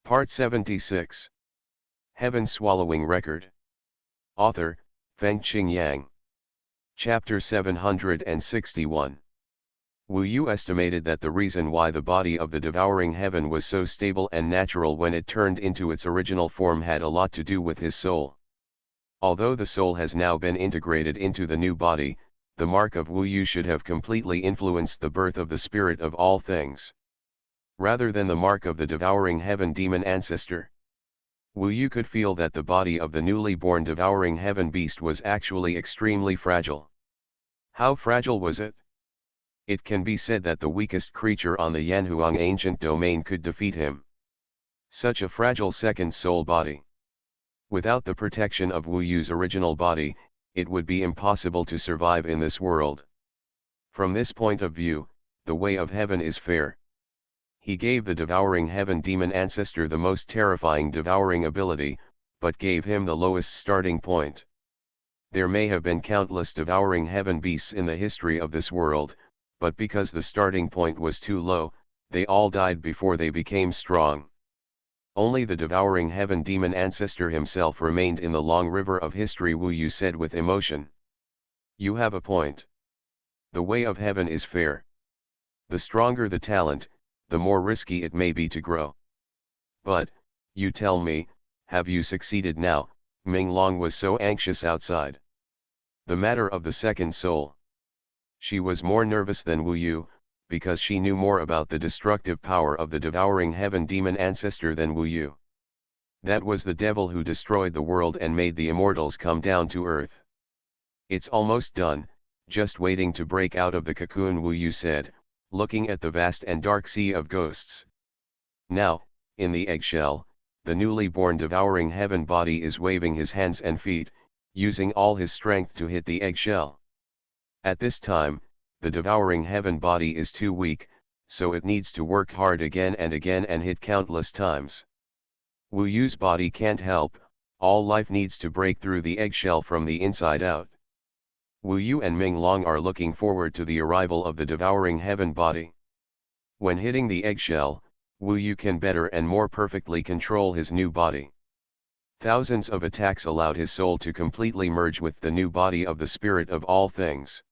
Part 76. Heaven Swallowing Record. Author, Fengqing Yang. Chapter 761. Wu Yu estimated that the reason why the body of the devouring heaven was so stable and natural when it turned into its original form had a lot to do with his soul. Although the soul has now been integrated into the new body, the mark of Wu Yu should have completely influenced the birth of the spirit of all things, rather than the mark of the devouring heaven demon ancestor. Wu Yu could feel that the body of the newly born devouring heaven beast was actually extremely fragile. How fragile was it? It can be said that the weakest creature on the Yanhuang ancient domain could defeat him. Such a fragile second soul body. Without the protection of Wu Yu's original body, it would be impossible to survive in this world. From this point of view, the way of heaven is fair. He gave the devouring heaven demon ancestor the most terrifying devouring ability, but gave him the lowest starting point. There may have been countless devouring heaven beasts in the history of this world, but because the starting point was too low, they all died before they became strong. Only the devouring heaven demon ancestor himself remained in the long river of history. Wu Yu said with emotion. You have a point. The way of heaven is fair. The stronger the talent, the more risky it may be to grow. But, you tell me, have you succeeded now? Ming Long was so anxious outside. The matter of the second soul. She was more nervous than Wu Yu, because she knew more about the destructive power of the devouring heaven demon ancestor than Wu Yu. That was the devil who destroyed the world and made the immortals come down to earth. It's almost done, just waiting to break out of the cocoon, Wu Yu said, looking at the vast and dark sea of ghosts. Now, in the eggshell, the newly born devouring heaven body is waving his hands and feet, using all his strength to hit the eggshell. At this time, the devouring heaven body is too weak, so it needs to work hard again and again and hit countless times. Wu Yu's body can't help, all life needs to break through the eggshell from the inside out. Wu Yu and Ming Long are looking forward to the arrival of the devouring heaven body. When hitting the eggshell, Wu Yu can better and more perfectly control his new body. Thousands of attacks allowed his soul to completely merge with the new body of the spirit of all things.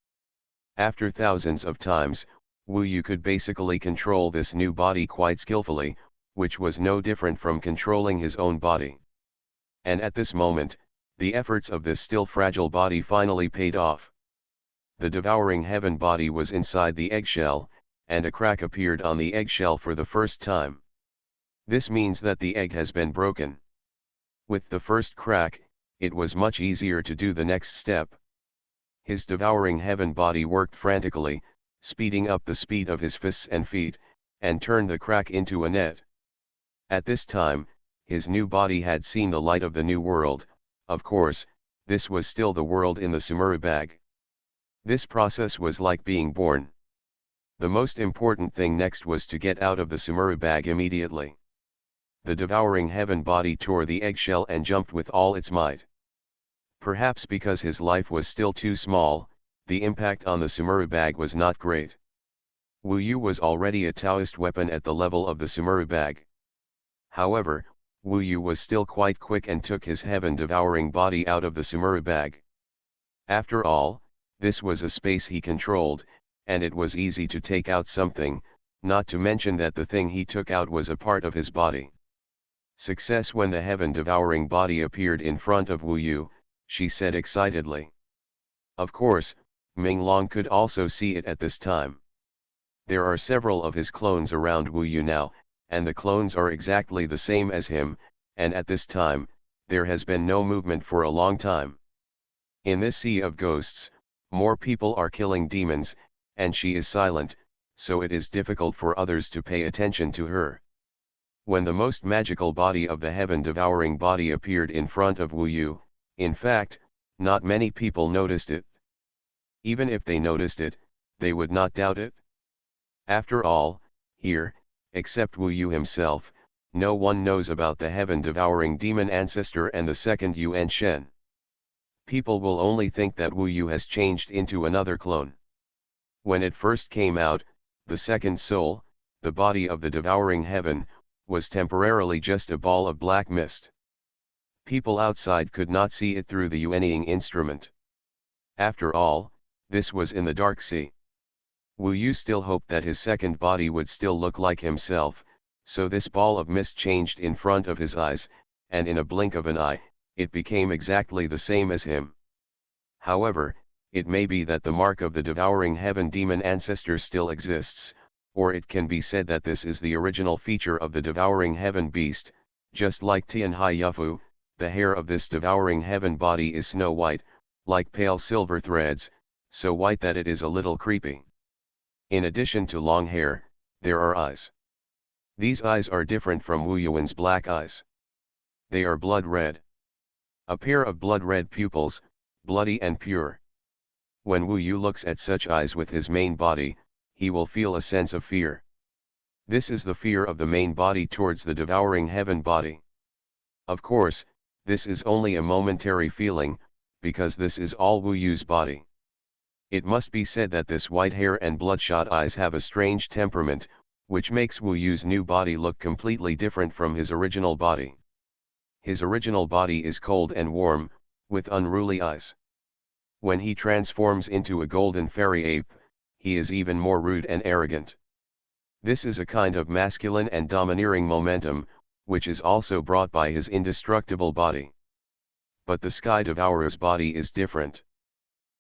After thousands of times, Wu Yu could basically control this new body quite skillfully, which was no different from controlling his own body. And at this moment, the efforts of this still fragile body finally paid off. The devouring heaven body was inside the eggshell, and a crack appeared on the eggshell for the first time. This means that the egg has been broken. With the first crack, it was much easier to do the next step. His devouring heaven body worked frantically, speeding up the speed of his fists and feet, and turned the crack into a net. At this time, his new body had seen the light of the new world. Of course, this was still the world in the Sumuru bag. This process was like being born. The most important thing next was to get out of the Sumuru bag immediately. The devouring heaven body tore the eggshell and jumped with all its might. Perhaps because his life was still too small, the impact on the Sumuru bag was not great. Wu Yu was already a Taoist weapon at the level of the Sumuru bag. However, Wu Yu was still quite quick and took his heaven-devouring body out of the Sumuru bag. After all, this was a space he controlled, and it was easy to take out something, not to mention that the thing he took out was a part of his body. Success. When the heaven-devouring body appeared in front of Wu Yu, she said excitedly. Of course, Ming Long could also see it at this time. There are several of his clones around Wu Yu now, and the clones are exactly the same as him, and at this time, there has been no movement for a long time. In this sea of ghosts, more people are killing demons, and she is silent, so it is difficult for others to pay attention to her. When the most magical body of the heaven-devouring body appeared in front of Wu Yu, in fact, not many people noticed it. Even if they noticed it, they would not doubt it. After all, here, except Wu Yu himself, no one knows about the heaven-devouring demon ancestor and the second Yuan Shen. People will only think that Wu Yu has changed into another clone. When it first came out, the second soul, the body of the devouring heaven, was temporarily just a ball of black mist. People outside could not see it through the Yuanying instrument. After all, this was in the dark sea. Wu Yu still hoped that his second body would still look like himself, so this ball of mist changed in front of his eyes, and in a blink of an eye, it became exactly the same as him. However, it may be that the mark of the devouring heaven demon ancestor still exists, or it can be said that this is the original feature of the devouring heaven beast. Just like Tian Hai Yufu, the hair of this devouring heaven body is snow white, like pale silver threads, so white that it is a little creepy. In addition to long hair, there are eyes. These eyes are different from Wu Yuan's black eyes. They are blood red. A pair of blood red pupils, bloody and pure. When Wu Yu looks at such eyes with his main body, he will feel a sense of fear. This is the fear of the main body towards the devouring heaven body. Of course, this is only a momentary feeling, because this is all Wu Yu's body. It must be said that this white hair and bloodshot eyes have a strange temperament, which makes Wu Yu's new body look completely different from his original body. His original body is cold and warm, with unruly eyes. When he transforms into a golden fairy ape, he is even more rude and arrogant. This is a kind of masculine and domineering momentum, which is also brought by his indestructible body. But the Sky Devourer's body is different.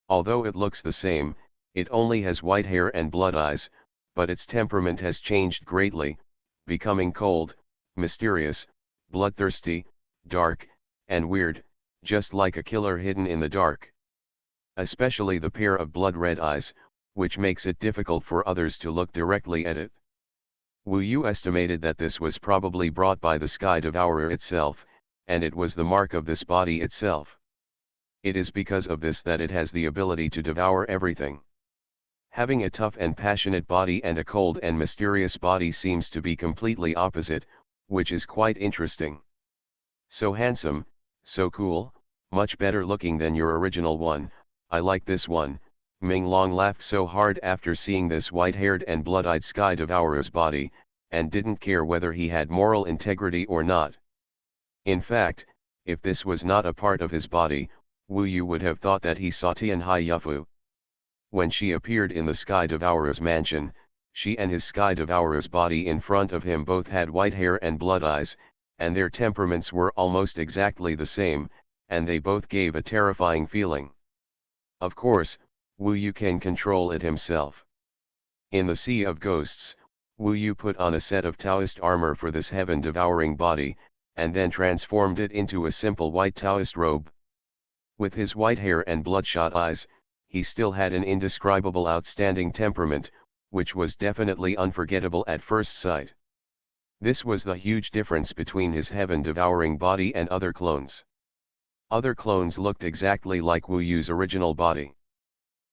Although it looks the same, it only has white hair and blood eyes, but its temperament has changed greatly, becoming cold, mysterious, bloodthirsty, dark, and weird, just like a killer hidden in the dark. Especially the pair of blood-red eyes, which makes it difficult for others to look directly at it. Wu Yu estimated that this was probably brought by the Sky Devourer itself, and it was the mark of this body itself. It is because of this that it has the ability to devour everything. Having a tough and passionate body and a cold and mysterious body seems to be completely opposite, which is quite interesting. So handsome, so cool, much better looking than your original one, I like this one. Ming Long laughed so hard after seeing this white-haired and blood-eyed Sky Devourer's body, and didn't care whether he had moral integrity or not. In fact, if this was not a part of his body, Wu Yu would have thought that he saw Tian Hai Yufu. When she appeared in the Sky Devourer's mansion, she and his Sky Devourer's body in front of him both had white hair and blood eyes, and their temperaments were almost exactly the same, and they both gave a terrifying feeling. Of course, Wu Yu can control it himself. In the Sea of Ghosts, Wu Yu put on a set of Taoist armor for this heaven-devouring body, and then transformed it into a simple white Taoist robe. With his white hair and bloodshot eyes, he still had an indescribable outstanding temperament, which was definitely unforgettable at first sight. This was the huge difference between his heaven-devouring body and other clones. Other clones looked exactly like Wu Yu's original body.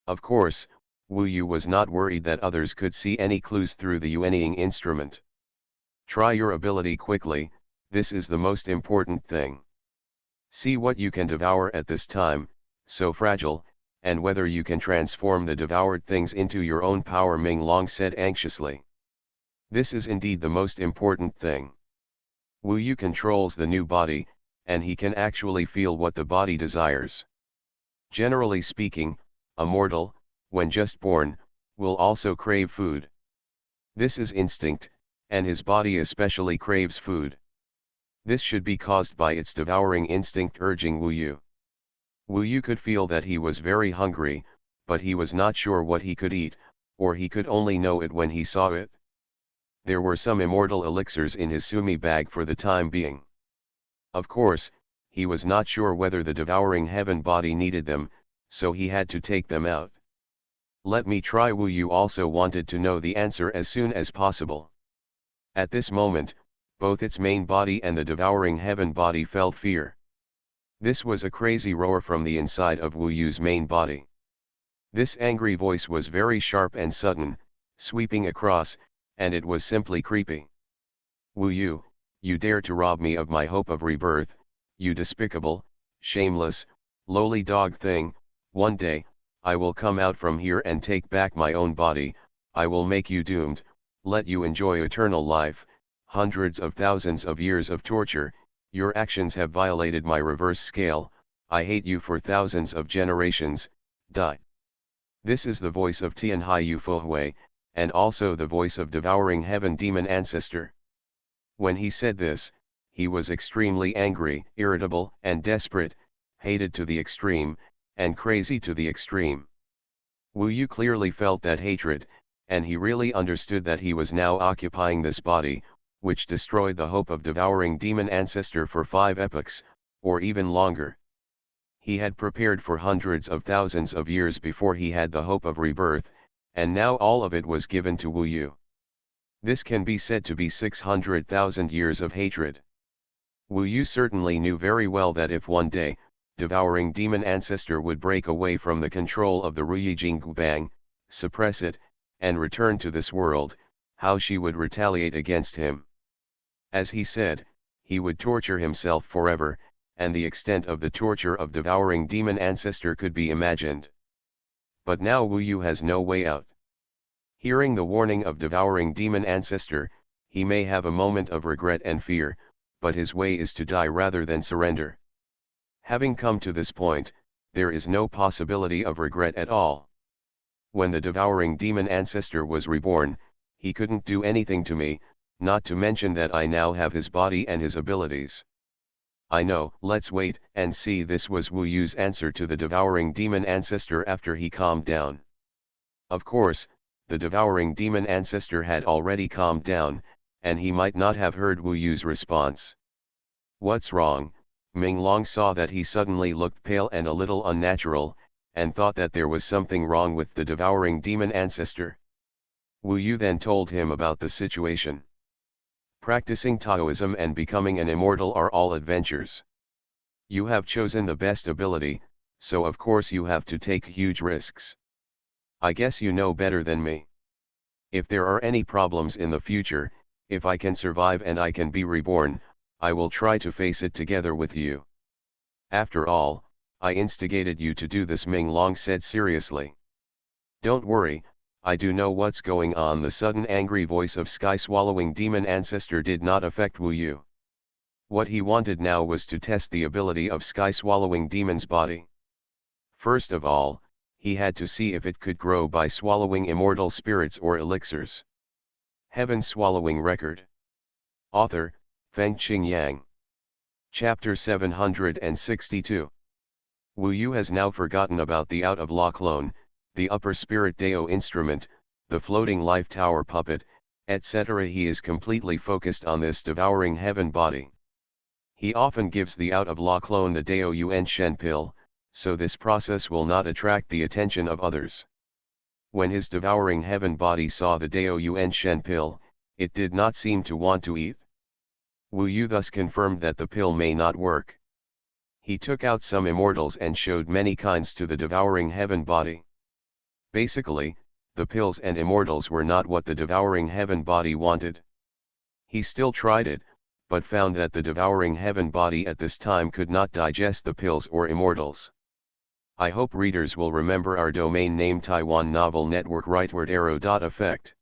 Of course, Wu Yu was not worried that others could see any clues through the Yuanying instrument. Try your ability quickly, this is the most important thing. See what you can devour at this time, so fragile, and whether you can transform the devoured things into your own power, Ming Long said anxiously. This is indeed the most important thing. Wu Yu controls the new body, and he can actually feel what the body desires. Generally speaking, a mortal, when just born, will also crave food. This is instinct, and his body especially craves food. This should be caused by its devouring instinct urging Wu Yu. Wu Yu could feel that he was very hungry, but he was not sure what he could eat, or he could only know it when he saw it. There were some immortal elixirs in his sumi bag for the time being. Of course, he was not sure whether the devouring heaven body needed them, so he had to take them out. Let me try. Wu Yu also wanted to know the answer as soon as possible. At this moment, both its main body and the devouring heaven body felt fear. This was a crazy roar from the inside of Wu Yu's main body. This angry voice was very sharp and sudden, sweeping across, and it was simply creepy. Wu Yu, you dare to rob me of my hope of rebirth, you despicable, shameless, lowly dog thing. One day, I will come out from here and take back my own body, I will make you doomed, let you enjoy eternal life, hundreds of thousands of years of torture, your actions have violated my reverse scale, I hate you for thousands of generations, die. This is the voice of Tianhai Yufuhui, and also the voice of devouring heaven demon ancestor. When he said this, he was extremely angry, irritable, and desperate, hated to the extreme, and crazy to the extreme. Wu Yu clearly felt that hatred, and he really understood that he was now occupying this body, which destroyed the hope of devouring demon ancestor for 5 epochs, or even longer. He had prepared for hundreds of thousands of years before he had the hope of rebirth, and now all of it was given to Wu Yu. This can be said to be 600,000 years of hatred. Wu Yu certainly knew very well that if one day, devouring demon ancestor would break away from the control of the Ruyi Bang, suppress it, and return to this world, how she would retaliate against him. As he said, he would torture himself forever, and the extent of the torture of devouring demon ancestor could be imagined. But now Wu Yu has no way out. Hearing the warning of devouring demon ancestor, he may have a moment of regret and fear, but his way is to die rather than surrender. Having come to this point, there is no possibility of regret at all. When the devouring demon ancestor was reborn, he couldn't do anything to me, not to mention that I now have his body and his abilities. I know, let's wait and see. This was Wu Yu's answer to the devouring demon ancestor after he calmed down. Of course, the devouring demon ancestor had already calmed down, and he might not have heard Wu Yu's response. What's wrong? Ming Long saw that he suddenly looked pale and a little unnatural, and thought that there was something wrong with the devouring demon ancestor. Wu Yu then told him about the situation. Practicing Taoism and becoming an immortal are all adventures. You have chosen the best ability, so of course you have to take huge risks. I guess you know better than me. If there are any problems in the future, if I can survive and I can be reborn, I will try to face it together with you. After all, I instigated you to do this, Ming Long said seriously. Don't worry, I do know what's going on. The sudden angry voice of sky-swallowing demon ancestor did not affect Wu Yu. What he wanted now was to test the ability of sky-swallowing demon's body. First of all, he had to see if it could grow by swallowing immortal spirits or elixirs. Heaven Swallowing Record. Author, Fengqing Yang. Chapter 762. Wu Yu has now forgotten about the out-of-law clone, the upper spirit Dao instrument, the floating life tower puppet, etc. He is completely focused on this devouring heaven body. He often gives the out-of-law clone the Dao Yuan Shen pill, so this process will not attract the attention of others. When his devouring heaven body saw the Dao Yuan Shen pill, it did not seem to want to eat. Wu Yu thus confirmed that the pill may not work. He took out some immortals and showed many kinds to the devouring heaven body. Basically, the pills and immortals were not what the devouring heaven body wanted. He still tried it, but found that the devouring heaven body at this time could not digest the pills or immortals. I hope readers will remember our domain name Taiwan Novel Network rightward arrow. Effect.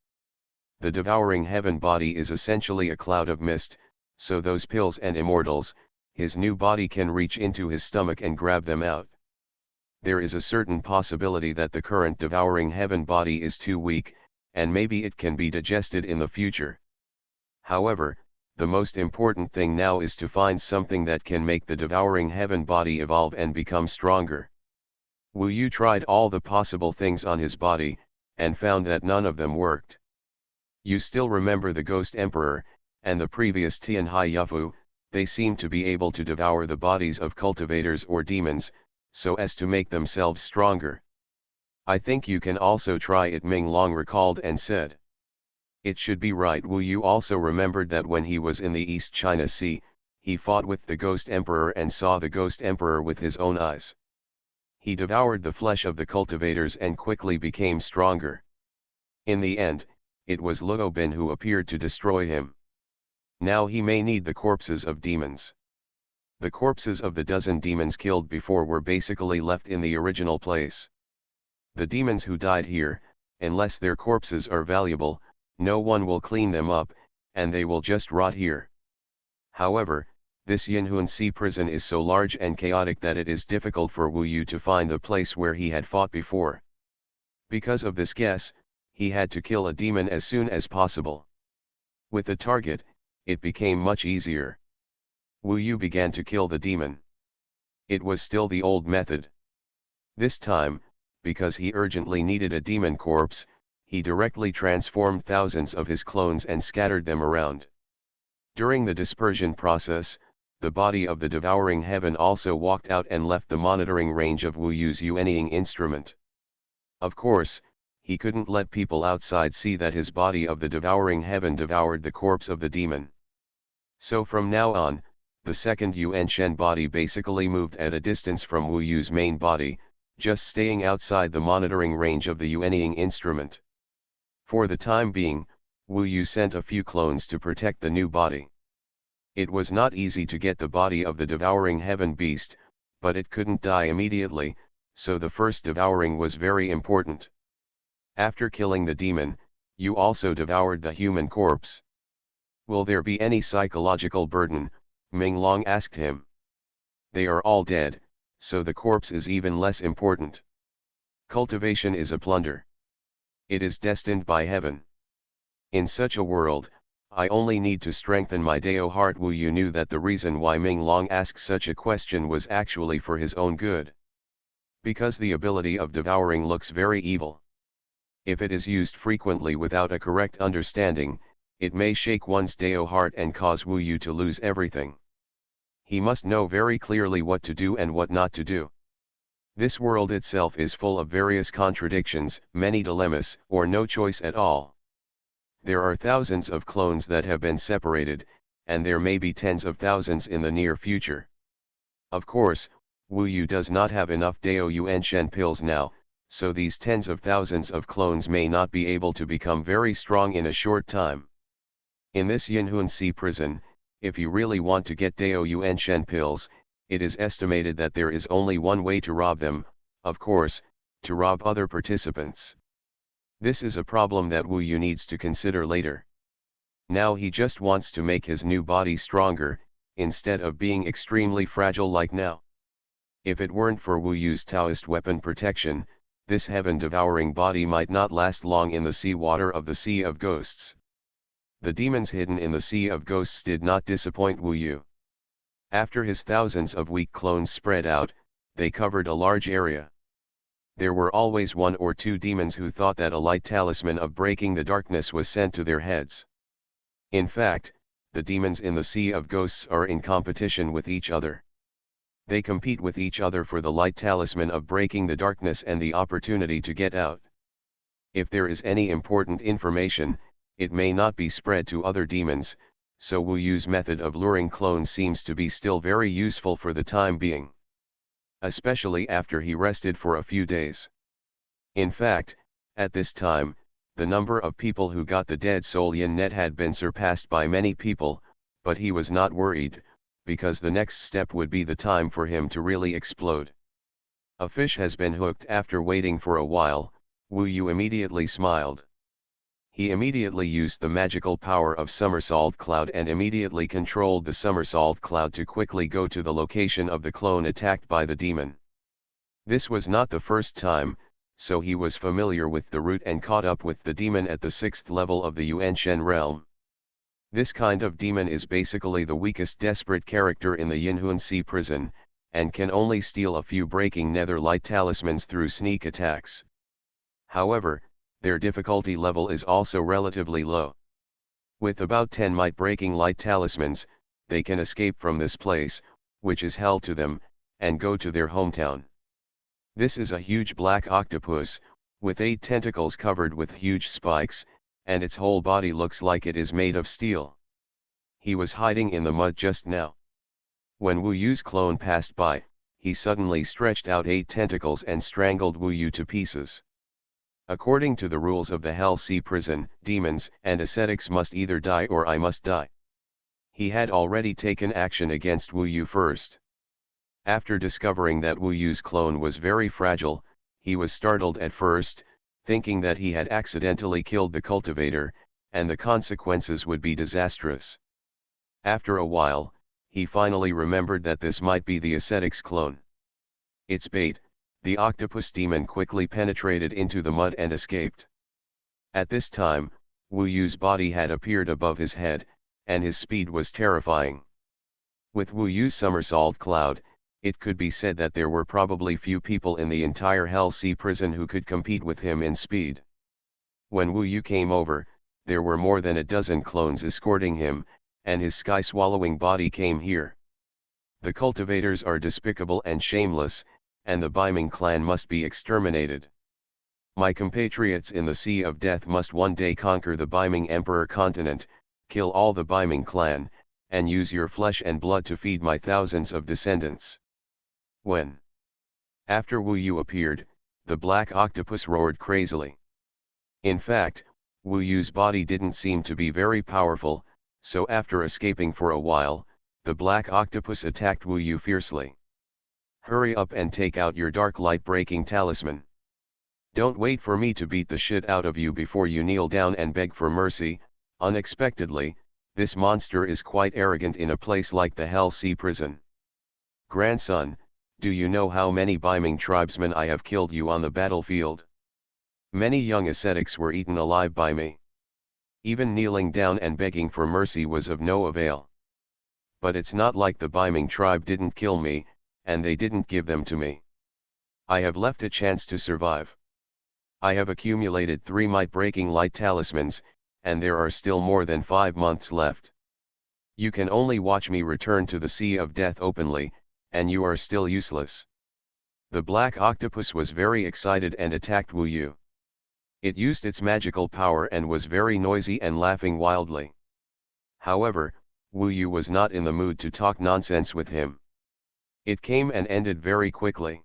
The devouring heaven body is essentially a cloud of mist, so those pills and immortals, his new body can reach into his stomach and grab them out. There is a certain possibility that the current devouring heaven body is too weak, and maybe it can be digested in the future. However, the most important thing now is to find something that can make the devouring heaven body evolve and become stronger. Wu Yu tried all the possible things on his body, and found that none of them worked. You still remember the Ghost Emperor, and the previous Tianhai Yufu, they seemed to be able to devour the bodies of cultivators or demons, so as to make themselves stronger. I think you can also try it, Ming Long recalled and said. It should be right. Wu Yu also remembered that when he was in the East China Sea, he fought with the Ghost Emperor and saw the Ghost Emperor with his own eyes. He devoured the flesh of the cultivators and quickly became stronger. In the end, it was Luo Bin who appeared to destroy him. Now he may need the corpses of demons. The corpses of the dozen demons killed before were basically left in the original place. The demons who died here, unless their corpses are valuable, no one will clean them up, and they will just rot here. However, this Yinhuan prison is so large and chaotic that it is difficult for Wu Yu to find the place where he had fought before. Because of this guess, he had to kill a demon as soon as possible. With the target, it became much easier. Wu Yu began to kill the demon. It was still the old method. This time, because he urgently needed a demon corpse, he directly transformed thousands of his clones and scattered them around. During the dispersion process, the body of the devouring heaven also walked out and left the monitoring range of Wu Yu's Yuanying instrument. Of course, he couldn't let people outside see that his body of the devouring heaven devoured the corpse of the demon. So from now on, the second Yuan body basically moved at a distance from Wu Yu's main body, just staying outside the monitoring range of the Yuanying instrument. For the time being, Wu Yu sent a few clones to protect the new body. It was not easy to get the body of the devouring heaven beast, but it couldn't die immediately, so the first devouring was very important. After killing the demon, you also devoured the human corpse. Will there be any psychological burden? Ming Long asked him. They are all dead, so the corpse is even less important. Cultivation is a plunder. It is destined by heaven. In such a world, I only need to strengthen my Dao heart. Wu Yu knew that the reason why Ming Long asked such a question was actually for his own good. Because the ability of devouring looks very evil. If it is used frequently without a correct understanding, it may shake one's Dao heart and cause Wu Yu to lose everything. He must know very clearly what to do and what not to do. This world itself is full of various contradictions, many dilemmas, or no choice at all. There are thousands of clones that have been separated, and there may be tens of thousands in the near future. Of course, Wu Yu does not have enough Dao Yuan pills now, so these tens of thousands of clones may not be able to become very strong in a short time. In this Yinhuan prison, if you really want to get Dao Yuan pills, it is estimated that there is only one way to rob them, of course, to rob other participants. This is a problem that Wu Yu needs to consider later. Now he just wants to make his new body stronger, instead of being extremely fragile like now. If it weren't for Wu Yu's Taoist weapon protection, this heaven-devouring body might not last long in the sea water of the Sea of Ghosts. The demons hidden in the Sea of Ghosts did not disappoint Wu Yu. After his thousands of weak clones spread out, they covered a large area. There were always one or two demons who thought that a light talisman of breaking the darkness was sent to their heads. In fact, the demons in the Sea of Ghosts are in competition with each other. They compete with each other for the light talisman of breaking the darkness and the opportunity to get out. If there is any important information, it may not be spread to other demons, so Wu Yu's method of luring clones seems to be still very useful for the time being. Especially after he rested for a few days. In fact, at this time, the number of people who got the Dead Soul Yin net had been surpassed by many people, but he was not worried, because the next step would be the time for him to really explode. A fish has been hooked. After waiting for a while, Wu Yu immediately smiled. He immediately used the magical power of Somersault Cloud and immediately controlled the Somersault Cloud to quickly go to the location of the clone attacked by the demon. This was not the first time, so he was familiar with the route and caught up with the demon at the 6th level of the Yuan realm. This kind of demon is basically the weakest desperate character in the Yinhuan prison, and can only steal a few breaking nether light talismans through sneak attacks. However, their difficulty level is also relatively low. With about 10 might breaking light talismans, they can escape from this place, which is hell to them, and go to their hometown. This is a huge black octopus, with 8 tentacles covered with huge spikes, and its whole body looks like it is made of steel. He was hiding in the mud just now. When Wu Yu's clone passed by, he suddenly stretched out 8 tentacles and strangled Wu Yu to pieces. According to the rules of the Hell Sea prison, demons and ascetics must either die or I must die. He had already taken action against Wu Yu first. After discovering that Wu Yu's clone was very fragile, he was startled at first, thinking that he had accidentally killed the cultivator, and the consequences would be disastrous. After a while, he finally remembered that this might be the ascetic's clone. Its bait, the octopus demon, quickly penetrated into the mud and escaped. At this time, Wu Yu's body had appeared above his head, and his speed was terrifying. With Wu Yu's somersault cloud, it could be said that there were probably few people in the entire Hell Sea prison who could compete with him in speed. When Wu Yu came over, there were more than a dozen clones escorting him, and his sky-swallowing body came here. The cultivators are despicable and shameless, and the Biming clan must be exterminated. My compatriots in the Sea of Death must one day conquer the Biming Emperor continent, kill all the Biming clan, and use your flesh and blood to feed my thousands of descendants. When? After Wu Yu appeared, the black octopus roared crazily. In fact, Wu Yu's body didn't seem to be very powerful, so after escaping for a while, the black octopus attacked Wu Yu fiercely. Hurry up and take out your dark light breaking talisman. Don't wait for me to beat the shit out of you before you kneel down and beg for mercy. Unexpectedly, this monster is quite arrogant in a place like the Hell Sea prison. Grandson, do you know how many Biming tribesmen I have killed you on the battlefield? Many young ascetics were eaten alive by me. Even kneeling down and begging for mercy was of no avail. But it's not like the Biming tribe didn't kill me, and they didn't give them to me. I have left a chance to survive. I have accumulated 3 might-breaking light talismans, and there are still more than 5 months left. You can only watch me return to the Sea of Death openly, and you are still useless. The black octopus was very excited and attacked Wu Yu. It used its magical power and was very noisy and laughing wildly. However, Wu Yu was not in the mood to talk nonsense with him. It came and ended very quickly.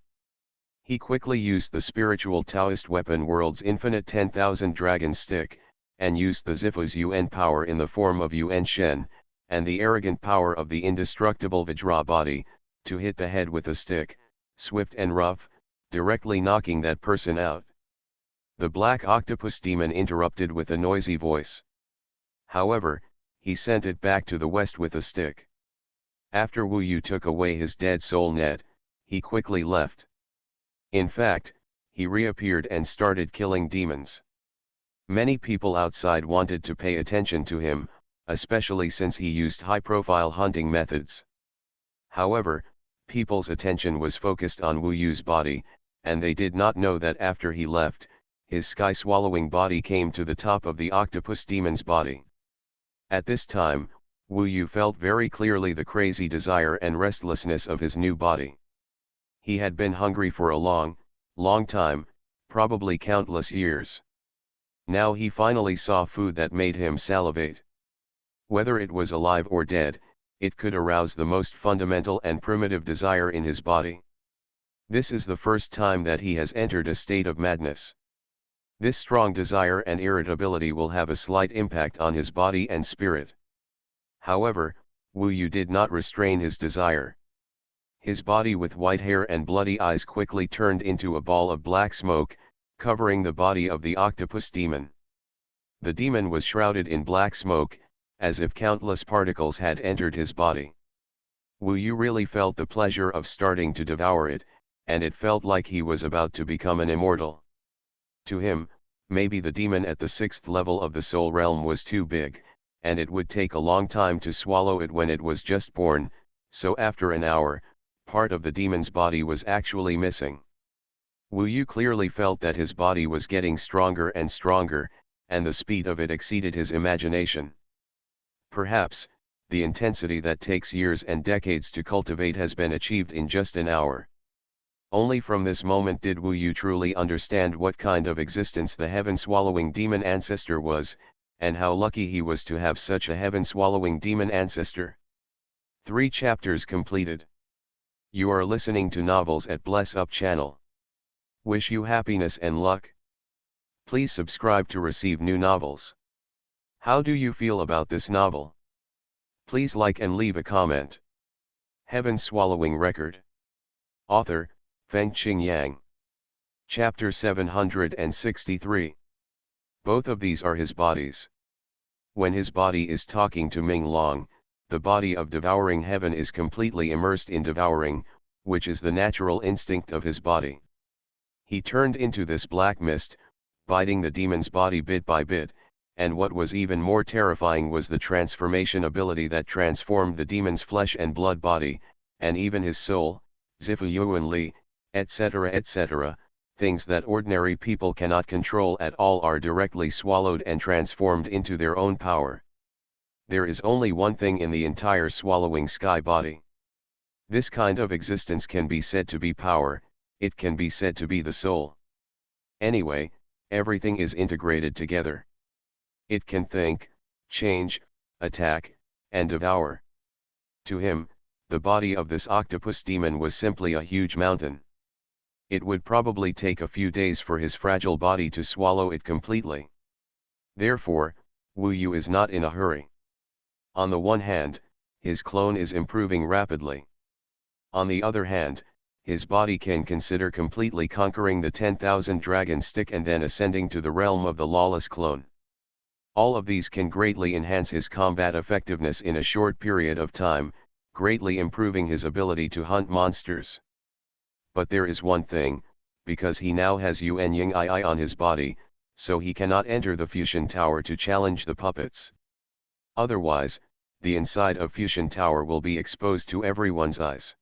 He quickly used the spiritual Taoist weapon World's Infinite 10,000 Dragon Stick, and used the Zifu's Yuan power in the form of Yuan Shen, and the arrogant power of the indestructible Vajra body, to hit the head with a stick, swift and rough, directly knocking that person out. The black octopus demon interrupted with a noisy voice. However, he sent it back to the west with a stick. After Wu Yu took away his dead soul net, he quickly left. In fact, he reappeared and started killing demons. Many people outside wanted to pay attention to him, especially since he used high-profile hunting methods. However, people's attention was focused on Wu Yu's body, and they did not know that after he left, his sky-swallowing body came to the top of the octopus demon's body. At this time, Wu Yu felt very clearly the crazy desire and restlessness of his new body. He had been hungry for a long, long time, probably countless years. Now he finally saw food that made him salivate. Whether it was alive or dead, it could arouse the most fundamental and primitive desire in his body. This is the first time that he has entered a state of madness. This strong desire and irritability will have a slight impact on his body and spirit. However, Wu Yu did not restrain his desire. His body with white hair and bloody eyes quickly turned into a ball of black smoke, covering the body of the octopus demon. The demon was shrouded in black smoke, as if countless particles had entered his body. Wu Yu really felt the pleasure of starting to devour it, and it felt like he was about to become an immortal. To him, maybe the demon at the 6th level of the soul realm was too big, and it would take a long time to swallow it when it was just born, so after an hour, part of the demon's body was actually missing. Wu Yu clearly felt that his body was getting stronger and stronger, and the speed of it exceeded his imagination. Perhaps, the intensity that takes years and decades to cultivate has been achieved in just an hour. Only from this moment did Wu Yu truly understand what kind of existence the heaven-swallowing demon ancestor was, and how lucky he was to have such a heaven-swallowing demon ancestor. 3 chapters completed. You are listening to Novels at Bless Up channel. Wish you happiness and luck. Please subscribe to receive new novels. How do you feel about this novel? Please like and leave a comment. Heaven-swallowing record. Author, Feng-Qing Yang. Chapter 763. Both of these are his bodies. When his body is talking to Ming Long, the body of devouring heaven is completely immersed in devouring, which is the natural instinct of his body. He turned into this black mist, biting the demon's body bit by bit, and what was even more terrifying was the transformation ability that transformed the demon's flesh and blood body, and even his soul, Zifu Yuan Li, etc. etc. Things that ordinary people cannot control at all are directly swallowed and transformed into their own power. There is only one thing in the entire swallowing sky body. This kind of existence can be said to be power, it can be said to be the soul. Anyway, everything is integrated together. It can think, change, attack, and devour. To him, the body of this octopus demon was simply a huge mountain. It would probably take a few days for his fragile body to swallow it completely. Therefore, Wu Yu is not in a hurry. On the one hand, his clone is improving rapidly. On the other hand, his body can consider completely conquering the 10,000 dragon stick and then ascending to the realm of the lawless clone. All of these can greatly enhance his combat effectiveness in a short period of time, greatly improving his ability to hunt monsters. But there is one thing, because he now has Yuan Ying II on his body, so he cannot enter the Fusion Tower to challenge the puppets. Otherwise, the inside of Fusion Tower will be exposed to everyone's eyes.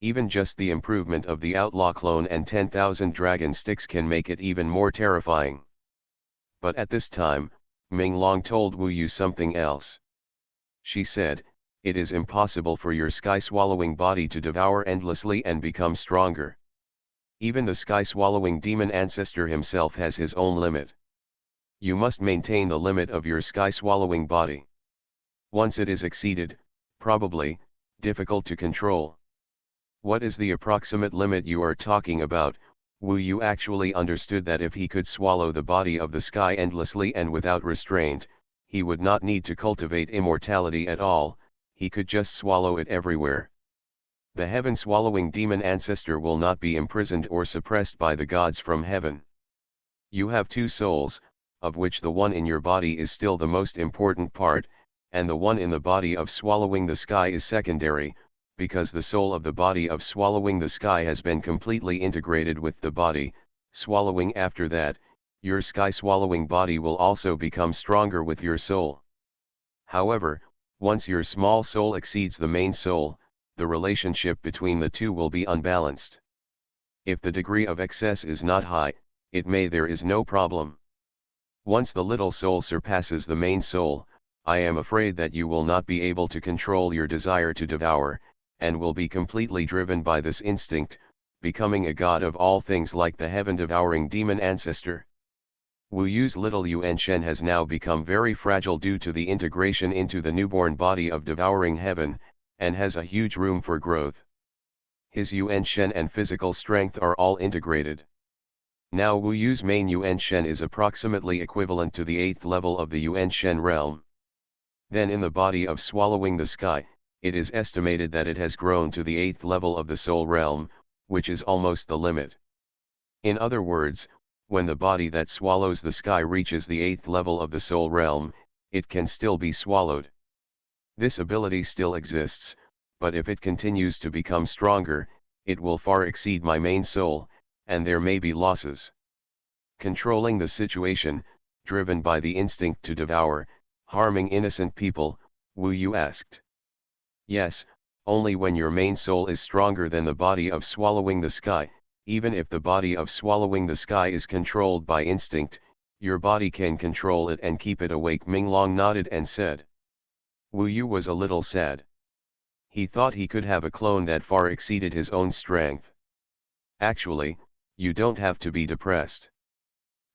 Even just the improvement of the outlaw clone and 10,000 dragon sticks can make it even more terrifying. But at this time, Ming Long told Wu Yu something else. She said, "It is impossible for your sky-swallowing body to devour endlessly and become stronger. Even the sky-swallowing demon ancestor himself has his own limit. You must maintain the limit of your sky-swallowing body. Once it is exceeded, probably, difficult to control." What is the approximate limit you are talking about? Wu Yu actually understood that if he could swallow the body of the sky endlessly and without restraint, he would not need to cultivate immortality at all, he could just swallow it everywhere. The heaven-swallowing demon ancestor will not be imprisoned or suppressed by the gods from heaven. You have two souls, of which the one in your body is still the most important part, and the one in the body of swallowing the sky is secondary, because the soul of the body of swallowing the sky has been completely integrated with the body, swallowing after that, your sky-swallowing body will also become stronger with your soul. However, once your small soul exceeds the main soul, the relationship between the two will be unbalanced. If the degree of excess is not high, there is no problem. Once the little soul surpasses the main soul, I am afraid that you will not be able to control your desire to devour, and will be completely driven by this instinct, becoming a god of all things like the heaven-devouring demon ancestor. Wu Yu's little Yuan Shen has now become very fragile due to the integration into the newborn body of devouring heaven, and has a huge room for growth. His Yuan Shen and physical strength are all integrated. Now Wu Yu's main Yuan Shen is approximately equivalent to the 8th level of the Yuan Shen realm. Then in the body of swallowing the sky, it is estimated that it has grown to the 8th level of the soul realm, which is almost the limit. In other words, when the body that swallows the sky reaches the 8th level of the soul realm, it can still be swallowed. This ability still exists, but if it continues to become stronger, it will far exceed my main soul, and there may be losses. Controlling the situation, driven by the instinct to devour, harming innocent people, Wu Yu asked. Yes, only when your main soul is stronger than the body of swallowing the sky. Even if the body of swallowing the sky is controlled by instinct, your body can control it and keep it awake. Ming Long nodded and said. Wu Yu was a little sad. He thought he could have a clone that far exceeded his own strength. Actually, you don't have to be depressed.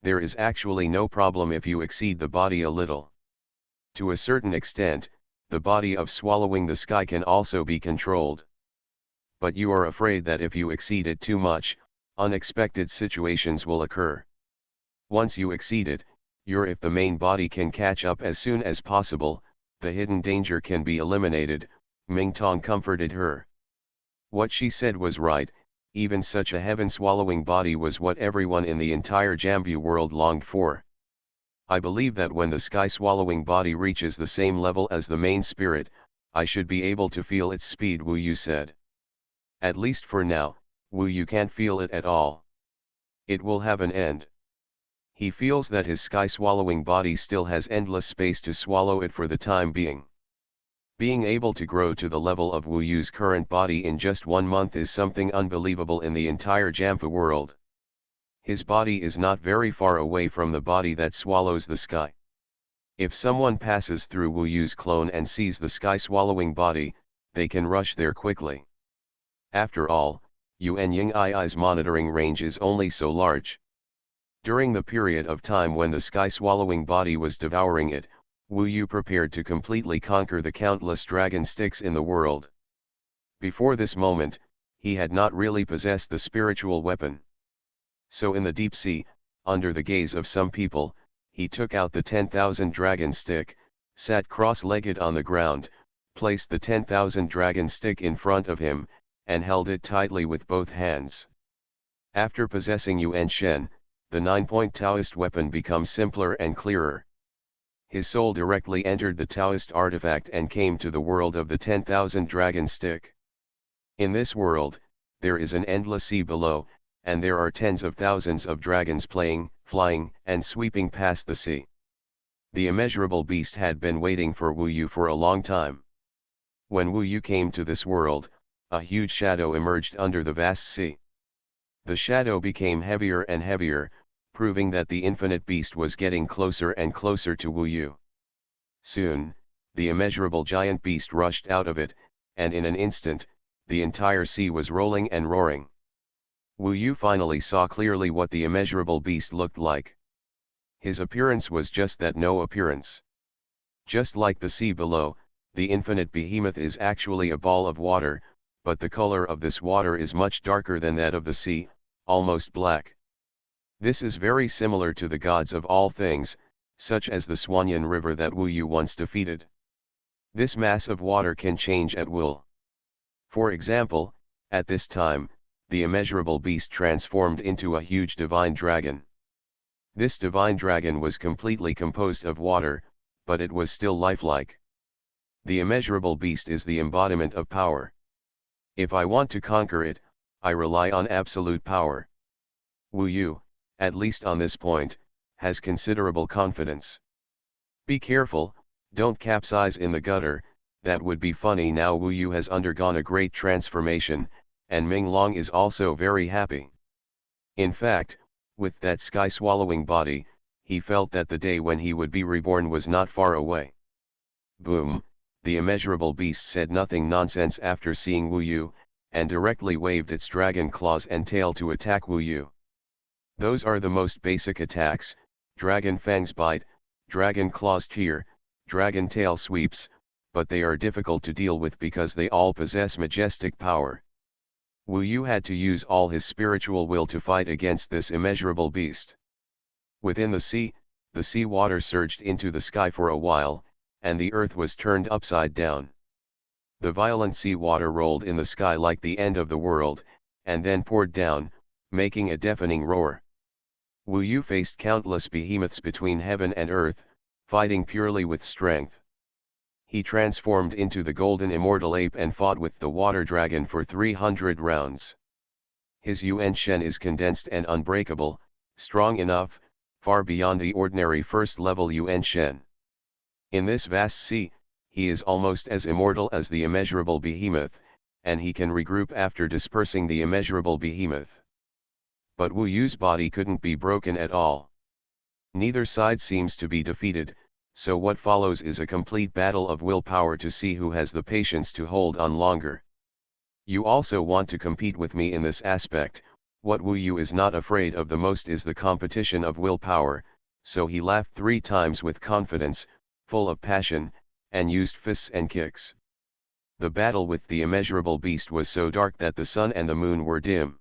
There is actually no problem if you exceed the body a little. To a certain extent, the body of swallowing the sky can also be controlled. But you are afraid that if you exceed it too much, unexpected situations will occur. Once you exceed it, if the main body can catch up as soon as possible, the hidden danger can be eliminated. Ming Tong comforted her. What she said was right, even such a heaven-swallowing body was what everyone in the entire Jambu world longed for. I believe that when the sky-swallowing body reaches the same level as the main spirit, I should be able to feel its speed, Wu Yu said. At least for now, Wu Yu can't feel it at all. It will have an end. He feels that his sky-swallowing body still has endless space to swallow it for the time being. Being able to grow to the level of Wu Yu's current body in just 1 month is something unbelievable in the entire Jamfa world. His body is not very far away from the body that swallows the sky. If someone passes through Wu Yu's clone and sees the sky-swallowing body, they can rush there quickly. After all, Yuan Ying's monitoring range is only so large. During the period of time when the sky-swallowing body was devouring it, Wu Yu prepared to completely conquer the countless dragon sticks in the world. Before this moment, he had not really possessed the spiritual weapon. So in the deep sea, under the gaze of some people, he took out the 10,000 dragon stick, sat cross-legged on the ground, placed the 10,000 dragon stick in front of him, and held it tightly with both hands. After possessing Yuan Shen, the 9-point Taoist weapon becomes simpler and clearer. His soul directly entered the Taoist artifact and came to the world of the 10,000 dragon stick. In this world, there is an endless sea below, and there are tens of thousands of dragons playing, flying, and sweeping past the sea. The immeasurable beast had been waiting for Wu Yu for a long time. When Wu Yu came to this world, a huge shadow emerged under the vast sea. The shadow became heavier and heavier, proving that the infinite beast was getting closer and closer to Wu Yu. Soon, the immeasurable giant beast rushed out of it, and in an instant, the entire sea was rolling and roaring. Wu Yu finally saw clearly what the immeasurable beast looked like. His appearance was just that, no appearance. Just like the sea below, the infinite behemoth is actually a ball of water, but the color of this water is much darker than that of the sea, almost black. This is very similar to the gods of all things, such as the Xuanhuan river that Wu Yu once defeated. This mass of water can change at will. For example, at this time, the immeasurable beast transformed into a huge divine dragon. This divine dragon was completely composed of water, but it was still lifelike. The immeasurable beast is the embodiment of power. If I want to conquer it, I rely on absolute power. Wu Yu, at least on this point, has considerable confidence. Be careful, don't capsize in the gutter, that would be funny. Now Wu Yu has undergone a great transformation, and Ming Long is also very happy. In fact, with that sky-swallowing body, he felt that the day when he would be reborn was not far away. Boom, the immeasurable beast said nothing nonsense after seeing Wu Yu, and directly waved its dragon claws and tail to attack Wu Yu. Those are the most basic attacks: dragon fangs bite, dragon claws tear, dragon tail sweeps, but they are difficult to deal with because they all possess majestic power. Wu Yu had to use all his spiritual will to fight against this immeasurable beast. Within the sea water surged into the sky for a while, and the earth was turned upside down. The violent sea water rolled in the sky like the end of the world, and then poured down, making a deafening roar. Wu Yu faced countless behemoths between heaven and earth, fighting purely with strength. He transformed into the golden immortal ape and fought with the water dragon for 300 rounds. His Yuan Shen is condensed and unbreakable, strong enough, far beyond the ordinary first-level Yuan Shen. In this vast sea, he is almost as immortal as the immeasurable behemoth, and he can regroup after dispersing the immeasurable behemoth. But Wu Yu's body couldn't be broken at all. Neither side seems to be defeated, so what follows is a complete battle of willpower to see who has the patience to hold on longer. You also want to compete with me in this aspect. What Wu Yu is not afraid of the most is the competition of willpower, so he laughed 3 times with confidence, full of passion, and used fists and kicks. The battle with the immeasurable beast was so dark that the sun and the moon were dim.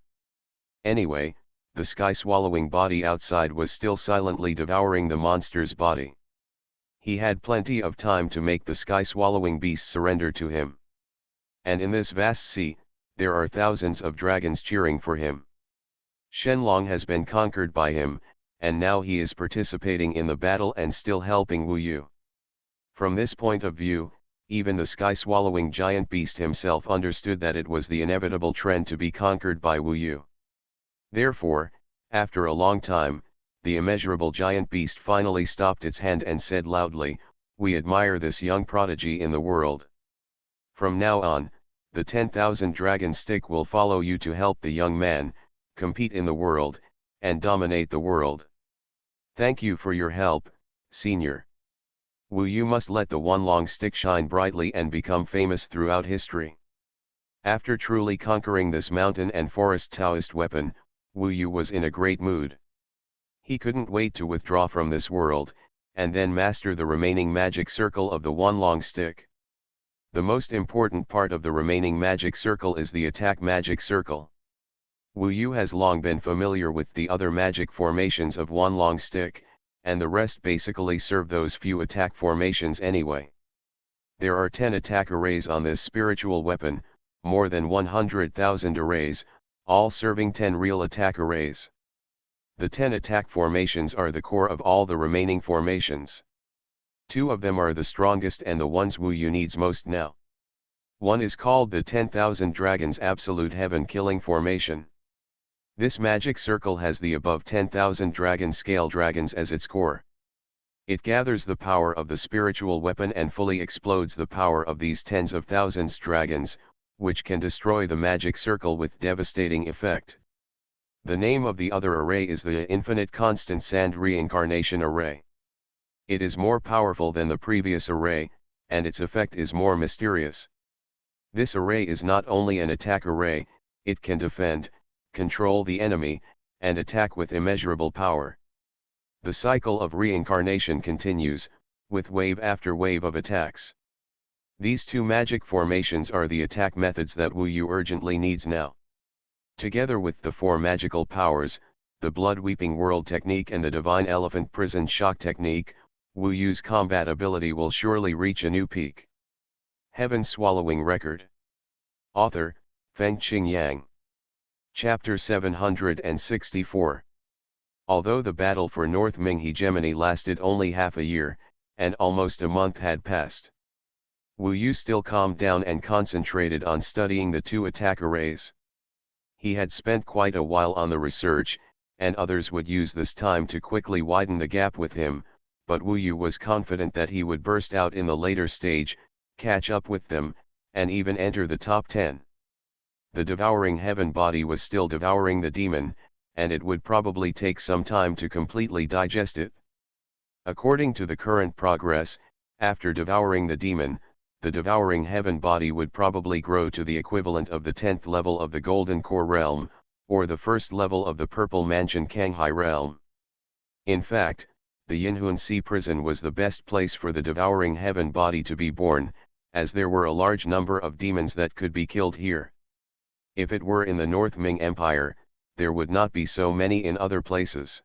Anyway, the sky-swallowing body outside was still silently devouring the monster's body. He had plenty of time to make the sky-swallowing beast surrender to him. And in this vast sea, there are thousands of dragons cheering for him. Shenlong has been conquered by him, and now he is participating in the battle and still helping Wu Yu. From this point of view, even the sky-swallowing giant beast himself understood that it was the inevitable trend to be conquered by Wu Yu. Therefore, after a long time, the immeasurable giant beast finally stopped its hand and said loudly, "We admire this young prodigy in the world. From now on, the 10,000 dragon stick will follow you to help the young man, compete in the world, and dominate the world. Thank you for your help, senior. Wu Yu must let the one long stick shine brightly and become famous throughout history." After truly conquering this mountain and forest Taoist weapon, Wu Yu was in a great mood. He couldn't wait to withdraw from this world, and then master the remaining magic circle of the one long stick. The most important part of the remaining magic circle is the attack magic circle. Wu Yu has long been familiar with the other magic formations of one long stick, and the rest basically serve those few attack formations anyway. There are 10 attack arrays on this spiritual weapon, more than 100,000 arrays, all serving 10 real attack arrays. The 10 attack formations are the core of all the remaining formations. 2 of them are the strongest and the ones Wu Yu needs most now. One is called the 10,000 Dragons Absolute Heaven Killing Formation. This magic circle has the above 10,000 dragon scale dragons as its core. It gathers the power of the spiritual weapon and fully explodes the power of these tens of thousands dragons, which can destroy the magic circle with devastating effect. The name of the other array is the Infinite Constant Sand Reincarnation Array. It is more powerful than the previous array, and its effect is more mysterious. This array is not only an attack array, it can defend, control the enemy, and attack with immeasurable power. The cycle of reincarnation continues, with wave after wave of attacks. These 2 magic formations are the attack methods that Wu Yu urgently needs now. Together with the 4 magical powers, the Blood Weeping World technique and the Divine Elephant Prison Shock technique, Wu Yu's combat ability will surely reach a new peak. Heaven Swallowing Record. Author, Fengqing Yang. Chapter 764. Although the battle for North Ming hegemony lasted only half a year, and almost a month had passed, Wu Yu still calmed down and concentrated on studying the 2 attack arrays. He had spent quite a while on the research, and others would use this time to quickly widen the gap with him, but Wu Yu was confident that he would burst out in the later stage, catch up with them, and even enter the top 10. The devouring heaven body was still devouring the demon, and it would probably take some time to completely digest it. According to the current progress, after devouring the demon, the devouring heaven body would probably grow to the equivalent of the 10th level of the Golden Core realm, or the 1st level of the Purple Mansion Kanghai realm. In fact, the Yinhuan Sea prison was the best place for the devouring heaven body to be born, as there were a large number of demons that could be killed here. If it were in the North Ming Empire, there would not be so many in other places.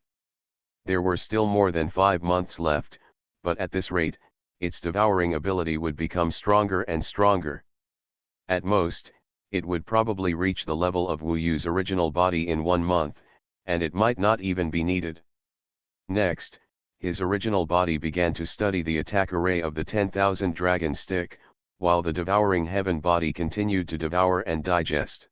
There were still more than 5 months left, but at this rate, its devouring ability would become stronger and stronger. At most, it would probably reach the level of Wu Yu's original body in 1 month, and it might not even be needed. Next, his original body began to study the attack array of the 10,000 dragon stick, while the devouring heaven body continued to devour and digest.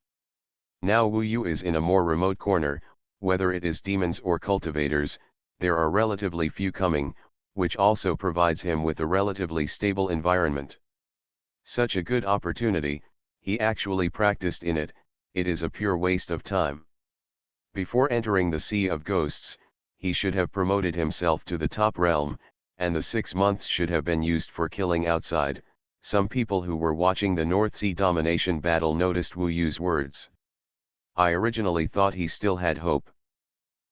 Now Wu Yu is in a more remote corner, whether it is demons or cultivators, there are relatively few coming, which also provides him with a relatively stable environment. Such a good opportunity, he actually practiced in it, it is a pure waste of time. Before entering the Sea of Ghosts, he should have promoted himself to the top realm, and the 6 months should have been used for killing outside. Some people who were watching the North Sea domination battle noticed Wu Yu's words. I originally thought he still had hope.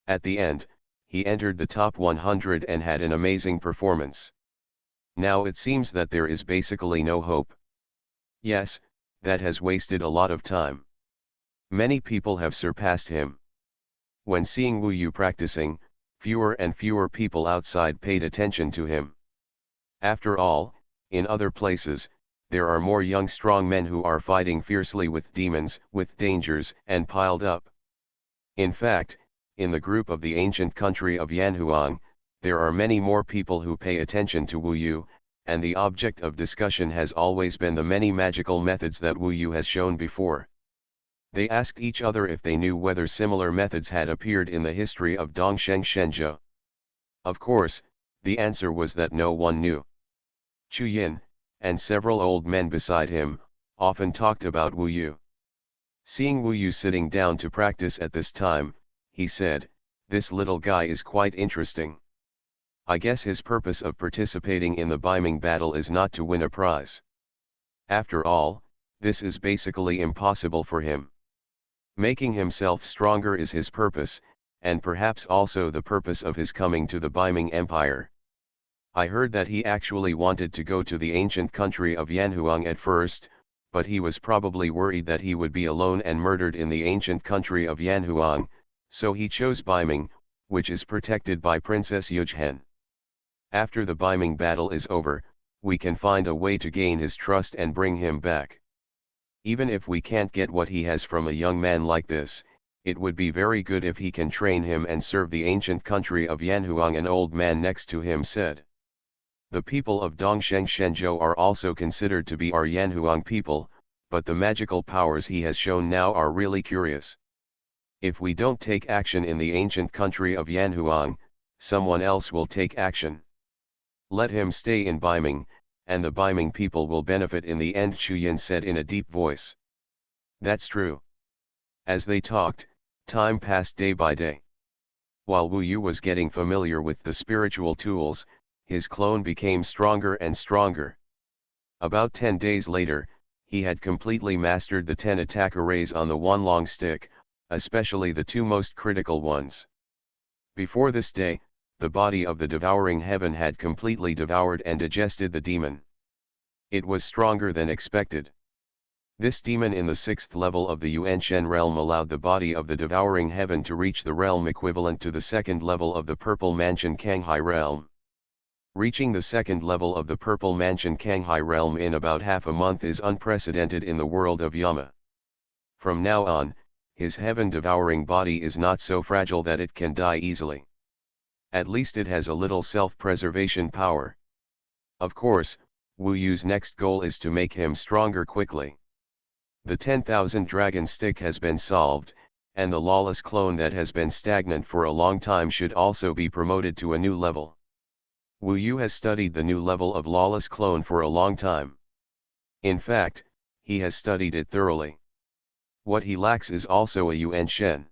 At the end, he entered the top 100 and had an amazing performance. Now it seems that there is basically no hope. Yes, that has wasted a lot of time. Many people have surpassed him. When seeing Wu Yu practicing, fewer and fewer people outside paid attention to him. After all, in other places, there are more young strong men who are fighting fiercely with demons, with dangers, and piled up. In fact, in the group of the ancient country of Yanhuang, there are many more people who pay attention to Wu Yu, and the object of discussion has always been the many magical methods that Wu Yu has shown before. They asked each other if they knew whether similar methods had appeared in the history of Dongsheng Shenzhou. Of course, the answer was that no one knew. Chu Yin, and several old men beside him, often talked about Wu Yu. Seeing Wu Yu sitting down to practice at this time, he said, "This little guy is quite interesting. I guess his purpose of participating in the Biming battle is not to win a prize. After all, this is basically impossible for him. Making himself stronger is his purpose, and perhaps also the purpose of his coming to the Biming Empire. I heard that he actually wanted to go to the ancient country of Yanhuang at first, but he was probably worried that he would be alone and murdered in the ancient country of Yanhuang, so he chose Biming, which is protected by Princess Yujhen. After the Biming battle is over, we can find a way to gain his trust and bring him back. Even if we can't get what he has from a young man like this, it would be very good if he can train him and serve the ancient country of Yanhuang." An old man next to him said. The people of Dongsheng Shenzhou are also considered to be our Yanhuang people, but the magical powers he has shown now are really curious. If we don't take action in the ancient country of Yanhuang, someone else will take action. Let him stay in Biming, and the Biming people will benefit in the end, Chu Yin said in a deep voice. That's true. As they talked, time passed day by day. While Wu Yu was getting familiar with the spiritual tools, his clone became stronger and stronger. About 10 days later, he had completely mastered the 10 attack arrays on the one long stick, especially the 2 most critical ones. Before this day, the body of the devouring heaven had completely devoured and digested the demon. It was stronger than expected. This demon in the 6th level of the Yuanshen realm allowed the body of the devouring heaven to reach the realm equivalent to the 2nd level of the purple mansion Kanghai realm. Reaching the 2nd level of the purple mansion Kanghai realm in about half a month is unprecedented in the world of Yama. From now on, his heaven-devouring body is not so fragile that it can die easily. At least it has a little self-preservation power. Of course, Wu Yu's next goal is to make him stronger quickly. The 10,000 dragon stick has been solved, and the lawless clone that has been stagnant for a long time should also be promoted to a new level. Wu Yu has studied the new level of lawless clone for a long time. In fact, he has studied it thoroughly. What he lacks is also a Yuanshen.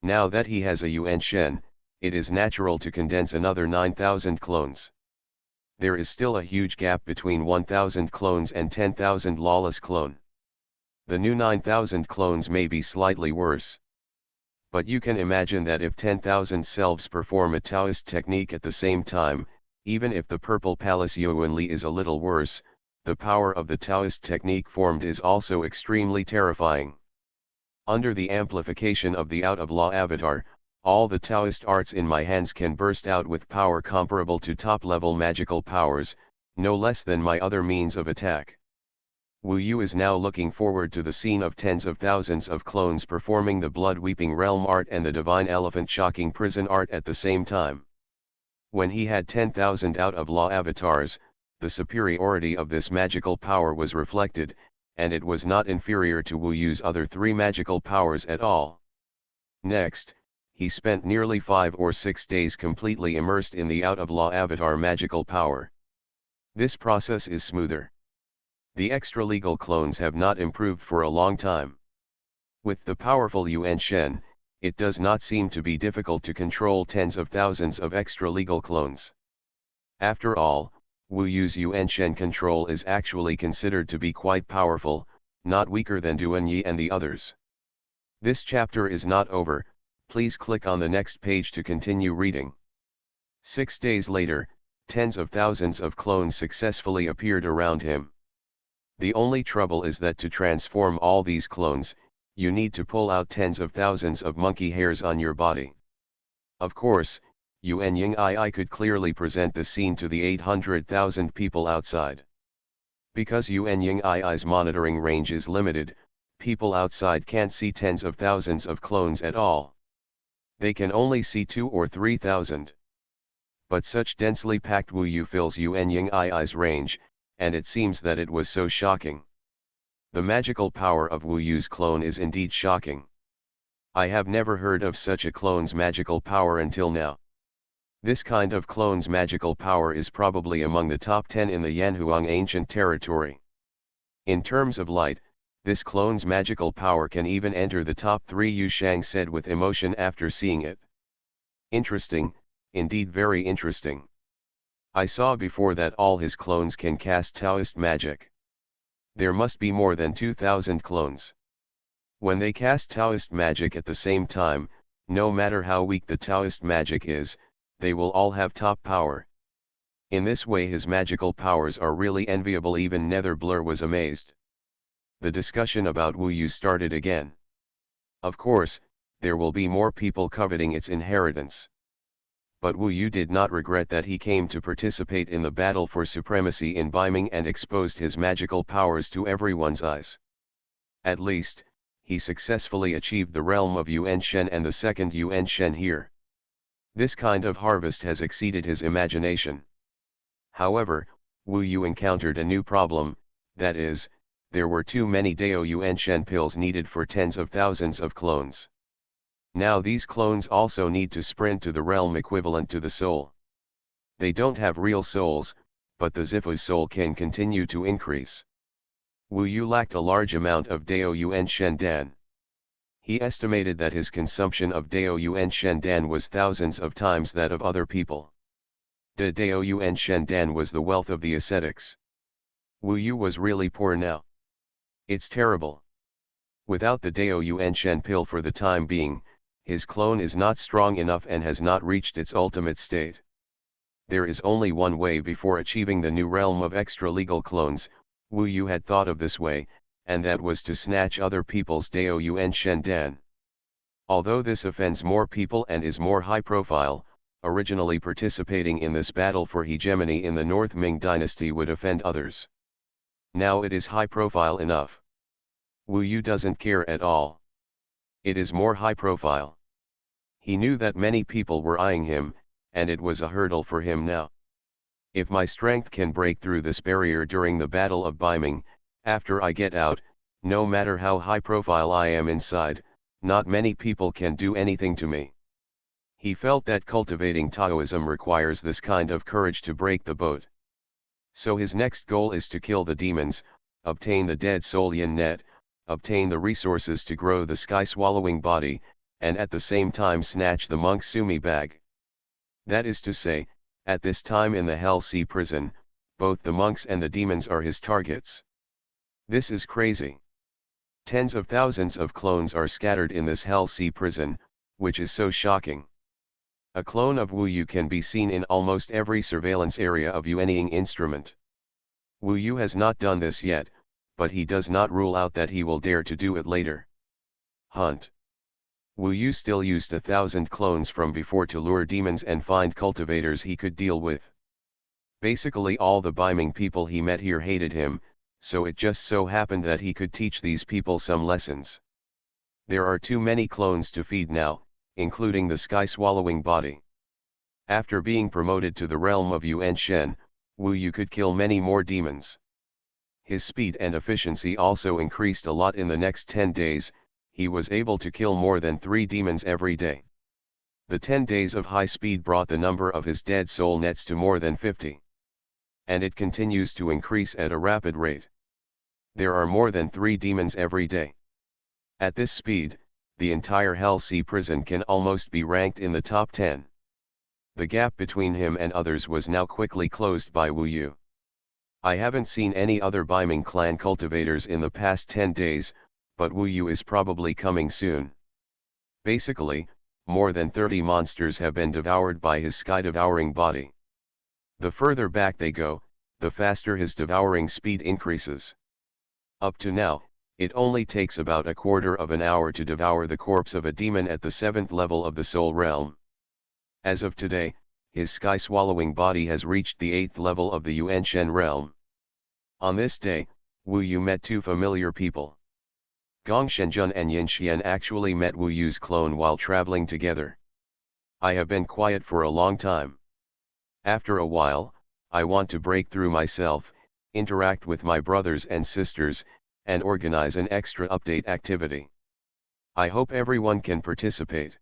Now that he has a Yuanshen, it is natural to condense another 9,000 clones. There is still a huge gap between 1,000 clones and 10,000 lawless clone. The new 9,000 clones may be slightly worse. But you can imagine that if 10,000 selves perform a Taoist technique at the same time, even if the Purple Palace Yuanli is a little worse, the power of the Taoist technique formed is also extremely terrifying. Under the amplification of the out-of-law avatar, all the Taoist arts in my hands can burst out with power comparable to top-level magical powers, no less than my other means of attack. Wu Yu is now looking forward to the scene of tens of thousands of clones performing the blood-weeping realm art and the divine elephant shocking prison art at the same time. When he had 10,000 out-of-law avatars, the superiority of this magical power was reflected, and it was not inferior to Wu Yu's other 3 magical powers at all. Next, he spent nearly 5 or 6 days completely immersed in the out-of-law avatar magical power. This process is smoother. The extra-legal clones have not improved for a long time. With the powerful Yuanshen, it does not seem to be difficult to control tens of thousands of extra-legal clones. After all, Wu Yu's Yuanshen control is actually considered to be quite powerful, not weaker than Duanyi and the others. This chapter is not over. Please click on the next page to continue reading. 6 days later, tens of thousands of clones successfully appeared around him. The only trouble is that to transform all these clones, you need to pull out tens of thousands of monkey hairs on your body. Of course, Yuan Ying I could clearly present the scene to the 800,000 people outside. Because Yuan Ying I's monitoring range is limited, people outside can't see tens of thousands of clones at all. They can only see 2 or 3,000. But such densely packed Wu Yu fills Yuan Ying I's range, and it seems that it was so shocking. The magical power of Wu Yu's clone is indeed shocking. I have never heard of such a clone's magical power until now. This kind of clone's magical power is probably among the top 10 in the Yanhuang ancient territory. In terms of light, this clone's magical power can even enter the top 3, Yu Shang said with emotion after seeing it. Interesting, indeed very interesting. I saw before that all his clones can cast Taoist magic. There must be more than 2,000 clones. When they cast Taoist magic at the same time, no matter how weak the Taoist magic is, they will all have top power. In this way his magical powers are really enviable. Even Nether Blur was amazed. The discussion about Wu Yu started again. Of course, there will be more people coveting its inheritance. But Wu Yu did not regret that he came to participate in the battle for supremacy in Beiming and exposed his magical powers to everyone's eyes. At least, he successfully achieved the realm of Yuan Shen and the second Yuan Shen here. This kind of harvest has exceeded his imagination. However, Wu Yu encountered a new problem, that is, there were too many Dao Yuan Shen pills needed for tens of thousands of clones. Now these clones also need to sprint to the realm equivalent to the soul. They don't have real souls, but the Zifu's soul can continue to increase. Wu Yu lacked a large amount of Dao Yuan Shen Dan. He estimated that his consumption of Dao Yuan Shen Dan was thousands of times that of other people. De Dao Yuan Shen Dan was the wealth of the ascetics. Wu Yu was really poor now. It's terrible. Without the Dao Yuan Shen pill for the time being, his clone is not strong enough and has not reached its ultimate state. There is only one way before achieving the new realm of extra-legal clones. Wu Yu had thought of this way, and that was to snatch other people's Dao Yuan Shen Dan. Although this offends more people and is more high profile, originally participating in this battle for hegemony in the North Ming dynasty would offend others. Now it is high profile enough. Wu Yu doesn't care at all. It is more high profile. He knew that many people were eyeing him, and it was a hurdle for him now. If my strength can break through this barrier during the Battle of Beiming, after I get out, no matter how high profile I am inside, not many people can do anything to me. He felt that cultivating Taoism requires this kind of courage to break the boat. So his next goal is to kill the demons, obtain the dead soul Yin net, obtain the resources to grow the sky-swallowing body, and at the same time snatch the monk's Sumi bag. That is to say, at this time in the Hell Sea prison, both the monks and the demons are his targets. This is crazy. Tens of thousands of clones are scattered in this Hell Sea prison, which is so shocking. A clone of Wu Yu can be seen in almost every surveillance area of Yuanying instrument. Wu Yu has not done this yet, but he does not rule out that he will dare to do it later. Hunt. Wu Yu still used 1,000 clones from before to lure demons and find cultivators he could deal with. Basically all the Beiming people he met here hated him, so it just so happened that he could teach these people some lessons. There are too many clones to feed now, including the sky-swallowing body. After being promoted to the realm of Yuan Shen, Wu Yu could kill many more demons. His speed and efficiency also increased a lot in the next 10 days, he was able to kill more than 3 demons every day. The 10 days of high speed brought the number of his dead soul nets to more than 50. And it continues to increase at a rapid rate. There are more than 3 demons every day. At this speed, the entire Hell Sea prison can almost be ranked in the top 10. The gap between him and others was now quickly closed by Wu Yu. I haven't seen any other Beiming clan cultivators in the past 10 days, but Wu Yu is probably coming soon. Basically, more than 30 monsters have been devoured by his sky-devouring body. The further back they go, the faster his devouring speed increases. Up to now, it only takes about a quarter of an hour to devour the corpse of a demon at the 7th level of the soul realm. As of today, his sky-swallowing body has reached the 8th level of the Yuan Shen realm. On this day, Wu Yu met 2 familiar people. Gong Shenjun and Yin Xian actually met Wu Yu's clone while traveling together. I have been quiet for a long time. After a while, I want to break through myself, interact with my brothers and sisters, and organize an extra update activity. I hope everyone can participate.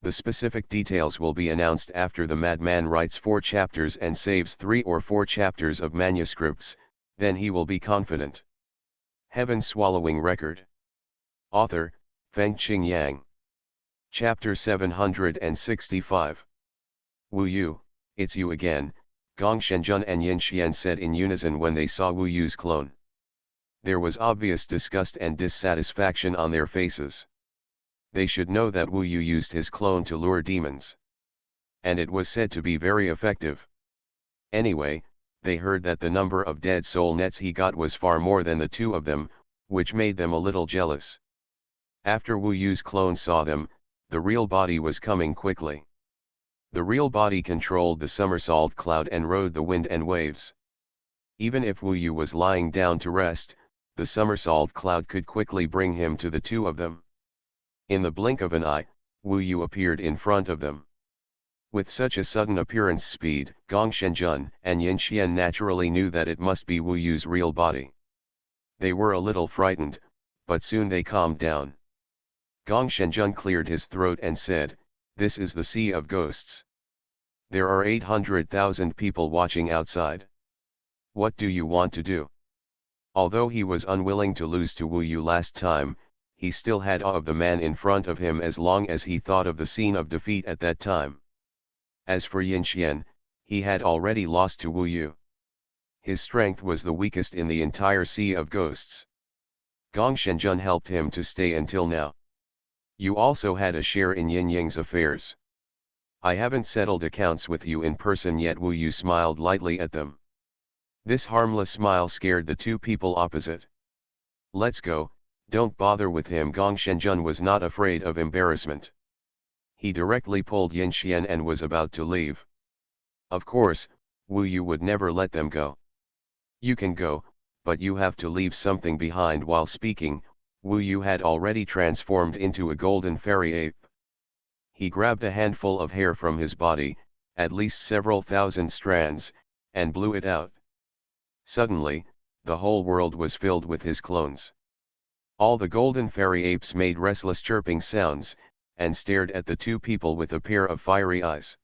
The specific details will be announced after the madman writes 4 chapters and saves 3 or 4 chapters of manuscripts, then he will be confident. Heaven-swallowing record. Author, Fengqing Yang. Chapter 765. Wu Yu, it's you again, Gong Shenjun and Yin Xian said in unison when they saw Wu Yu's clone. There was obvious disgust and dissatisfaction on their faces. They should know that Wu Yu used his clone to lure demons. And it was said to be very effective. Anyway, they heard that the number of dead soul nets he got was far more than the 2 of them, which made them a little jealous. After Wu Yu's clone saw them, the real body was coming quickly. The real body controlled the somersault cloud and rode the wind and waves. Even if Wu Yu was lying down to rest, the somersault cloud could quickly bring him to the 2 of them. In the blink of an eye, Wu Yu appeared in front of them. With such a sudden appearance speed, Gong Shenjun and Yin Xian naturally knew that it must be Wu Yu's real body. They were a little frightened, but soon they calmed down. Gong Shenjun cleared his throat and said, "This is the Sea of Ghosts. There are 800,000 people watching outside. What do you want to do?" Although he was unwilling to lose to Wu Yu last time, he still had awe of the man in front of him as long as he thought of the scene of defeat at that time. As for Yin Xian, he had already lost to Wu Yu. His strength was the weakest in the entire Sea of Ghosts. Gong Shenjun helped him to stay until now. You also had a share in Yin Ying's affairs. I haven't settled accounts with you in person yet. Wu Yu smiled lightly at them. This harmless smile scared the 2 people opposite. Let's go, don't bother with him. Gong Shenjun was not afraid of embarrassment. He directly pulled Yin Xian and was about to leave. Of course, Wu Yu would never let them go. You can go, but you have to leave something behind. While speaking, Wu Yu had already transformed into a golden fairy ape. He grabbed a handful of hair from his body, at least several thousand strands, and blew it out. Suddenly, the whole world was filled with his clones. All the golden fairy apes made restless chirping sounds, and stared at the 2 people with a pair of fiery eyes.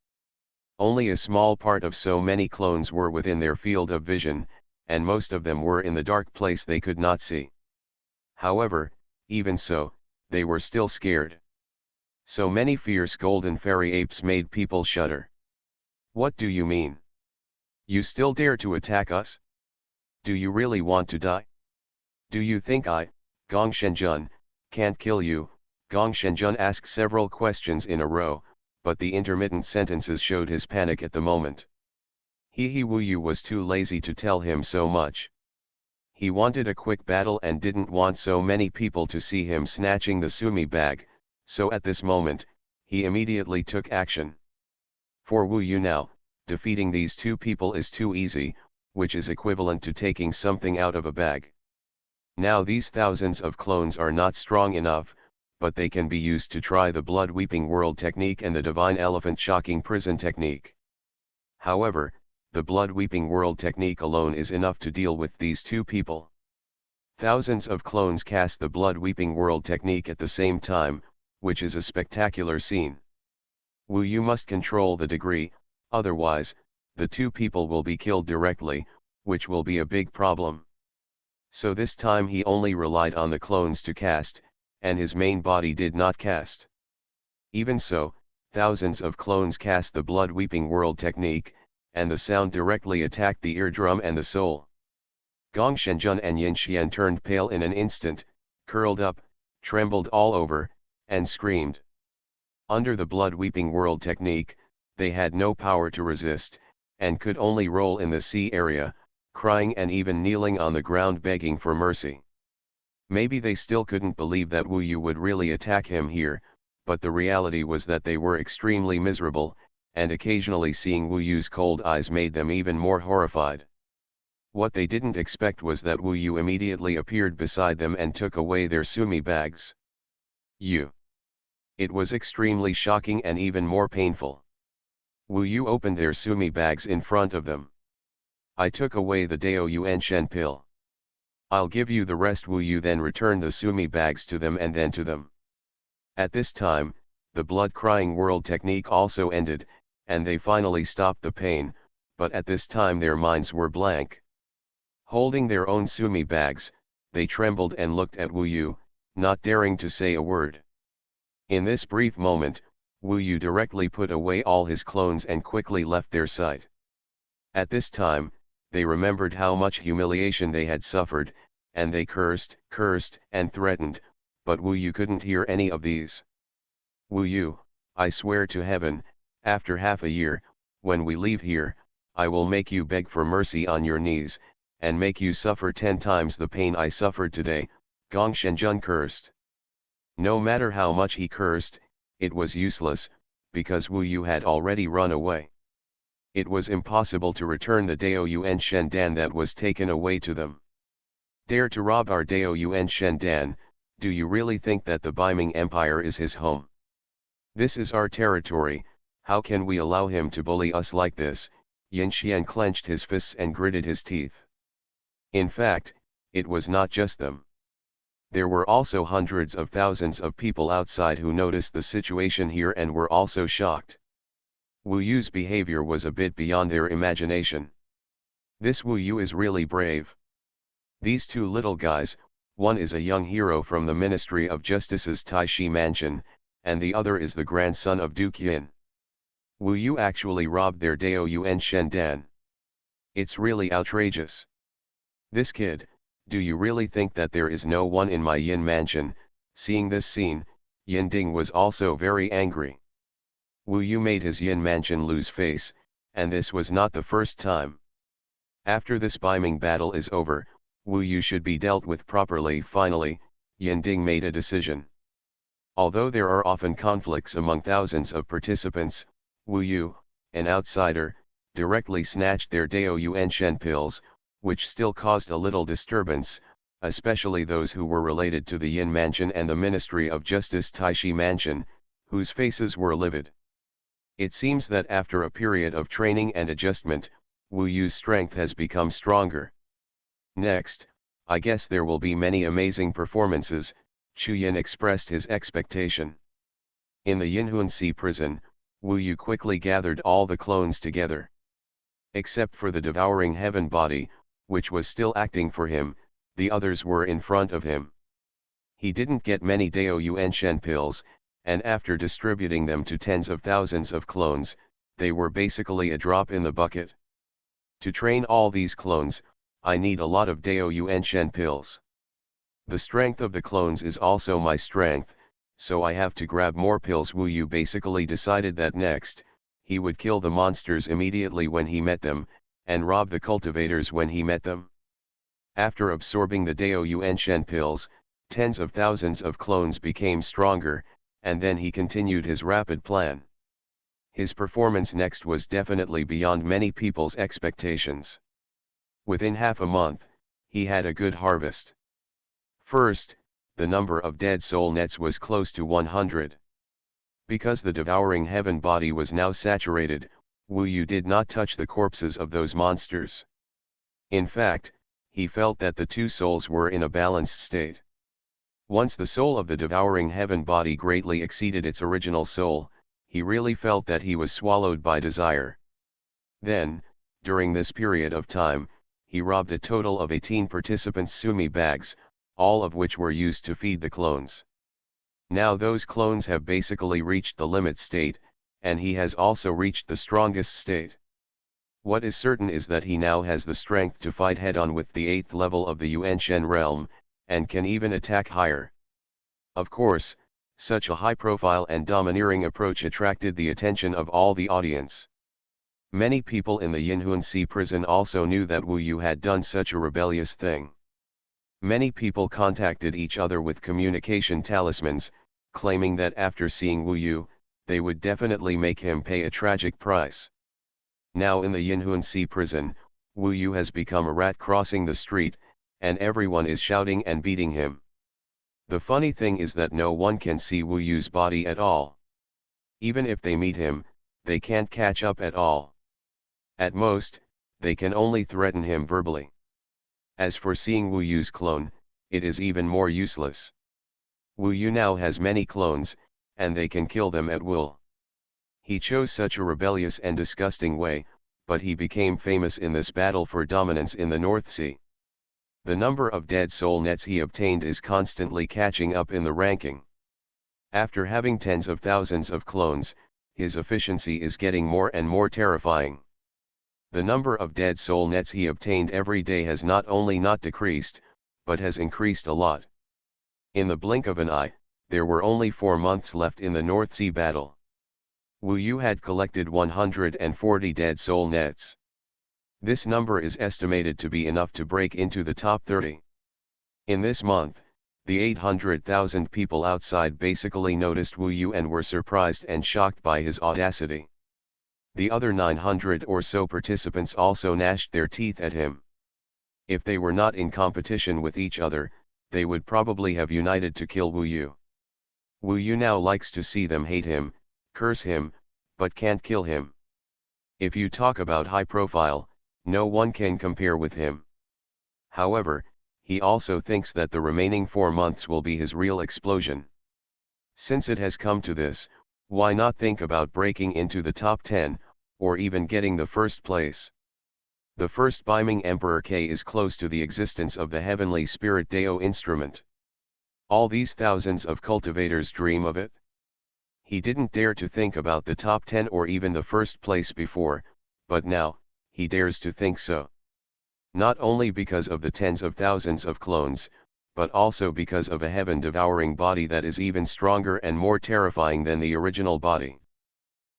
Only a small part of so many clones were within their field of vision, and most of them were in the dark place they could not see. However, even so, they were still scared. So many fierce golden fairy apes made people shudder. What do you mean? You still dare to attack us? Do you really want to die? Do you think I, Gong Shenjun, can't kill you? Gong Shenjun asked several questions in a row, but the intermittent sentences showed his panic at the moment. Wu Yu was too lazy to tell him so much. He wanted a quick battle and didn't want so many people to see him snatching the sumi bag, so at this moment, he immediately took action. For Wu Yu now, defeating these 2 people is too easy, which is equivalent to taking something out of a bag. Now these thousands of clones are not strong enough, but they can be used to try the blood weeping world technique and the divine elephant shocking prison technique. However, the blood weeping world technique alone is enough to deal with these 2 people. Thousands of clones cast the blood weeping world technique at the same time, which is a spectacular scene. Wu Yu must control the degree, otherwise, the 2 people will be killed directly, which will be a big problem. So this time he only relied on the clones to cast, and his main body did not cast. Even so, thousands of clones cast the blood weeping world technique, and the sound directly attacked the eardrum and the soul. Gong Shenjun and Yin Xian turned pale in an instant, curled up, trembled all over, and screamed. Under the blood weeping world technique, they had no power to resist, and could only roll in the sea area, crying and even kneeling on the ground begging for mercy. Maybe they still couldn't believe that Wu Yu would really attack him here, but the reality was that they were extremely miserable, and occasionally seeing Wu Yu's cold eyes made them even more horrified. What they didn't expect was that Wu Yu immediately appeared beside them and took away their sumi bags. You It was extremely shocking and even more painful. Wu Yu opened their sumi bags in front of them. I took away the Dao Yuan Shen pill. I'll give you the rest. Wu Yu then returned the sumi bags to them and then to them. At this time, the blood-crying world technique also ended, and they finally stopped the pain, but at this time their minds were blank. Holding their own sumi bags, they trembled and looked at Wu Yu, not daring to say a word. In this brief moment, Wu Yu directly put away all his clones and quickly left their sight. At this time, they remembered how much humiliation they had suffered, and they cursed, and threatened, but Wu Yu couldn't hear any of these. Wu Yu, I swear to heaven, after half a year, when we leave here, I will make you beg for mercy on your knees, and make you suffer 10 times the pain I suffered today, Gong Shenjun cursed. No matter how much he cursed, it was useless, because Wu Yu had already run away. It was impossible to return the Dao Yuan Shen Dan that was taken away to them. Dare to rob our Dao Yuan Shen Dan, do you really think that the Beiming Empire is his home? This is our territory, how can we allow him to bully us like this? Yin Xian clenched his fists and gritted his teeth. In fact, it was not just them. There were also hundreds of thousands of people outside who noticed the situation here and were also shocked. Wu Yu's behavior was a bit beyond their imagination. This Wu Yu is really brave. These two little guys, one is a young hero from the Ministry of Justice's Taishi Mansion, and the other is the grandson of Duke Yin. Wu Yu actually robbed their Dao Yuan Shen Dan. It's really outrageous. This kid, do you really think that there is no one in my Yin mansion? Seeing this scene, Yin Ding was also very angry. Wu Yu made his Yin mansion lose face, and this was not the first time. After this Beiming battle is over, Wu Yu should be dealt with properly. Finally, Yin Ding made a decision. Although there are often conflicts among thousands of participants, Wu Yu, an outsider, directly snatched their Dao Yuan Shen pills, which still caused a little disturbance, especially those who were related to the Yin Mansion and the Ministry of Justice Taishi Mansion, whose faces were livid. It seems that after a period of training and adjustment, Wu Yu's strength has become stronger. Next, I guess there will be many amazing performances, Chu Yin expressed his expectation. In the Yinhuan prison, Wu Yu quickly gathered all the clones together. Except for the devouring heaven body, which was still acting for him, the others were in front of him. He didn't get many Dao Yuan Shen pills, and after distributing them to tens of thousands of clones, they were basically a drop in the bucket. To train all these clones, I need a lot of Dao Yuan Shen pills. The strength of the clones is also my strength, so I have to grab more pills. Wu Yu basically decided that next, he would kill the monsters immediately when he met them, and rob the cultivators when he met them. After absorbing the Dao Yuan Shen pills, tens of thousands of clones became stronger, and then he continued his rapid plan. His performance next was definitely beyond many people's expectations. Within half a month, he had a good harvest. First, the number of dead soul nets was close to 100. Because the devouring heaven body was now saturated, Wu Yu did not touch the corpses of those monsters. In fact, he felt that the two souls were in a balanced state. Once the soul of the devouring heaven body greatly exceeded its original soul, he really felt that he was swallowed by desire. Then, during this period of time, he robbed a total of 18 participants' sumi bags, all of which were used to feed the clones. Now those clones have basically reached the limit state, and he has also reached the strongest state. What is certain is that he now has the strength to fight head-on with the 8th level of the Yuan Shen realm, and can even attack higher. Of course, such a high-profile and domineering approach attracted the attention of all the audience. Many people in the Yinhuan prison also knew that Wu Yu had done such a rebellious thing. Many people contacted each other with communication talismans, claiming that after seeing Wu Yu, they would definitely make him pay a tragic price. Now in the Yinhuan prison, Wu Yu has become a rat crossing the street, and everyone is shouting and beating him. The funny thing is that no one can see Wu Yu's body at all. Even if they meet him, they can't catch up at all. At most, they can only threaten him verbally. As for seeing Wu Yu's clone, it is even more useless. Wu Yu now has many clones, and they can kill them at will. He chose such a rebellious and disgusting way, but he became famous in this battle for dominance in the North Sea. The number of dead soul nets he obtained is constantly catching up in the ranking. After having tens of thousands of clones, his efficiency is getting more and more terrifying. The number of dead soul nets he obtained every day has not only not decreased, but has increased a lot. In the blink of an eye, there were only 4 months left in the North Sea battle. Wu Yu had collected 140 dead soul nets. This number is estimated to be enough to break into the top 30. In this month, the 800,000 people outside basically noticed Wu Yu and were surprised and shocked by his audacity. The other 900 or so participants also gnashed their teeth at him. If they were not in competition with each other, they would probably have united to kill Wu Yu. Wu Yu now likes to see them hate him, curse him, but can't kill him. If you talk about high profile, no one can compare with him. However, he also thinks that the remaining 4 months will be his real explosion. Since it has come to this, why not think about breaking into the top 10, or even getting the first place? The first Beiming Emperor K is close to the existence of the heavenly spirit Dao instrument. All these thousands of cultivators dream of it. He didn't dare to think about the top 10 or even the first place before, but now, he dares to think so. Not only because of the tens of thousands of clones, but also because of a heaven-devouring body that is even stronger and more terrifying than the original body.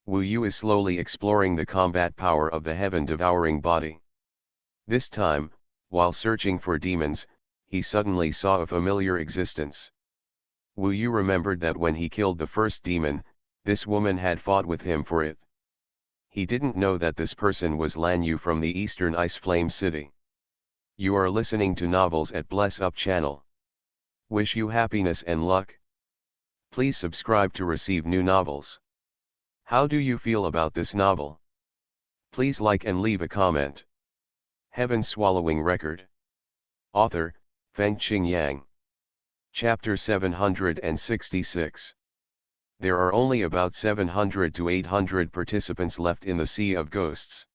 Wu Yu is slowly exploring the combat power of the heaven-devouring body. This time, while searching for demons, he suddenly saw a familiar existence. Wu Yu remembered that when he killed the first demon, this woman had fought with him for it. He didn't know that this person was Lan Yu from the Eastern Ice Flame City. You are listening to Novels at Bless Up channel. Wish you happiness and luck. Please subscribe to receive new novels. How do you feel about this novel? Please like and leave a comment. Heaven Swallowing Record. Author, Fengqing Yang. Chapter 766. There are only about 700 to 800 participants left in the Sea of Ghosts.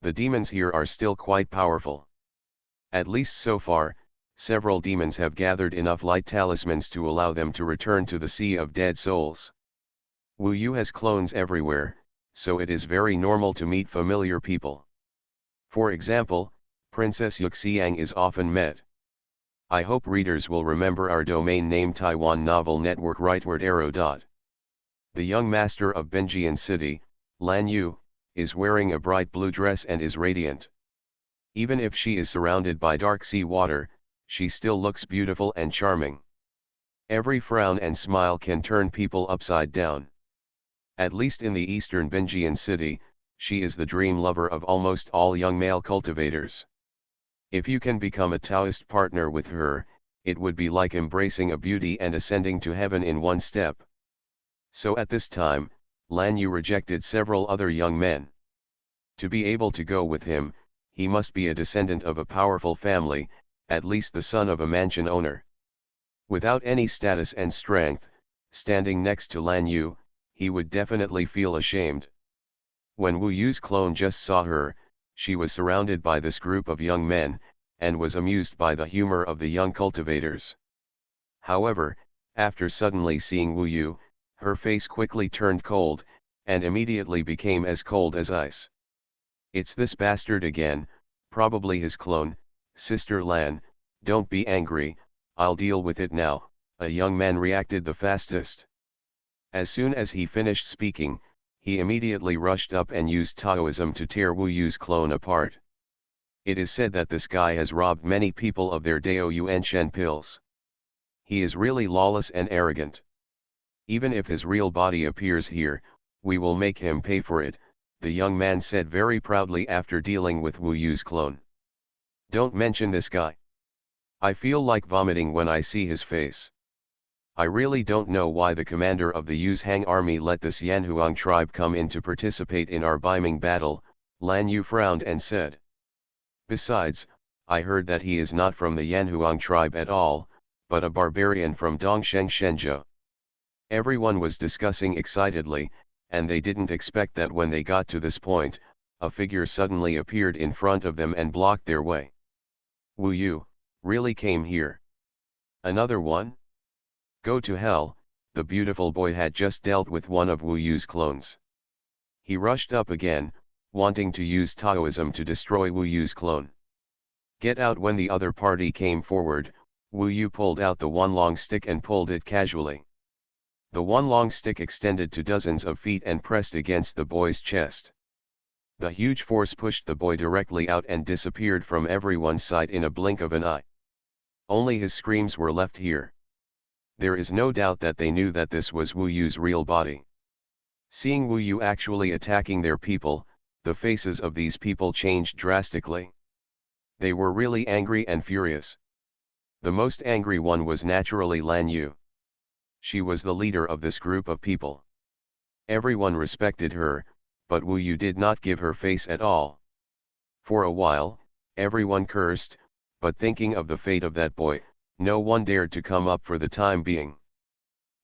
The demons here are still quite powerful. At least so far, several demons have gathered enough light talismans to allow them to return to the Sea of Dead Souls. Wu Yu has clones everywhere, so it is very normal to meet familiar people. For example, Princess Yuxiang is often met. I hope readers will remember our domain name Taiwan Novel Network rightward arrow dot. The young master of Benjian City, Lan Yu, is wearing a bright blue dress and is radiant. Even if she is surrounded by dark sea water, she still looks beautiful and charming. Every frown and smile can turn people upside down. At least in the eastern Benjian City, she is the dream lover of almost all young male cultivators. If you can become a Taoist partner with her, it would be like embracing a beauty and ascending to heaven in one step. So at this time, Lan Yu rejected several other young men. To be able to go with him, he must be a descendant of a powerful family, at least the son of a mansion owner. Without any status and strength, standing next to Lan Yu, he would definitely feel ashamed. When Wu Yu's clone just saw her, she was surrounded by this group of young men, and was amused by the humor of the young cultivators. However, after suddenly seeing Wu Yu, her face quickly turned cold, and immediately became as cold as ice. It's this bastard again, probably his clone. Sister Lan, don't be angry, I'll deal with it now, a young man reacted the fastest. As soon as he finished speaking, he immediately rushed up and used Taoism to tear Wu Yu's clone apart. It is said that this guy has robbed many people of their Dao Yuan Shen pills. He is really lawless and arrogant. Even if his real body appears here, we will make him pay for it, the young man said very proudly after dealing with Wu Yu's clone. Don't mention this guy. I feel like vomiting when I see his face. I really don't know why the commander of the Yuzhang army let the Xuanhuan tribe come in to participate in our Beiming battle, Lan Yu frowned and said. Besides, I heard that he is not from the Yanhuang tribe at all, but a barbarian from Dongsheng Shenzhou. Everyone was discussing excitedly, and they didn't expect that when they got to this point, a figure suddenly appeared in front of them and blocked their way. Wu Yu, really came here? Another one? Go to hell, the beautiful boy had just dealt with one of Wu Yu's clones. He rushed up again, wanting to use Taoism to destroy Wu Yu's clone. Get out. When the other party came forward, Wu Yu pulled out the one long stick and pulled it casually. The one long stick extended to dozens of feet and pressed against the boy's chest. The huge force pushed the boy directly out and disappeared from everyone's sight in a blink of an eye. Only his screams were left here. There is no doubt that they knew that this was Wu Yu's real body. Seeing Wu Yu actually attacking their people, the faces of these people changed drastically. They were really angry and furious. The most angry one was naturally Lan Yu. She was the leader of this group of people. Everyone respected her, but Wu Yu did not give her face at all. For a while, everyone cursed, but thinking of the fate of that boy, no one dared to come up for the time being.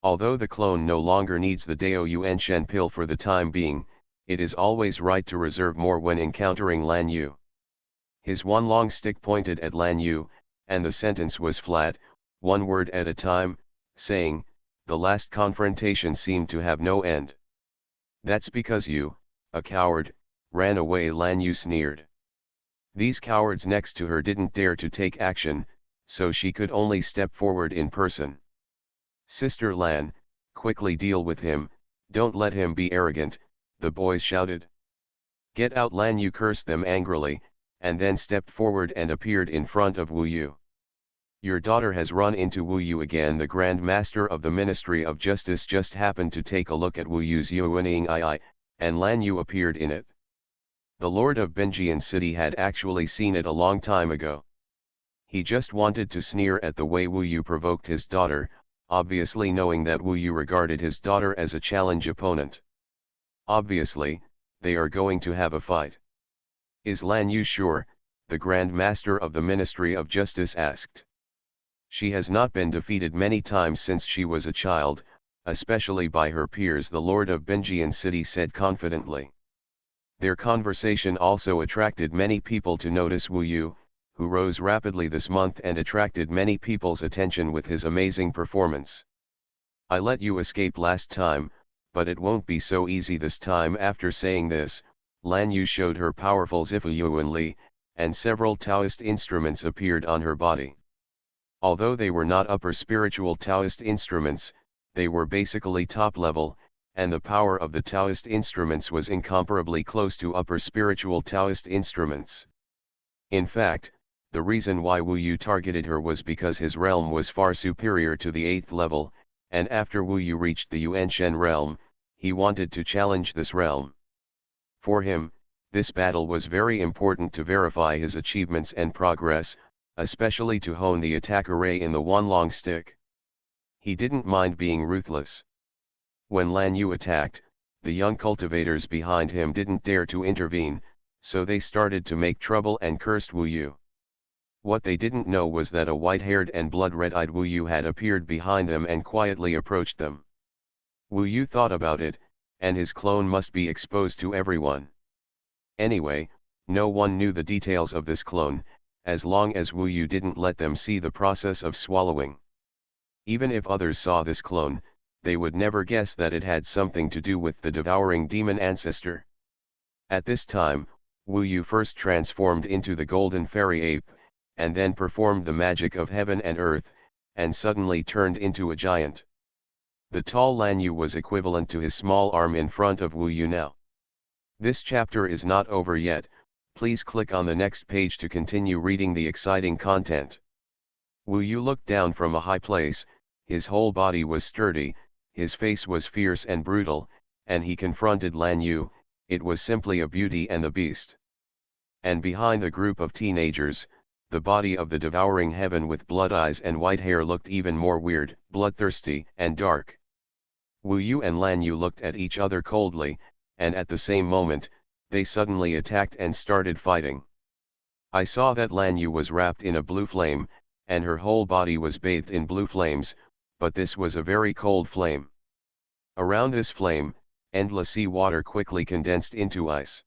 Although the clone no longer needs the Dao Yuan Shen pill for the time being, it is always right to reserve more when encountering Lan Yu. His one long stick pointed at Lan Yu, and the sentence was flat, one word at a time, saying, the last confrontation seemed to have no end. That's because you, a coward, ran away, Lan Yu sneered. These cowards next to her didn't dare to take action, so she could only step forward in person. Sister Lan, quickly deal with him, don't let him be arrogant, the boys shouted. Get out. Lan Yu cursed them angrily, and then stepped forward and appeared in front of Wu Yu. Your daughter has run into Wu Yu again. The Grand Master of the Ministry of Justice just happened to take a look at Wu Yu's Yuaning eye, and Lan Yu appeared in it. The Lord of Benjian City had actually seen it a long time ago. He just wanted to sneer at the way Wu Yu provoked his daughter, obviously knowing that Wu Yu regarded his daughter as a challenge opponent. Obviously, they are going to have a fight. Is Lan Yu sure? The Grand Master of the Ministry of Justice asked. She has not been defeated many times since she was a child, especially by her peers, the Lord of Benjian City said confidently. Their conversation also attracted many people to notice Wu Yu, who rose rapidly this month and attracted many people's attention with his amazing performance. I let you escape last time, but it won't be so easy this time. After saying this, Lan Yu showed her powerful Zifu Yuan Li, and several Taoist instruments appeared on her body. Although they were not upper spiritual Taoist instruments, they were basically top level, and the power of the Taoist instruments was incomparably close to upper spiritual Taoist instruments. In fact, the reason why Wu Yu targeted her was because his realm was far superior to the 8th level, and after Wu Yu reached the Yuanshen realm, he wanted to challenge this realm. For him, this battle was very important to verify his achievements and progress, especially to hone the attack array in the one long stick. He didn't mind being ruthless. When Lan Yu attacked, the young cultivators behind him didn't dare to intervene, so they started to make trouble and cursed Wu Yu. What they didn't know was that a white-haired and blood-red-eyed Wu Yu had appeared behind them and quietly approached them. Wu Yu thought about it, and his clone must be exposed to everyone. Anyway, no one knew the details of this clone, as long as Wu Yu didn't let them see the process of swallowing. Even if others saw this clone, they would never guess that it had something to do with the devouring demon ancestor. At this time, Wu Yu first transformed into the golden fairy ape, and then performed the magic of heaven and earth, and suddenly turned into a giant. The tall Lan Yu was equivalent to his small arm in front of Wu Yu now. This chapter is not over yet, please click on the next page to continue reading the exciting content. Wu Yu looked down from a high place, his whole body was sturdy, his face was fierce and brutal, and he confronted Lan Yu. It was simply a Beauty and the Beast. And behind the group of teenagers, the body of the devouring heaven with blood eyes and white hair looked even more weird, bloodthirsty, and dark. Wu Yu and Lan Yu looked at each other coldly, and at the same moment, they suddenly attacked and started fighting. I saw that Lan Yu was wrapped in a blue flame, and her whole body was bathed in blue flames, but this was a very cold flame. Around this flame, endless sea water quickly condensed into ice.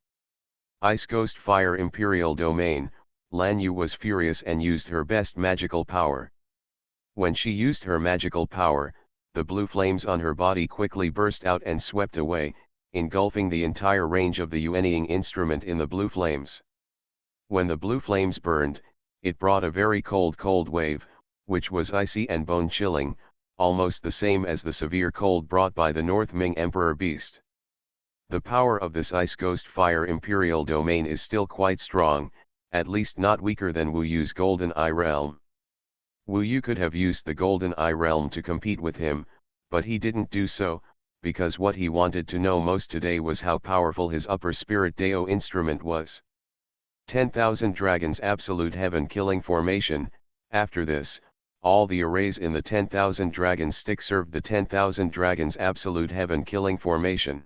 Ice Ghost Fire Imperial Domain. Lan Yu was furious and used her best magical power. When she used her magical power, the blue flames on her body quickly burst out and swept away, engulfing the entire range of the Yuanying instrument in the blue flames. When the blue flames burned, it brought a very cold wave, which was icy and bone-chilling, almost the same as the severe cold brought by the North Ming Emperor Beast. The power of this Ice Ghost Fire Imperial Domain is still quite strong, at least not weaker than Wu Yu's Golden Eye Realm. Wu Yu could have used the Golden Eye Realm to compete with him, but he didn't do so, because what he wanted to know most today was how powerful his Upper Spirit Dao instrument was. 10,000 Dragons Absolute Heaven Killing Formation. After this, all the arrays in the 10,000 Dragons stick served the 10,000 Dragons Absolute Heaven Killing Formation.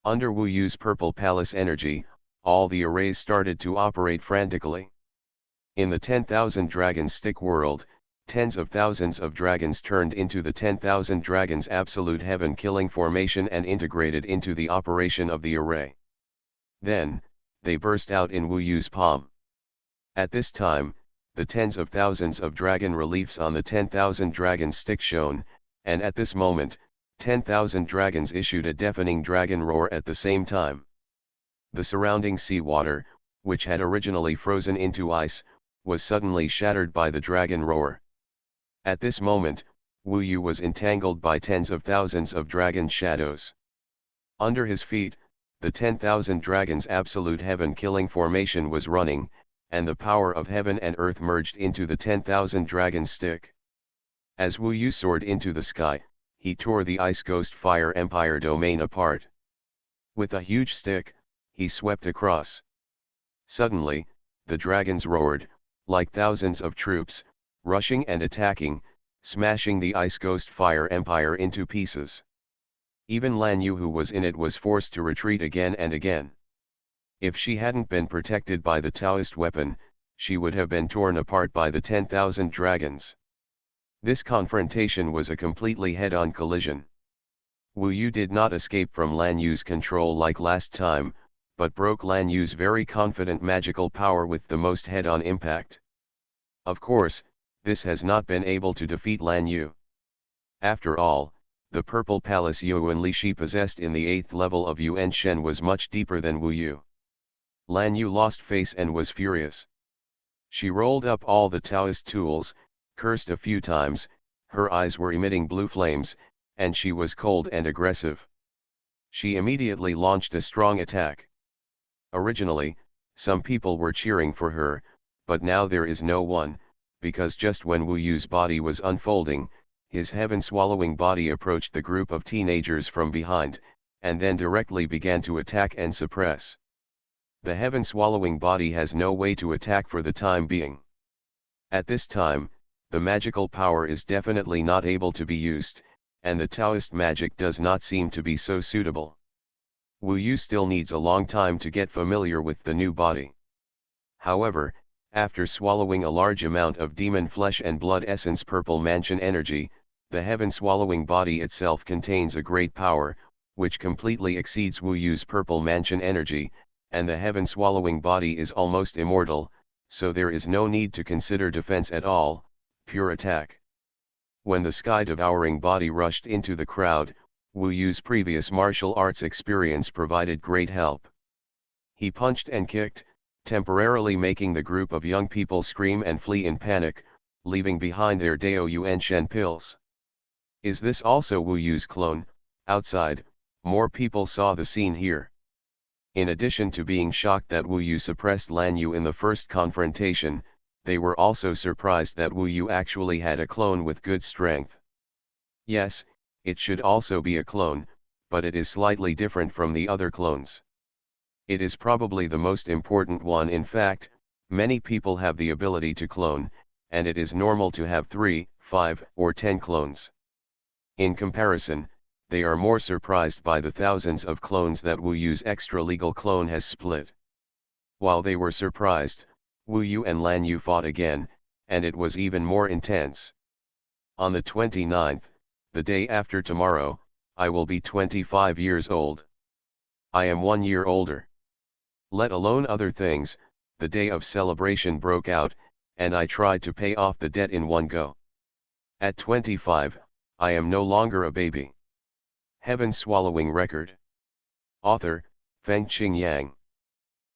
Under Wu Yu's Purple Palace energy, all the arrays started to operate frantically. In the 10,000 Dragons stick world, tens of thousands of dragons turned into the 10,000 Dragons Absolute Heaven Killing Formation and integrated into the operation of the array. Then, they burst out in Wu Yu's palm. At this time, the tens of thousands of dragon reliefs on the 10,000 Dragons stick shone, and at this moment, 10,000 dragons issued a deafening dragon roar at the same time. The surrounding seawater, which had originally frozen into ice, was suddenly shattered by the dragon roar. At this moment, Wu Yu was entangled by tens of thousands of dragon shadows. Under his feet, the 10,000 Dragons Absolute Heaven Killing Formation was running, and the power of heaven and earth merged into the 10,000 Dragon stick. As Wu Yu soared into the sky, he tore the Ice Ghost Fire Empire Domain apart. With a huge stick, he swept across. Suddenly, the dragons roared, like thousands of troops, rushing and attacking, smashing the Ice Ghost Fire Empire into pieces. Even Lan Yu, who was in it, was forced to retreat again and again. If she hadn't been protected by the Taoist weapon, she would have been torn apart by the 10,000 dragons. This confrontation was a completely head-on collision. Wu Yu did not escape from Lan Yu's control like last time, but broke Lan Yu's very confident magical power with the most head-on impact. Of course, this has not been able to defeat Lan Yu. After all, the Purple Palace Yuan Li she possessed in the 8th level of Yuan Shen was much deeper than Wu Yu. Lan Yu lost face and was furious. She rolled up all the Taoist tools, cursed a few times, her eyes were emitting blue flames, and she was cold and aggressive. She immediately launched a strong attack. Originally, some people were cheering for her, but now there is no one, because just when Wu Yu's body was unfolding, his heaven-swallowing body approached the group of teenagers from behind, and then directly began to attack and suppress. The heaven-swallowing body has no way to attack for the time being. At this time, the magical power is definitely not able to be used, and the Taoist magic does not seem to be so suitable. Wu Yu still needs a long time to get familiar with the new body. However, after swallowing a large amount of demon flesh and blood essence purple mansion energy, the heaven-swallowing body itself contains a great power, which completely exceeds Wu Yu's purple mansion energy, and the heaven-swallowing body is almost immortal, so there is no need to consider defense at all, pure attack. When the sky-devouring body rushed into the crowd, Wu Yu's previous martial arts experience provided great help. He punched and kicked, temporarily making the group of young people scream and flee in panic, leaving behind their Dao Yuan Shen pills. Is this also Wu Yu's clone? Outside, more people saw the scene here. In addition to being shocked that Wu Yu suppressed Lan Yu in the first confrontation, they were also surprised that Wu Yu actually had a clone with good strength. Yes, it should also be a clone, but it is slightly different from the other clones. It is probably the most important one in fact, Many people have the ability to clone, and it is normal to have 3, 5, or 10 clones. In comparison, they are more surprised by the thousands of clones that Wu Yu's extra-legal clone has split. While they were surprised, Wu Yu and Lan Yu fought again, and it was even more intense. On the 29th, the day after tomorrow, I will be 25 years old. I am 1 year older. Let alone other things, the day of celebration broke out, and I tried to pay off the debt in one go. At 25, I am no longer a baby. Heaven-swallowing record. Author, Fengqing Yang.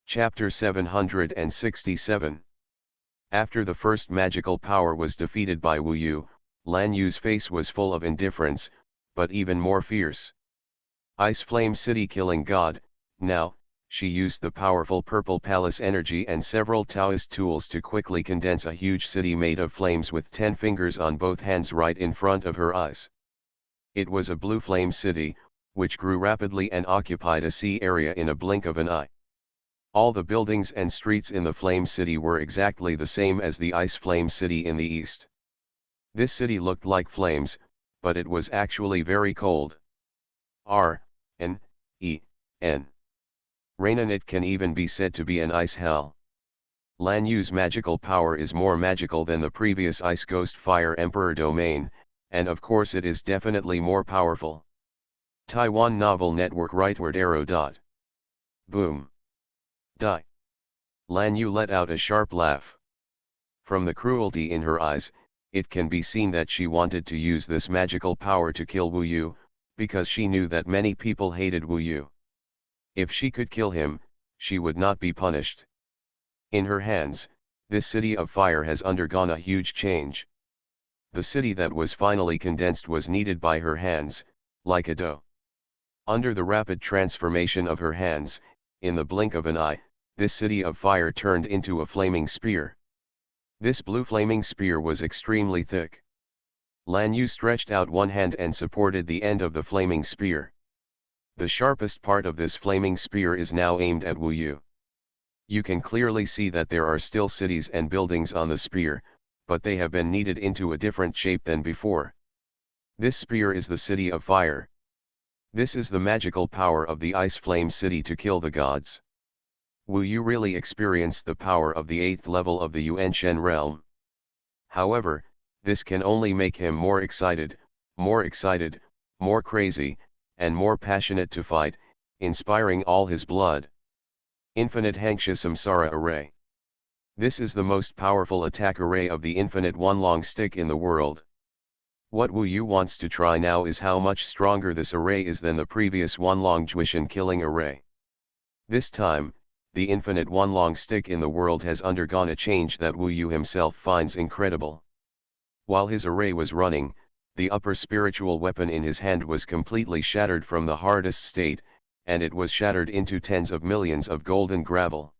Chapter 767. After the first magical power was defeated by Wu Yu, Lan Yu's face was full of indifference, but even more fierce. Ice Flame City Killing God. Now, she used the powerful Purple Palace energy and several Taoist tools to quickly condense a huge city made of flames with 10 fingers on both hands right in front of her eyes. It was a blue flame city, which grew rapidly and occupied a sea area in a blink of an eye. All the buildings and streets in the Flame City were exactly the same as the Ice Flame City in the east. This city looked like flames, but it was actually very cold. R-N-E-N. Rain, and it can even be said to be an ice hell. Lan Yu's magical power is more magical than the previous Ice Ghost Fire Emperor domain, and of course it is definitely more powerful. Taiwan Novel Network Rightward Arrow. Boom. Die. Lan Yu let out a sharp laugh. From the cruelty in her eyes, it can be seen that she wanted to use this magical power to kill Wu Yu, because she knew that many people hated Wu Yu. If she could kill him, she would not be punished. In her hands, this city of fire has undergone a huge change. The city that was finally condensed was kneaded by her hands, like a dough. Under the rapid transformation of her hands, in the blink of an eye, this city of fire turned into a flaming spear. This blue flaming spear was extremely thick. Lan Yu stretched out one hand and supported the end of the flaming spear. The sharpest part of this flaming spear is now aimed at Wu Yu. You can clearly see that there are still cities and buildings on the spear, but they have been kneaded into a different shape than before. This spear is the city of fire. This is the magical power of the Ice Flame City to kill the gods. Wu Yu really experienced the power of the 8th level of the Yuanshen realm. However, this can only make him more excited, more crazy, and more passionate to fight, inspiring all his blood. Infinite Hangsha Samsara Array. This is the most powerful attack array of the Infinite One Long Stick in the world. What Wu Yu wants to try now is how much stronger this array is than the previous One Long Juishan killing array. This time, the Infinite One Long Stick in the world has undergone a change that Wu Yu himself finds incredible. While his array was running, the upper spiritual weapon in his hand was completely shattered from the hardest state, and it was shattered into tens of millions of golden gravel.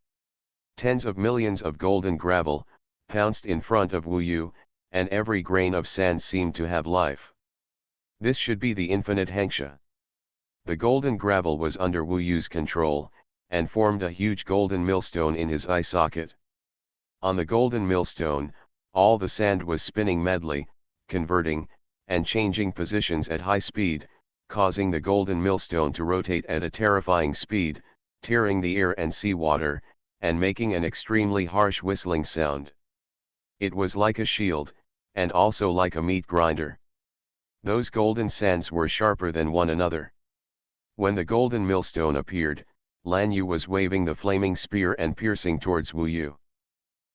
Tens of millions of golden gravel pounced in front of Wu Yu, and every grain of sand seemed to have life. This should be the infinite Hangsha. The golden gravel was under Wu Yu's control, and formed a huge golden millstone in his eye socket. On the golden millstone, all the sand was spinning madly, converting, and changing positions at high speed, causing the golden millstone to rotate at a terrifying speed, tearing the air and seawater, and making an extremely harsh whistling sound. It was like a shield, and also like a meat grinder. Those golden sands were sharper than one another. When the golden millstone appeared, Lan Yu was waving the flaming spear and piercing towards Wu Yu.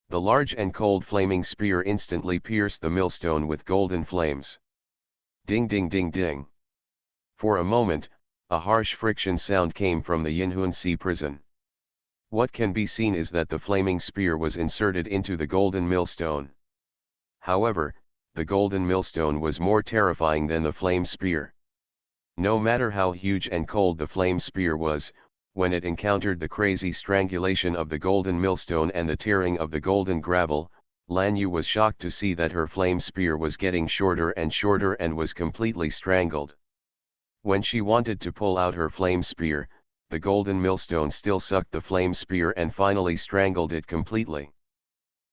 The large and cold flaming spear instantly pierced the millstone with golden flames. Ding ding ding ding. For a moment, a harsh friction sound came from the Yinhuan Sea prison. What can be seen is that the flaming spear was inserted into the golden millstone. However, the golden millstone was more terrifying than the flame spear. No matter how huge and cold the flame spear was, when it encountered the crazy strangulation of the golden millstone and the tearing of the golden gravel, Lan Yu was shocked to see that her flame spear was getting shorter and was completely strangled. When she wanted to pull out her flame spear, the golden millstone still sucked the flame spear and finally strangled it completely.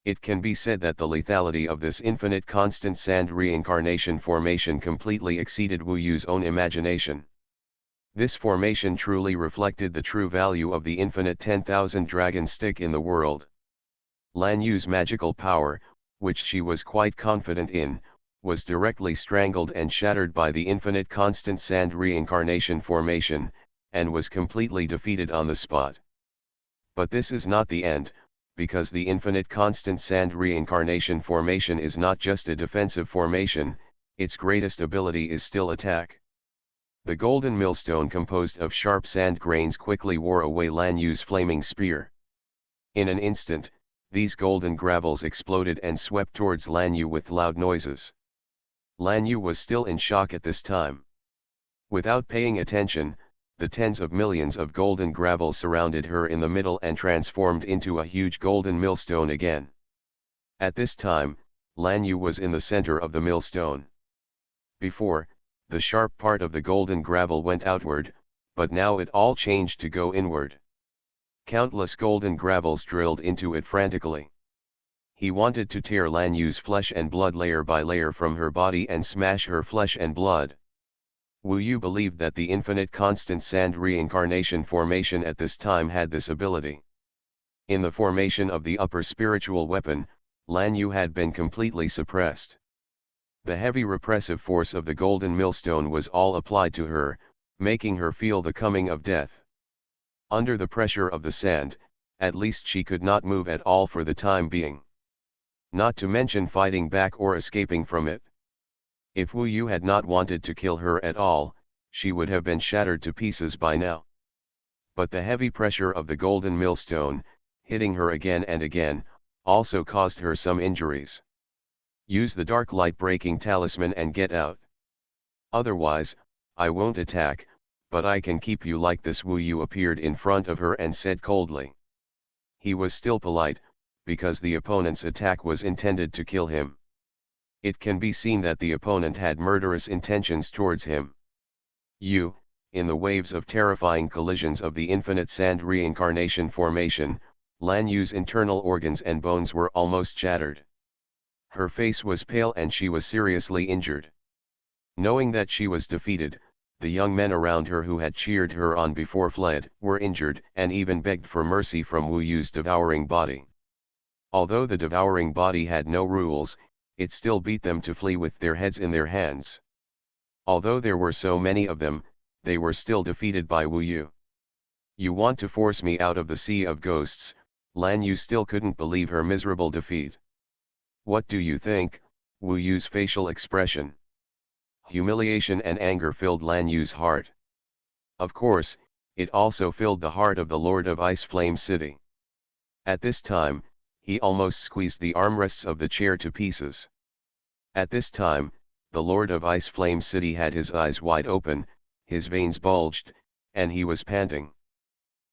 It can be said that the lethality of this infinite constant sand reincarnation formation completely exceeded Wu Yu's own imagination. This formation truly reflected the true value of the infinite 10,000 dragon stick in the world. Lan Yu's magical power, which she was quite confident in, was directly strangled and shattered by the infinite constant sand reincarnation formation, and was completely defeated on the spot. But this is not the end, because the infinite constant sand reincarnation formation is not just a defensive formation, its greatest ability is still attack. The golden millstone composed of sharp sand grains quickly wore away Lan Yu's flaming spear. In an instant, these golden gravels exploded and swept towards Lan Yu with loud noises. Lan Yu was still in shock at this time. Without paying attention, the tens of millions of golden gravels surrounded her in the middle and transformed into a huge golden millstone again. At this time, Lan Yu was in the center of the millstone. Before, the sharp part of the golden gravel went outward, but now it all changed to go inward. Countless golden gravels drilled into it frantically. He wanted to tear Lan Yu's flesh and blood layer by layer from her body and smash her flesh and blood. Wu Yu believed that the infinite constant sand reincarnation formation at this time had this ability. In the formation of the upper spiritual weapon, Lan Yu had been completely suppressed. The heavy repressive force of the golden millstone was all applied to her, making her feel the coming of death. Under the pressure of the sand, at least she could not move at all for the time being. Not to mention fighting back or escaping from it. If Wu Yu had not wanted to kill her at all, she would have been shattered to pieces by now. But the heavy pressure of the golden millstone, hitting her again and again, also caused her some injuries. Use the dark light breaking talisman and get out. Otherwise, I won't attack, but I can keep you like this. Wu Yu appeared in front of her and said coldly. He was still polite, because the opponent's attack was intended to kill him. It can be seen that the opponent had murderous intentions towards him. In the waves of terrifying collisions of the infinite sand reincarnation formation, Lan Yu's internal organs and bones were almost shattered. Her face was pale and she was seriously injured. Knowing that she was defeated, the young men around her who had cheered her on before fled, were injured and even begged for mercy from Wu Yu's devouring body. Although the devouring body had no rules, it still beat them to flee with their heads in their hands. Although there were so many of them, they were still defeated by Wu Yu. You want to force me out of the sea of ghosts? Lan Yu still couldn't believe her miserable defeat. What do you think? Wu Yu's facial expression. Humiliation and anger filled Lan Yu's heart. Of course, it also filled the heart of the Lord of Ice Flame City. At this time, he almost squeezed the armrests of the chair to pieces. At this time, the Lord of Ice Flame City had his eyes wide open, his veins bulged, and he was panting.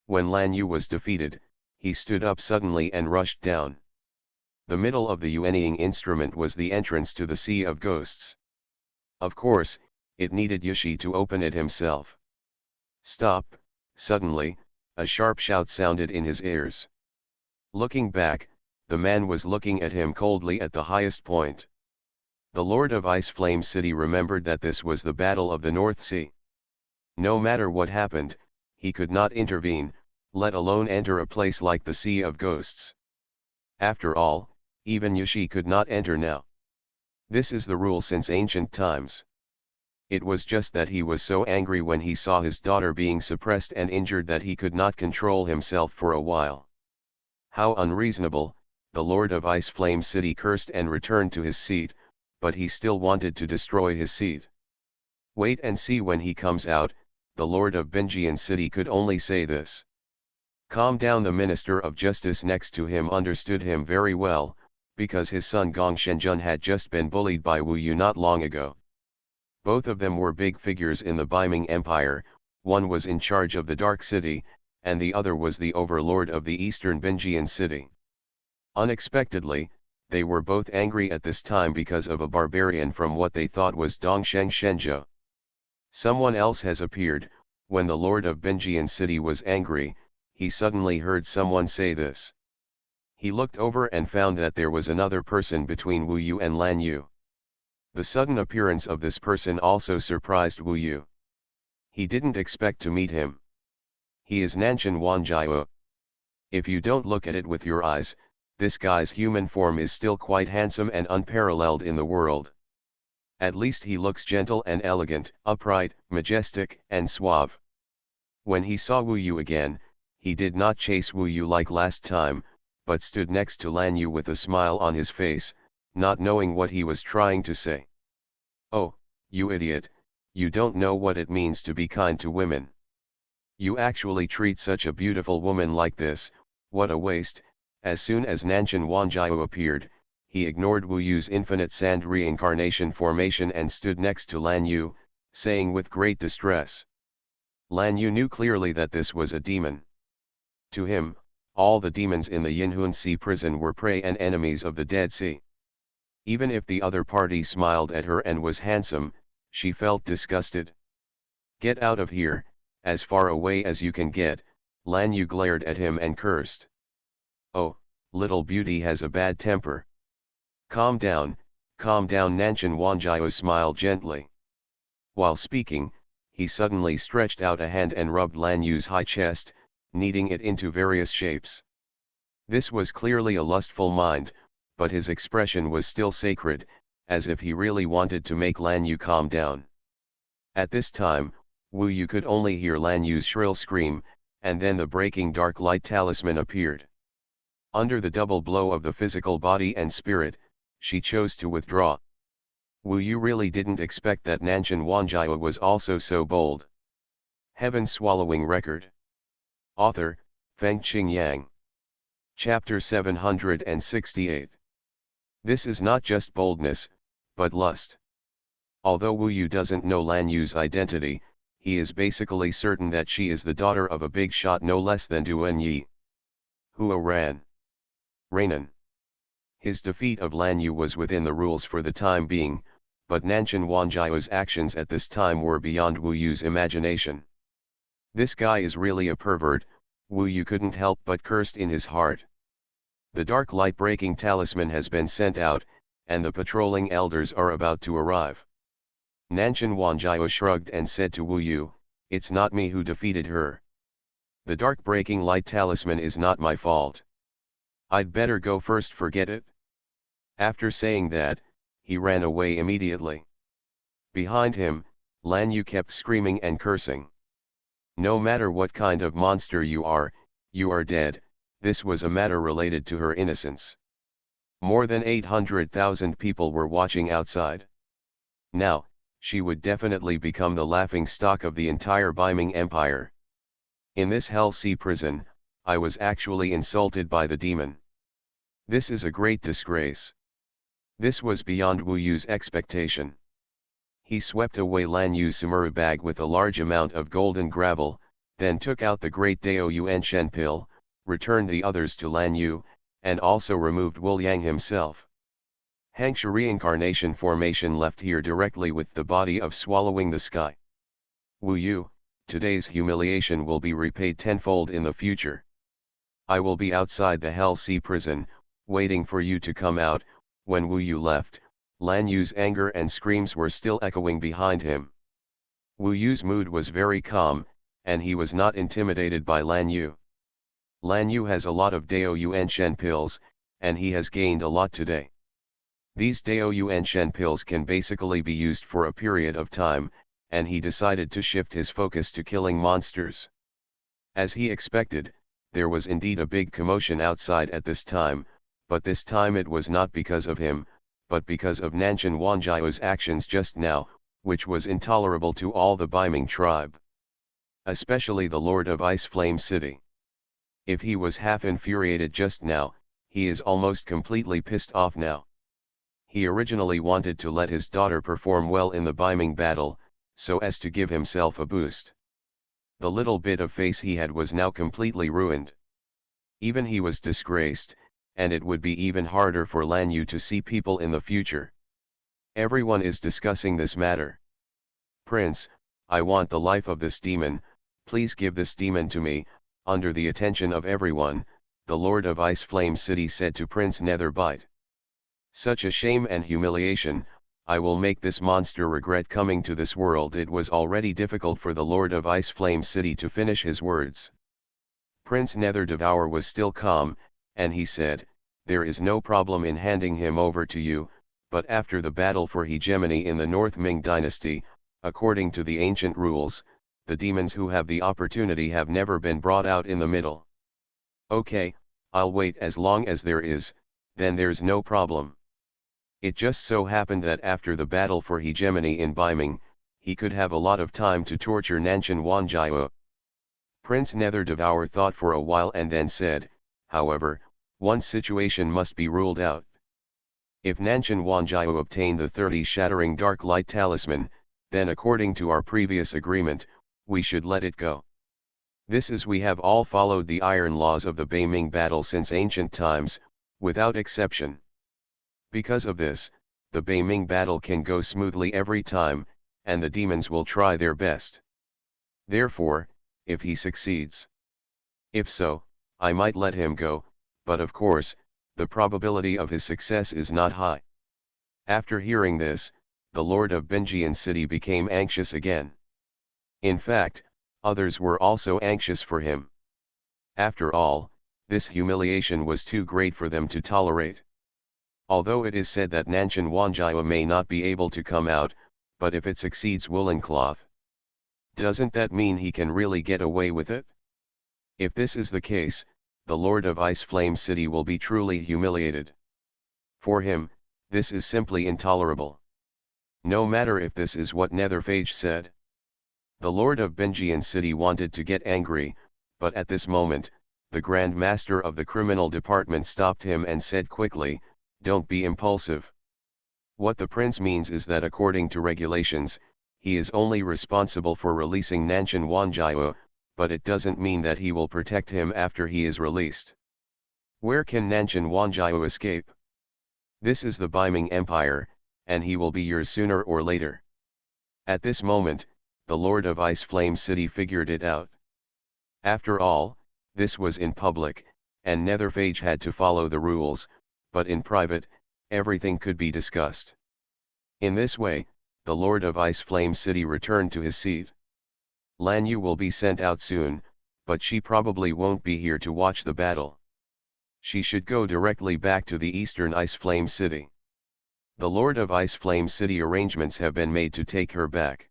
When Lan Yu was defeated, he stood up suddenly and rushed down. The middle of the Yuanying instrument was the entrance to the Sea of Ghosts. Of course, it needed Yushi to open it himself. Stop! Suddenly, a sharp shout sounded in his ears. Looking back, the man was looking at him coldly at the highest point. The Lord of Ice Flame City remembered that this was the Battle of the North Sea. No matter what happened, he could not intervene, let alone enter a place like the Sea of Ghosts. After all, even Yushi could not enter now. This is the rule since ancient times. It was just that he was so angry when he saw his daughter being suppressed and injured that he could not control himself for a while. How unreasonable, the Lord of Ice Flame City cursed and returned to his seat, but he still wanted to destroy his seat. Wait and see when he comes out, the Lord of Binjian City could only say this. Calm down. The Minister of Justice next to him understood him very well, because his son Gong Shenjun had just been bullied by Wu Yu not long ago. Both of them were big figures in the Beiming Empire, one was in charge of the Dark City, and the other was the overlord of the Eastern Binjian City. Unexpectedly, they were both angry at this time because of a barbarian from what they thought was Dongsheng Shenzhou. Someone else has appeared. When the Lord of Binjian City was angry, he suddenly heard someone say this. He looked over and found that there was another person between Wu Yu and Lan Yu. The sudden appearance of this person also surprised Wu Yu. He didn't expect to meet him. He is Nanshan Wanjiao. If you don't look at it with your eyes, this guy's human form is still quite handsome and unparalleled in the world. At least he looks gentle and elegant, upright, majestic, and suave. When he saw Wu Yu again, he did not chase Wu Yu like last time, but stood next to Lan Yu with a smile on his face, not knowing what he was trying to say. "Oh, you idiot, you don't know what it means to be kind to women. You actually treat such a beautiful woman like this, what a waste." As soon as Nanshan Wanjiao appeared, he ignored Wu Yu's infinite sand reincarnation formation and stood next to Lan Yu, saying with great distress. Lan Yu knew clearly that this was a demon. To him, all the demons in the Yinhun Sea prison were prey and enemies of the Dead Sea. Even if the other party smiled at her and was handsome, she felt disgusted. "Get out of here, as far away as you can get," Lan Yu glared at him and cursed. "Oh, little beauty has a bad temper. Calm down, Nanshan Wanjiao smiled gently. While speaking, he suddenly stretched out a hand and rubbed Lan Yu's high chest, kneading it into various shapes. This was clearly a lustful mind, but his expression was still sacred, as if he really wanted to make Lan Yu calm down. At this time, Wu Yu could only hear Lan Yu's shrill scream, and then the breaking dark light talisman appeared. Under the double blow of the physical body and spirit, she chose to withdraw. Wu Yu really didn't expect that Nanshan Wanjiao was also so bold. Heaven Swallowing Record. Author, Fengqing Yang. Chapter 768. This is not just boldness, but lust. Although Wu Yu doesn't know Lan Yu's identity, he is basically certain that she is the daughter of a big shot no less than Duan Yi. Xuanhuan. Rainan. His defeat of Lan Yu was within the rules for the time being, but Nanshan Wanjiao's actions at this time were beyond Wu Yu's imagination. "This guy is really a pervert," Wu Yu couldn't help but cursed in his heart. The dark light breaking talisman has been sent out, and the patrolling elders are about to arrive. Nanshan Wanjiao shrugged and said to Wu Yu, "It's not me who defeated her. The dark breaking light talisman is not my fault. I'd better go first, forget it." After saying that, he ran away immediately. Behind him, Lan Yu kept screaming and cursing. "No matter what kind of monster you are dead." This was a matter related to her innocence. More than 800,000 people were watching outside. Now, she would definitely become the laughing stock of the entire Biming Empire. In this Hell Sea prison, I was actually insulted by the demon. This is a great disgrace. This was beyond Wu Yu's expectation. He swept away Lan Yu's samurai bag with a large amount of golden gravel, then took out the great Dao Yuan Shen pill, returned the others to Lan Yu, and also removed Wu Yang himself. Hangsha reincarnation formation left here directly with the body of swallowing the sky. "Wu Yu, today's humiliation will be repaid tenfold in the future. I will be outside the Hell Sea prison, waiting for you to come out." When Wu Yu left, Lan Yu's anger and screams were still echoing behind him. Wu Yu's mood was very calm, and he was not intimidated by Lan Yu. Lan Yu has a lot of Dao Yuan Shen pills, and he has gained a lot today. These Dao Yuan Shen pills can basically be used for a period of time, and he decided to shift his focus to killing monsters. As he expected, there was indeed a big commotion outside at this time, but this time it was not because of him, but because of Nanshan Wanjiao's actions just now, which was intolerable to all the Biming tribe. Especially the Lord of Ice Flame City. If he was half infuriated just now, he is almost completely pissed off now. He originally wanted to let his daughter perform well in the Biming battle, so as to give himself a boost. The little bit of face he had was now completely ruined. Even he was disgraced, and it would be even harder for Lan Yu to see people in the future. Everyone is discussing this matter. "Prince, I want the life of this demon, please give this demon to me." Under the attention of everyone, the Lord of Ice Flame City said to Prince Netherbite. Such a shame and humiliation, I will make this monster regret coming to this world. It was already difficult for the Lord of Ice Flame City to finish his words. Prince Nether Devour was still calm, and he said, there is no problem in handing him over to you, but after the battle for hegemony in the North Ming dynasty, according to the ancient rules, the demons who have the opportunity have never been brought out in the middle. Okay, I'll wait as long as there is, then there's no problem. It just so happened that after the battle for hegemony in Baiming, he could have a lot of time to torture Nanshan Wanjiao. Prince Nether Devour thought for a while and then said, however, one situation must be ruled out. If Nanshan Wanjiao obtained the 30 Shattering Dark Light Talisman, then according to our previous agreement, we should let it go. This is we have all followed the iron laws of the Baiming battle since ancient times, without exception. Because of this, the Baiming battle can go smoothly every time, and the demons will try their best. Therefore, if he succeeds. If so, I might let him go, but of course, the probability of his success is not high. After hearing this, the Lord of Binjian City became anxious again. In fact, others were also anxious for him. After all, this humiliation was too great for them to tolerate. Although it is said that Nanshan Wanjiao may not be able to come out, but if it succeeds woolen cloth, doesn't that mean he can really get away with it? If this is the case, the Lord of Ice Flame City will be truly humiliated. For him, this is simply intolerable. No matter if this is what Netherphage said. The Lord of Binjian City wanted to get angry, but at this moment, the Grand Master of the Criminal Department stopped him and said quickly, don't be impulsive. What the prince means is that according to regulations, he is only responsible for releasing Nanshan Wanjiao, but it doesn't mean that he will protect him after he is released. Where can Nanshan Wanjiao escape? This is the Baiming Empire, and he will be yours sooner or later. At this moment, the Lord of Ice Flame City figured it out. After all, this was in public, and Netherphage had to follow the rules, but in private, everything could be discussed. In this way, the Lord of Ice Flame City returned to his seat. Lan Yu will be sent out soon, but she probably won't be here to watch the battle. She should go directly back to the Eastern Ice Flame City. The Lord of Ice Flame City arrangements have been made to take her back.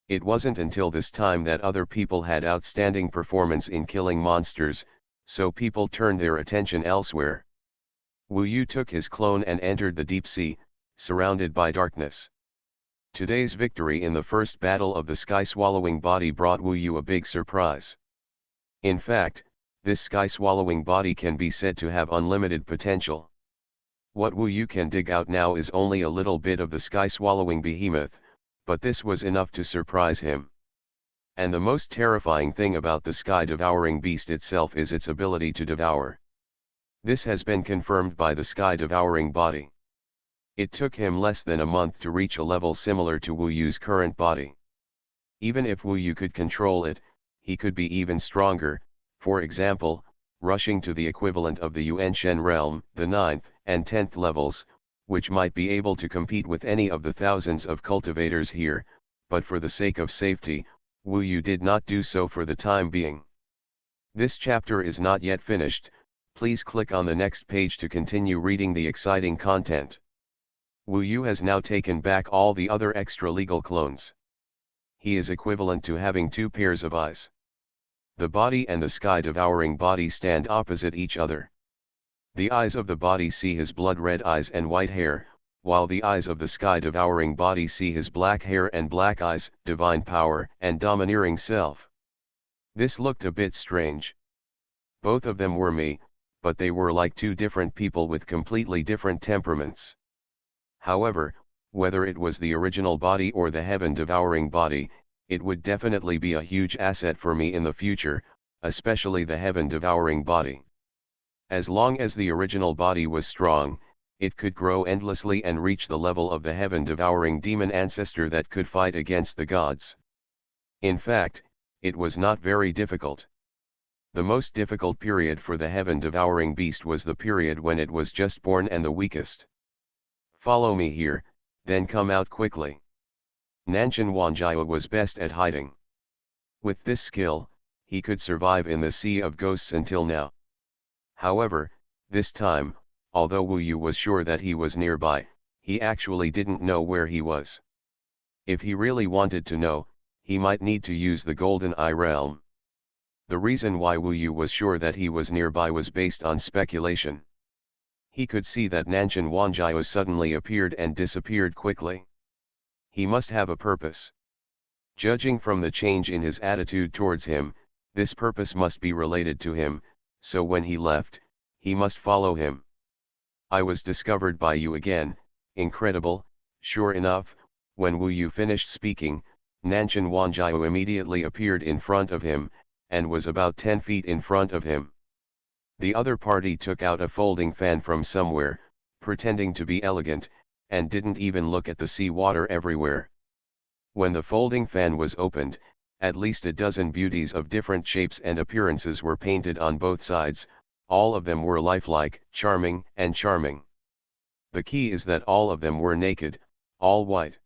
It wasn't until this time that other people had outstanding performance in killing monsters, so people turned their attention elsewhere. Wu Yu took his clone and entered the deep sea, surrounded by darkness. Today's victory in the first battle of the sky-swallowing body brought Wu Yu a big surprise. In fact, this sky-swallowing body can be said to have unlimited potential. What Wu Yu can dig out now is only a little bit of the sky-swallowing behemoth, but this was enough to surprise him. And the most terrifying thing about the sky-devouring beast itself is its ability to devour. This has been confirmed by the sky-devouring body. It took him less than a month to reach a level similar to Wu Yu's current body. Even if Wu Yu could control it, he could be even stronger, for example, rushing to the equivalent of the Yuanshen realm, the 9th and 10th levels, which might be able to compete with any of the thousands of cultivators here, but for the sake of safety, Wu Yu did not do so for the time being. This chapter is not yet finished, please click on the next page to continue reading the exciting content. Wu Yu has now taken back all the other extra-legal clones. He is equivalent to having 2 pairs of eyes. The body and the sky-devouring body stand opposite each other. The eyes of the body see his blood-red eyes and white hair, while the eyes of the sky-devouring body see his black hair and black eyes, divine power and domineering self. This looked a bit strange. Both of them were me, but they were like 2 different people with completely different temperaments. However, whether it was the original body or the heaven-devouring body, it would definitely be a huge asset for me in the future, especially the heaven-devouring body. As long as the original body was strong, it could grow endlessly and reach the level of the heaven-devouring demon ancestor that could fight against the gods. In fact, it was not very difficult. The most difficult period for the heaven-devouring beast was the period when it was just born and the weakest. Follow me here, then come out quickly. Nanshan Wanjiao was best at hiding. With this skill, he could survive in the sea of ghosts until now. However, this time, although Wu Yu was sure that he was nearby, he actually didn't know where he was. If he really wanted to know, he might need to use the Golden Eye Realm. The reason why Wu Yu was sure that he was nearby was based on speculation. He could see that Nanshan Wanjiao suddenly appeared and disappeared quickly. He must have a purpose. Judging from the change in his attitude towards him, this purpose must be related to him, so when he left, he must follow him. I was discovered by you again, incredible. Sure enough, when Wu Yu finished speaking, Nanshan Wanjiao immediately appeared in front of him, and was about 10 feet in front of him. The other party took out a folding fan from somewhere, pretending to be elegant, and didn't even look at the sea water everywhere. When the folding fan was opened, at least a dozen beauties of different shapes and appearances were painted on both sides. All of them were lifelike, charming, and charming. The key is that all of them were naked, all white.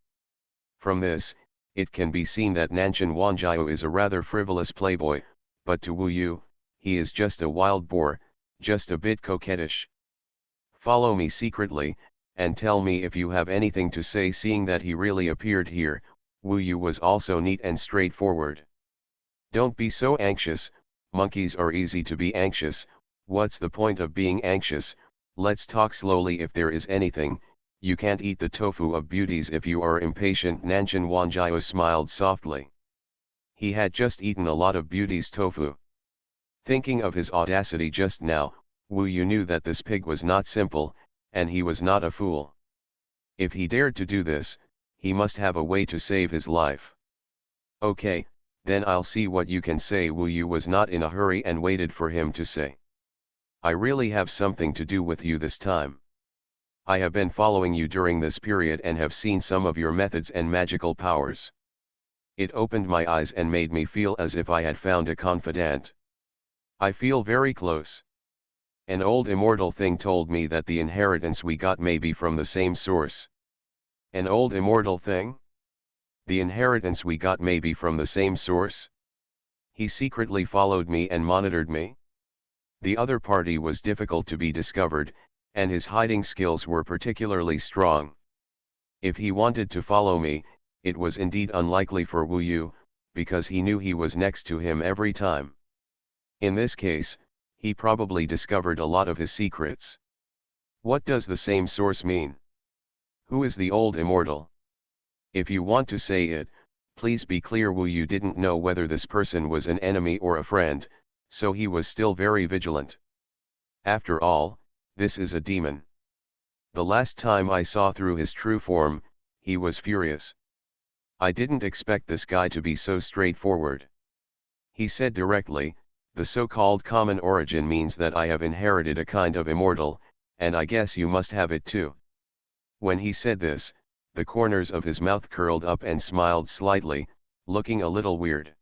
From this, it can be seen that Nanshan Wanjiao is a rather frivolous playboy, but to Wu Yu, he is just a wild boar, just a bit coquettish. Follow me secretly, and tell me if you have anything to say. Seeing that he really appeared here, Wu Yu was also neat and straightforward. Don't be so anxious, monkeys are easy to be anxious. What's the point of being anxious? Let's talk slowly. If there is anything, you can't eat the tofu of beauties if you are impatient. Nanshan Wanjiao smiled softly. He had just eaten a lot of beauty's tofu. Thinking of his audacity just now, Wu Yu knew that this pig was not simple, and he was not a fool. If he dared to do this, he must have a way to save his life. Okay, then I'll see what you can say. Wu Yu was not in a hurry and waited for him to say. I really have something to do with you this time. I have been following you during this period and have seen some of your methods and magical powers. It opened my eyes and made me feel as if I had found a confidant. I feel very close. An old immortal thing told me that the inheritance we got may be from the same source. An old immortal thing? The inheritance we got may be from the same source? He secretly followed me and monitored me? The other party was difficult to be discovered, and his hiding skills were particularly strong. If he wanted to follow me, it was indeed unlikely for Wu Yu, because he knew he was next to him every time. In this case, he probably discovered a lot of his secrets. What does the same source mean? Who is the old immortal? If you want to say it, please be clear. Wu Yu didn't know whether this person was an enemy or a friend, so he was still very vigilant. After all, this is a demon. The last time I saw through his true form, he was furious. I didn't expect this guy to be so straightforward. He said directly, the so-called common origin means that I have inherited a kind of immortal, and I guess you must have it too. When he said this, the corners of his mouth curled up and smiled slightly, looking a little weird.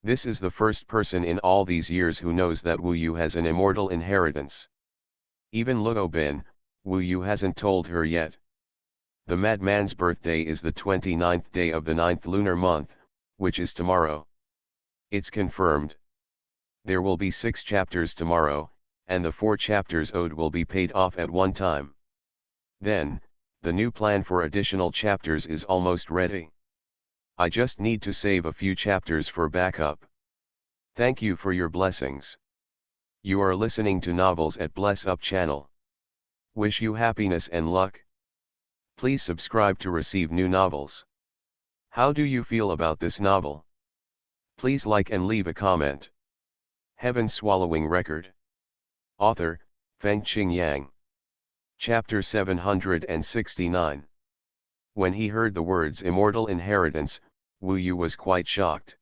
This is the first person in all these years who knows that Wu Yu has an immortal inheritance. Even Luo Bin, Wu Yu hasn't told her yet. The madman's birthday is the 29th day of the 9th lunar month, which is tomorrow. It's confirmed. There will be 6 chapters tomorrow, and the 4 chapters owed will be paid off at one time. Then, the new plan for additional chapters is almost ready. I just need to save a few chapters for backup. Thank you for your blessings. You are listening to Novels at Bless Up channel. Wish you happiness and luck. Please subscribe to receive new novels. How do you feel about this novel? Please like and leave a comment. Heaven Swallowing Record. Author, Fengqing Yang. Chapter 769. When he heard the words immortal inheritance, Wu Yu was quite shocked.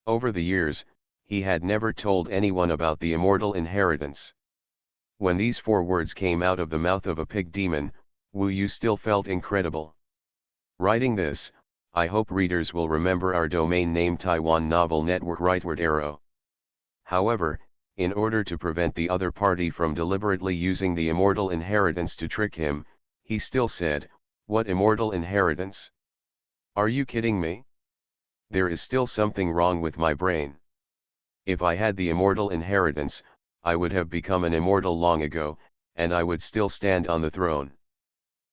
Over the years, he had never told anyone about the immortal inheritance. When these 4 words came out of the mouth of a pig demon, Wu Yu still felt incredible. Writing this, I hope readers will remember our domain name Taiwan Novel Network rightward arrow. However, in order to prevent the other party from deliberately using the immortal inheritance to trick him, he still said, "What immortal inheritance? Are you kidding me? There is still something wrong with my brain. If I had the immortal inheritance, I would have become an immortal long ago, and I would still stand on the throne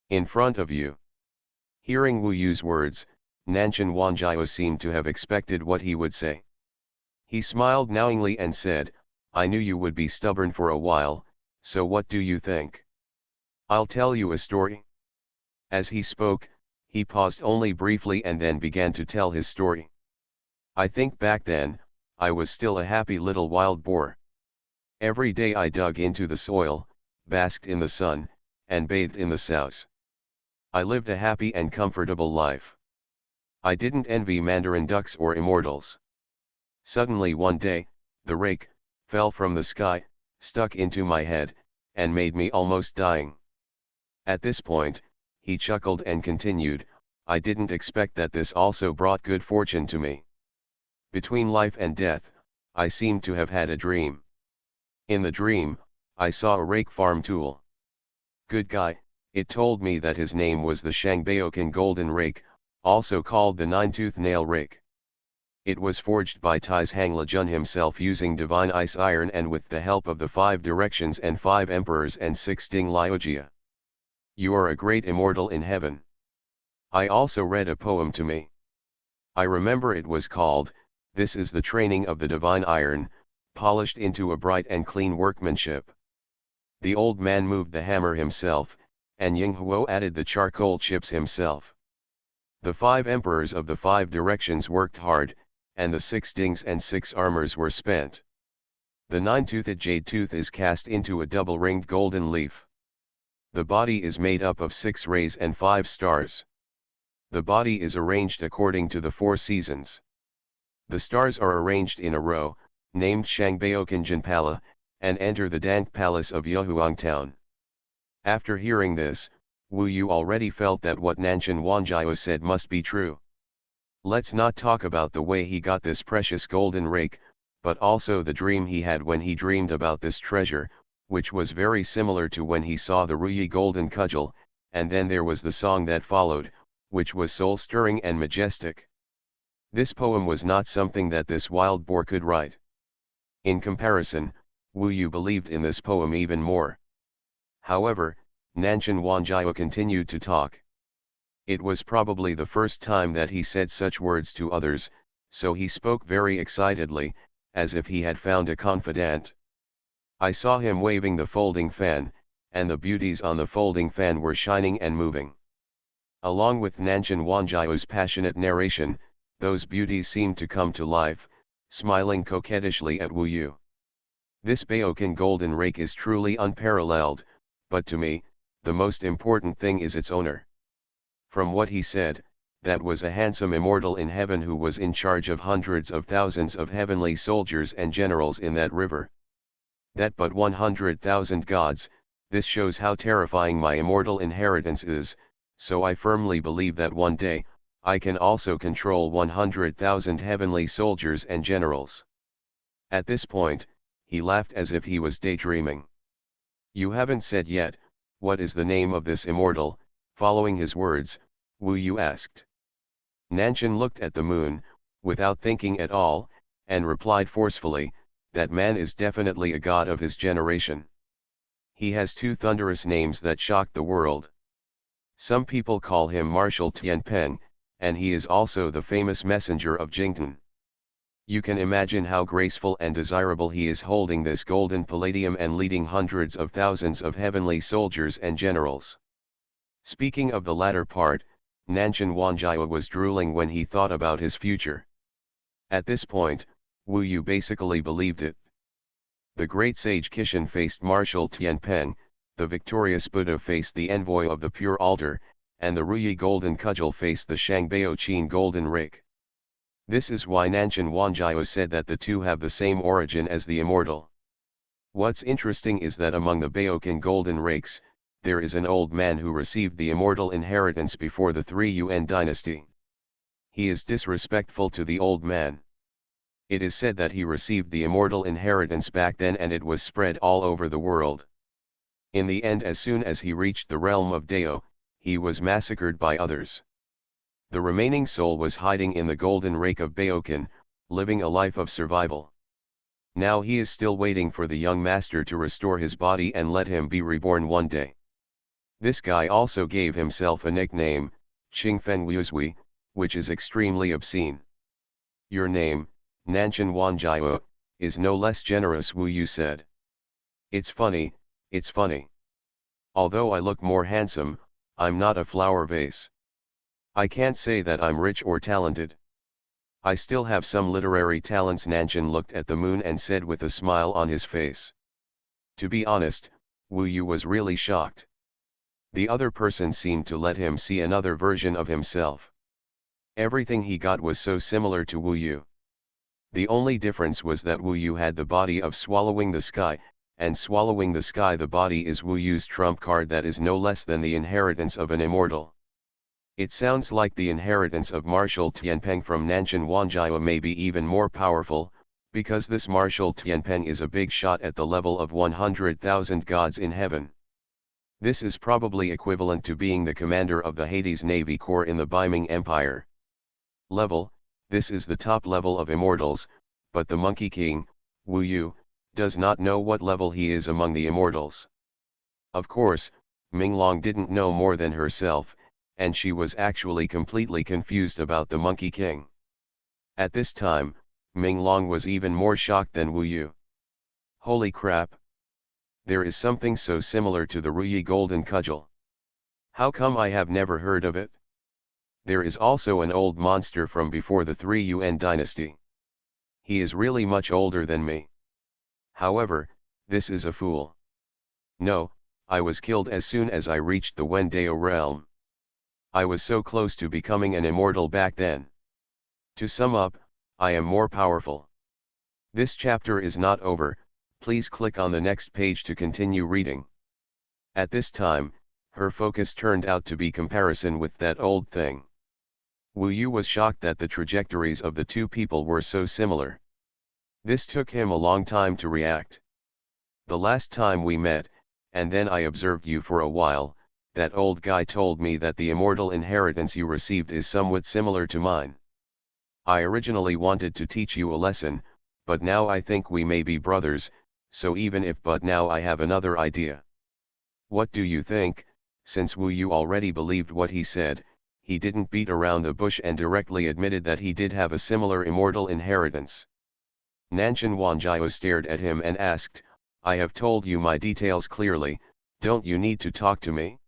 in front of you." Hearing Wu Yu's words, Nanshan Wanjiao seemed to have expected what he would say. He smiled knowingly and said, "I knew you would be stubborn for a while, so what do you think? I'll tell you a story." As he spoke, he paused only briefly and then began to tell his story. "I think back then, I was still a happy little wild boar. Every day I dug into the soil, basked in the sun, and bathed in the souse. I lived a happy and comfortable life. I didn't envy mandarin ducks or immortals. Suddenly one day, the rake fell from the sky, stuck into my head, and made me almost dying." At this point, he chuckled and continued, "I didn't expect that this also brought good fortune to me. Between life and death, I seemed to have had a dream. In the dream, I saw a rake farm tool. Good guy, it told me that his name was the Shangbaokan Golden Rake, also called the Nine-Tooth Nail Rake. It was forged by Tai's Hanglejun himself using divine ice iron and with the help of the 5 directions and 5 emperors and 6 Ding Liujia. You are a great immortal in heaven." I also read a poem to me. I remember it was called, "This is the training of the divine iron, polished into a bright and clean workmanship." The old man moved the hammer himself, and Ying Huo added the charcoal chips himself. The 5 emperors of the 5 directions worked hard, and the 6 dings and 6 armors were spent. The 9-toothed jade tooth is cast into a double-ringed golden leaf. The body is made up of 6 rays and 5 stars. The body is arranged according to the 4 seasons. The stars are arranged in a row, named Shangbaokan Jinpala, and enter the Dank Palace of Yahuang Town. After hearing this, Wu Yu already felt that what Nanshan Wanjiao said must be true. Let's not talk about the way he got this precious golden rake, but also the dream he had when he dreamed about this treasure, which was very similar to when he saw the Ruyi golden cudgel, and then there was the song that followed, which was soul-stirring and majestic. This poem was not something that this wild boar could write. In comparison, Wu Yu believed in this poem even more. However, Nanshan Wanjiao continued to talk. It was probably the first time that he said such words to others, so he spoke very excitedly, as if he had found a confidant. I saw him waving the folding fan, and the beauties on the folding fan were shining and moving. Along with Nanshan Wanjiao's passionate narration, those beauties seemed to come to life, smiling coquettishly at Wu Yu. This Baokan golden rake is truly unparalleled, but to me, the most important thing is its owner. From what he said, that was a handsome immortal in heaven who was in charge of hundreds of thousands of heavenly soldiers and generals in that river. That but 100,000 gods, this shows how terrifying my immortal inheritance is, so I firmly believe that one day, I can also control 100,000 heavenly soldiers and generals. At this point, he laughed as if he was daydreaming. "You haven't said yet, what is the name of this immortal?" Following his words, Wu Yu asked. Nanshan looked at the moon, without thinking at all, and replied forcefully, "That man is definitely a god of his generation. He has 2 thunderous names that shocked the world. Some people call him Marshal Tianpeng, and he is also the famous messenger of Jingtan. You can imagine how graceful and desirable he is holding this golden palladium and leading hundreds of thousands of heavenly soldiers and generals." Speaking of the latter part, Nanshan Wanjiao was drooling when he thought about his future. At this point, Wu Yu basically believed it. The great sage Kishan faced Marshal Tianpeng, the victorious Buddha faced the envoy of the pure altar, and the Ruyi golden cudgel faced the Shangbao Qin golden rake. This is why Nanshan Wanjiao said that the two have the same origin as the immortal. What's interesting is that among the Baokan golden rakes, there is an old man who received the immortal inheritance before the 3 Yuan dynasty. He is disrespectful to the old man. It is said that he received the immortal inheritance back then and it was spread all over the world. In the end, as soon as he reached the realm of Dao, he was massacred by others. The remaining soul was hiding in the golden rake of Baokan, living a life of survival. Now he is still waiting for the young master to restore his body and let him be reborn one day. This guy also gave himself a nickname, Qingfen Wuzui, which is extremely obscene. Your name, Nanshan Wanjiao, is no less generous, Wu Yu said. It's funny, it's funny. Although I look more handsome, I'm not a flower vase. I can't say that I'm rich or talented. I still have some literary talents. Nanshan looked at the moon and said with a smile on his face. To be honest, Wu Yu was really shocked. The other person seemed to let him see another version of himself. Everything he got was so similar to Wu Yu. The only difference was that Wu Yu had the body of swallowing the sky, and swallowing the sky, the body, is Wu Yu's trump card that is no less than the inheritance of an immortal. It sounds like the inheritance of Martial Tianpeng from Nanshan Wanjiao may be even more powerful, because this Martial Tianpeng is a big shot at the level of 100,000 gods in heaven. This is probably equivalent to being the commander of the Hades Navy Corps in the Beiming Empire. Level, this is the top level of immortals, but the Monkey King, Wu Yu, does not know what level he is among the immortals. Of course, Minglong didn't know more than herself, and she was actually completely confused about the Monkey King. At this time, Minglong was even more shocked than Wu Yu. Holy crap! There is something so similar to the Ruyi Golden Cudgel. How come I have never heard of it? There is also an old monster from before the 3 Yuan dynasty. He is really much older than me. However, this is a fool. No, I was killed as soon as I reached the Wendao realm. I was so close to becoming an immortal back then. To sum up, I am more powerful. This chapter is not over, please click on the next page to continue reading. At this time, her focus turned out to be comparison with that old thing. Wu Yu was shocked that the trajectories of the two people were so similar. This took him a long time to react. The last time we met, and then I observed you for a while, that old guy told me that the immortal inheritance you received is somewhat similar to mine. I originally wanted to teach you a lesson, but now I think we may be brothers, so even if but now I have another idea. What do you think? Since Wu Yu already believed what he said, he didn't beat around the bush and directly admitted that he did have a similar immortal inheritance. Nanshan Wanjiao stared at him and asked, I have told you my details clearly, don't you need to talk to me?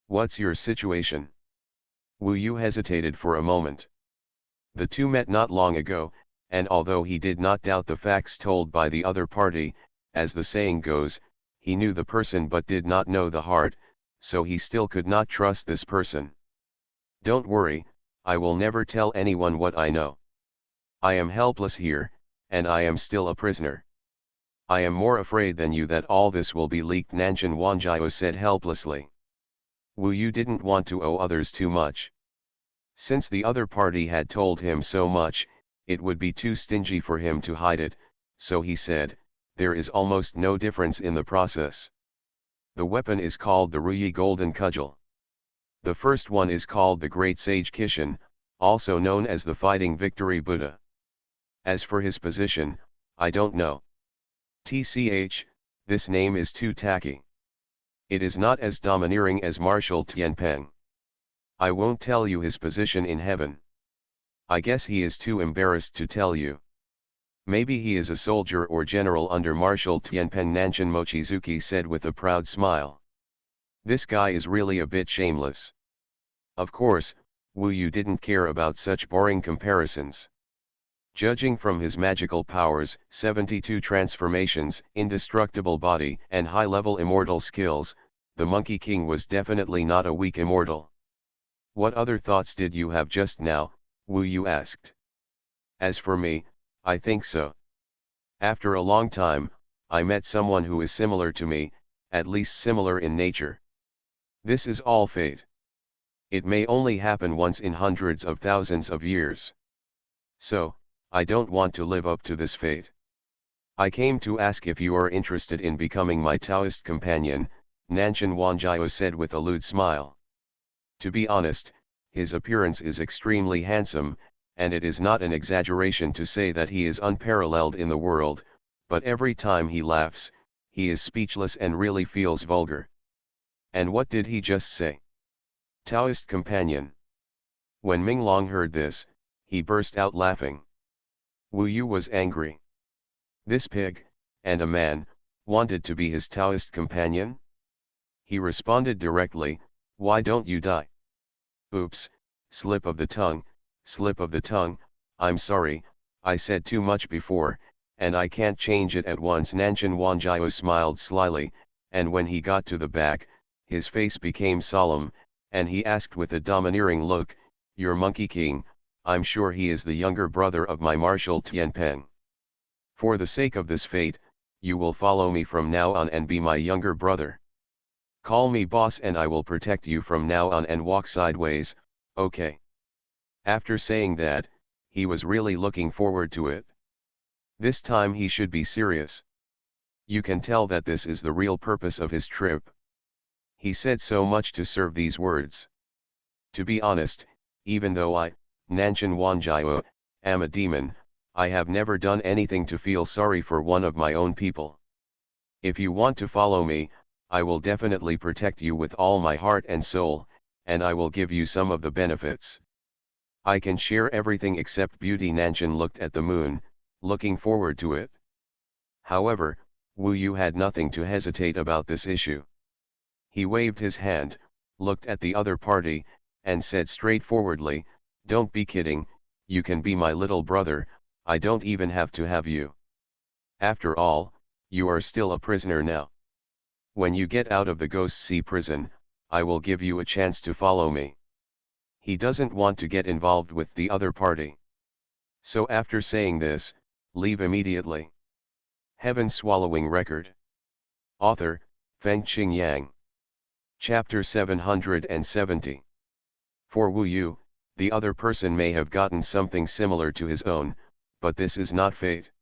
What's your situation? Wu Yu hesitated for a moment. The two met not long ago, and although he did not doubt the facts told by the other party, as the saying goes, he knew the person but did not know the heart, so he still could not trust this person. Don't worry, I will never tell anyone what I know. I am helpless here, and I am still a prisoner. I am more afraid than you that all this will be leaked, Nanshan Wanjiao said helplessly. Wu Yu didn't want to owe others too much. Since the other party had told him so much, it would be too stingy for him to hide it, so he said, there is almost no difference in the process. The weapon is called the Ruyi Golden Cudgel. The first one is called the Great Sage Kishin, also known as the Fighting Victory Buddha. As for his position, I don't know. TCH, this name is too tacky. It is not as domineering as Martial Tianpeng. I won't tell you his position in heaven. I guess he is too embarrassed to tell you. Maybe he is a soldier or general under Martial Tianpeng, Nanshan Mochizuki said with a proud smile. This guy is really a bit shameless. Of course, Wu Yu didn't care about such boring comparisons. Judging from his magical powers, 72 transformations, indestructible body, and high-level immortal skills, the Monkey King was definitely not a weak immortal. What other thoughts did you have just now? Wu Yu asked. As for me, I think so. After a long time, I met someone who is similar to me, at least similar in nature. This is all fate. It may only happen once in hundreds of thousands of years. So, I don't want to live up to this fate. I came to ask if you are interested in becoming my Taoist companion, Nanshan Wanjiao said with a lewd smile. To be honest, his appearance is extremely handsome, and it is not an exaggeration to say that he is unparalleled in the world, but every time he laughs, he is speechless and really feels vulgar. And what did he just say? Taoist companion. When Ming Long heard this, he burst out laughing. Wu Yu was angry. This pig, and a man, wanted to be his Taoist companion? He responded directly, why don't you die? Oops, slip of the tongue, I'm sorry, I said too much before, and I can't change it at once. Nanshan Wanjiao smiled slyly, and when he got to the back, his face became solemn, and he asked with a domineering look, your Monkey King, I'm sure he is the younger brother of my Marshal Tianpeng. For the sake of this fate, you will follow me from now on and be my younger brother. Call me boss and I will protect you from now on and walk sideways, okay? After saying that, he was really looking forward to it. This time he should be serious. You can tell that this is the real purpose of his trip. He said so much to serve these words. To be honest, even though I, Nanshan Wanjiao, am a demon, I have never done anything to feel sorry for one of my own people. If you want to follow me, I will definitely protect you with all my heart and soul, and I will give you some of the benefits. I can share everything except beauty. Nanshan looked at the moon, looking forward to it. However, Wu Yu had nothing to hesitate about this issue. He waved his hand, looked at the other party, and said straightforwardly, don't be kidding, you can be my little brother, I don't even have to have you. After all, you are still a prisoner now. When you get out of the Ghost Sea prison, I will give you a chance to follow me. He doesn't want to get involved with the other party. So after saying this, leave immediately. Heaven Swallowing Record. Author, Fengqing Yang. Chapter 770. For Wu Yu, the other person may have gotten something similar to his own, but this is not fate.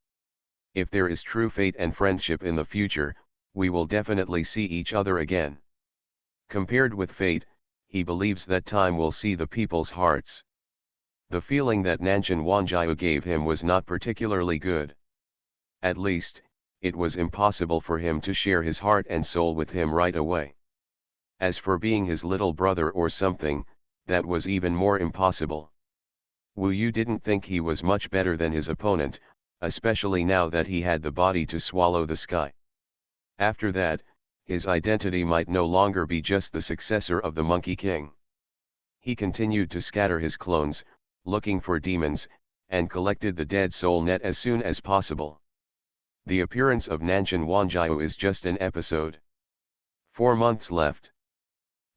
If there is true fate and friendship in the future, we will definitely see each other again. Compared with fate, he believes that time will see the people's hearts. The feeling that Nanshan Wanjiao gave him was not particularly good. At least, it was impossible for him to share his heart and soul with him right away. As for being his little brother or something, that was even more impossible. Wu Yu didn't think he was much better than his opponent, especially now that he had the body to swallow the sky. After that, his identity might no longer be just the successor of the Monkey King. He continued to scatter his clones, looking for demons, and collected the dead soul net as soon as possible. The appearance of Nanshan Wanjiao is just an episode. 4 months left.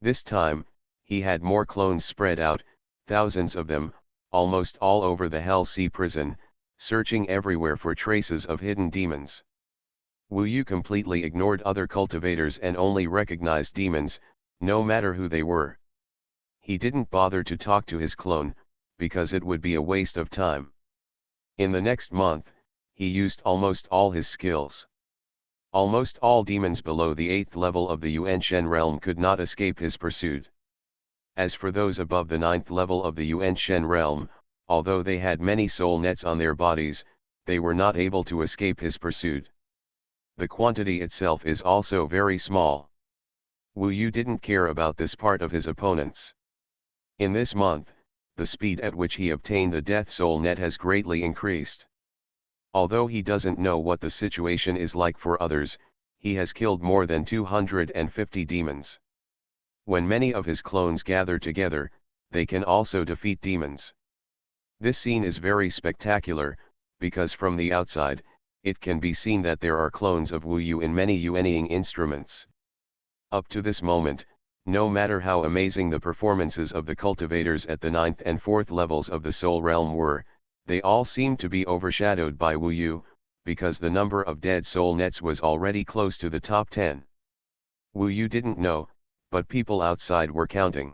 This time, he had more clones spread out, thousands of them, almost all over the Hell Sea prison, searching everywhere for traces of hidden demons. Wu Yu completely ignored other cultivators and only recognized demons, no matter who they were. He didn't bother to talk to his clone, because it would be a waste of time. In the next month, he used almost all his skills. Almost all demons below the 8th level of the Yuanshen realm could not escape his pursuit. As for those above the 9th level of the Yuanshen realm, although they had many soul nets on their bodies, they were not able to escape his pursuit. The quantity itself is also very small. Wu Yu didn't care about this part of his opponents. In this month, the speed at which he obtained the Death Soul net has greatly increased. Although he doesn't know what the situation is like for others, he has killed more than 250 demons. When many of his clones gather together, they can also defeat demons. This scene is very spectacular, because from the outside, it can be seen that there are clones of Wu Yu in many Yuanying instruments. Up to this moment, no matter how amazing the performances of the cultivators at the 9th and 4th levels of the Soul Realm were, they all seemed to be overshadowed by Wu Yu, because the number of dead soul nets was already close to the top 10. Wu Yu didn't know, but people outside were counting.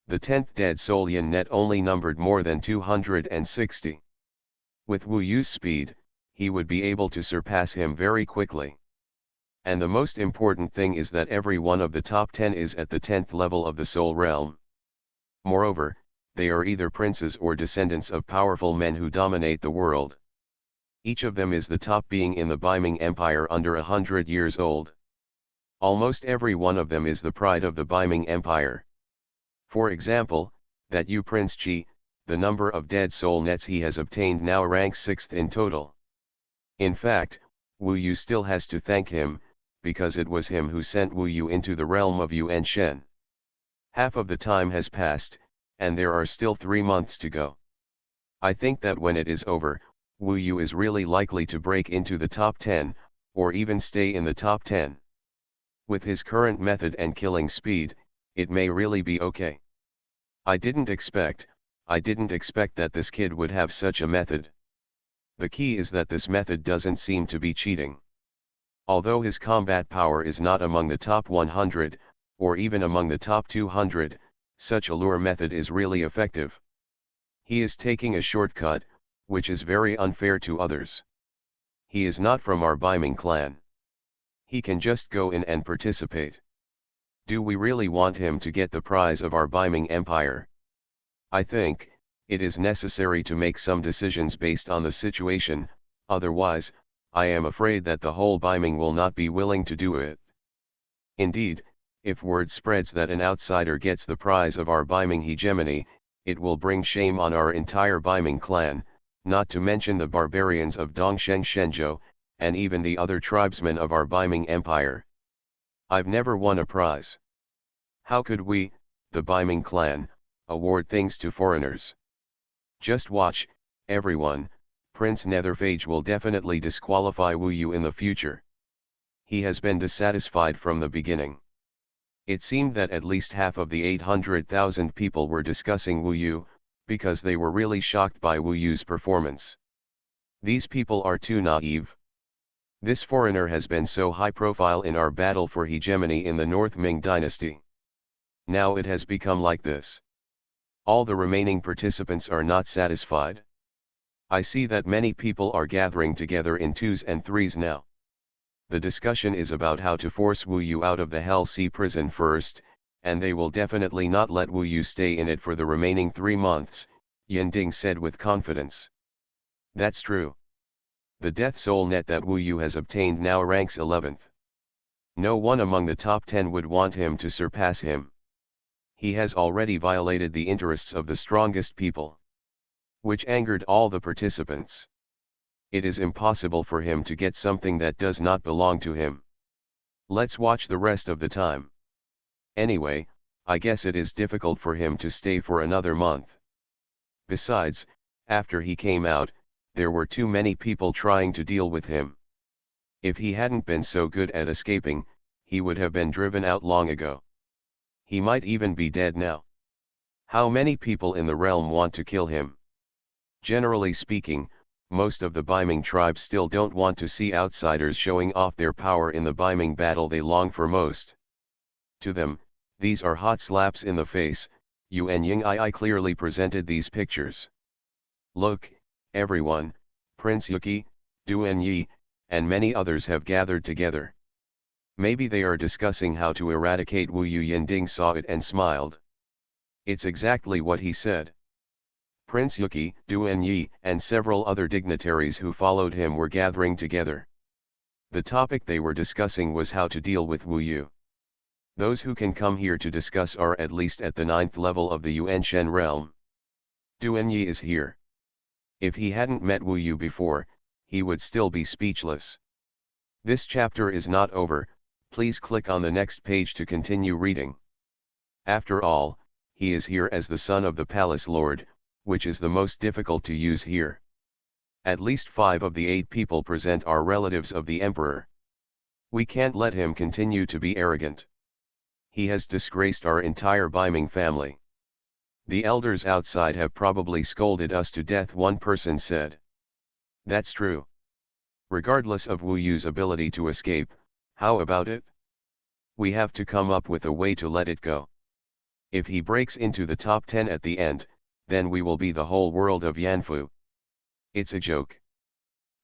The 10th dead soul yin net only numbered more than 260. With Wu Yu's speed, he would be able to surpass him very quickly. And the most important thing is that every one of the top 10 is at the 10th level of the Soul Realm. Moreover, they are either princes or descendants of powerful men who dominate the world. Each of them is the top being in the Biming Empire under 100 years old. Almost every one of them is the pride of the Biming Empire. For example, that Yu Prince Chi, the number of dead soul nets he has obtained now ranks 6th in total. In fact, Wu Yu still has to thank him, because it was him who sent Wu Yu into the realm of Yuan Shen. Half of the time has passed, and there are still 3 months to go. I think that when it is over, Wu Yu is really likely to break into the top 10, or even stay in the top 10. With his current method and killing speed, it may really be okay. I didn't expect that this kid would have such a method. The key is that this method doesn't seem to be cheating. Although his combat power is not among the top 100, or even among the top 200, such a lure method is really effective. He is taking a shortcut, which is very unfair to others. He is not from our Biming clan. He can just go in and participate. Do we really want him to get the prize of our Biming Empire? I think it is necessary to make some decisions based on the situation, otherwise, I am afraid that the whole Biming will not be willing to do it. Indeed, if word spreads that an outsider gets the prize of our Biming hegemony, it will bring shame on our entire Biming clan, not to mention the barbarians of Dongsheng Shenzhou, and even the other tribesmen of our Biming Empire. I've never won a prize. How could we, the Biming clan, award things to foreigners? Just watch, everyone, Prince Netherphage will definitely disqualify Wu Yu in the future. He has been dissatisfied from the beginning. It seemed that at least half of the 800,000 people were discussing Wu Yu, because they were really shocked by Wu Yu's performance. These people are too naive. This foreigner has been so high profile in our battle for hegemony in the North Ming dynasty. Now it has become like this. All the remaining participants are not satisfied. I see that many people are gathering together in 2s and 3s now. The discussion is about how to force Wu Yu out of the Hell Sea prison first, and they will definitely not let Wu Yu stay in it for the remaining 3 months, Yinding said with confidence. That's true. The Death Soul net that Wu Yu has obtained now ranks 11th. No one among the top 10 would want him to surpass him. He has already violated the interests of the strongest people, which angered all the participants. It is impossible for him to get something that does not belong to him. Let's watch the rest of the time. Anyway, I guess it is difficult for him to stay for another month. Besides, after he came out, there were too many people trying to deal with him. If he hadn't been so good at escaping, he would have been driven out long ago. He might even be dead now. How many people in the realm want to kill him? Generally speaking, most of the Biming tribes still don't want to see outsiders showing off their power in the Biming battle they long for most. To them, these are hot slaps in the face. Yuan Yingyi clearly presented these pictures. Look, everyone, Prince Yuki, Duan Yi, and many others have gathered together. Maybe they are discussing how to eradicate Wu Yu. Yinding saw it and smiled. It's exactly what he said. Prince Yuki, Duan Yi, and several other dignitaries who followed him were gathering together. The topic they were discussing was how to deal with Wu Yu. Those who can come here to discuss are at least at the 9th level of the Yuan Shen realm. Duan Yi is here. If he hadn't met Wu Yu before, he would still be speechless. This chapter is not over, please click on the next page to continue reading. After all, he is here as the son of the Palace Lord, which is the most difficult to use here. At least 5 of the 8 people present are relatives of the Emperor. We can't let him continue to be arrogant. He has disgraced our entire Biming family. The elders outside have probably scolded us to death, one person said. That's true. Regardless of Wu Yu's ability to escape, how about it? We have to come up with a way to let it go. If he breaks into the top 10 at the end, then we will be the whole world of Yanfu. It's a joke.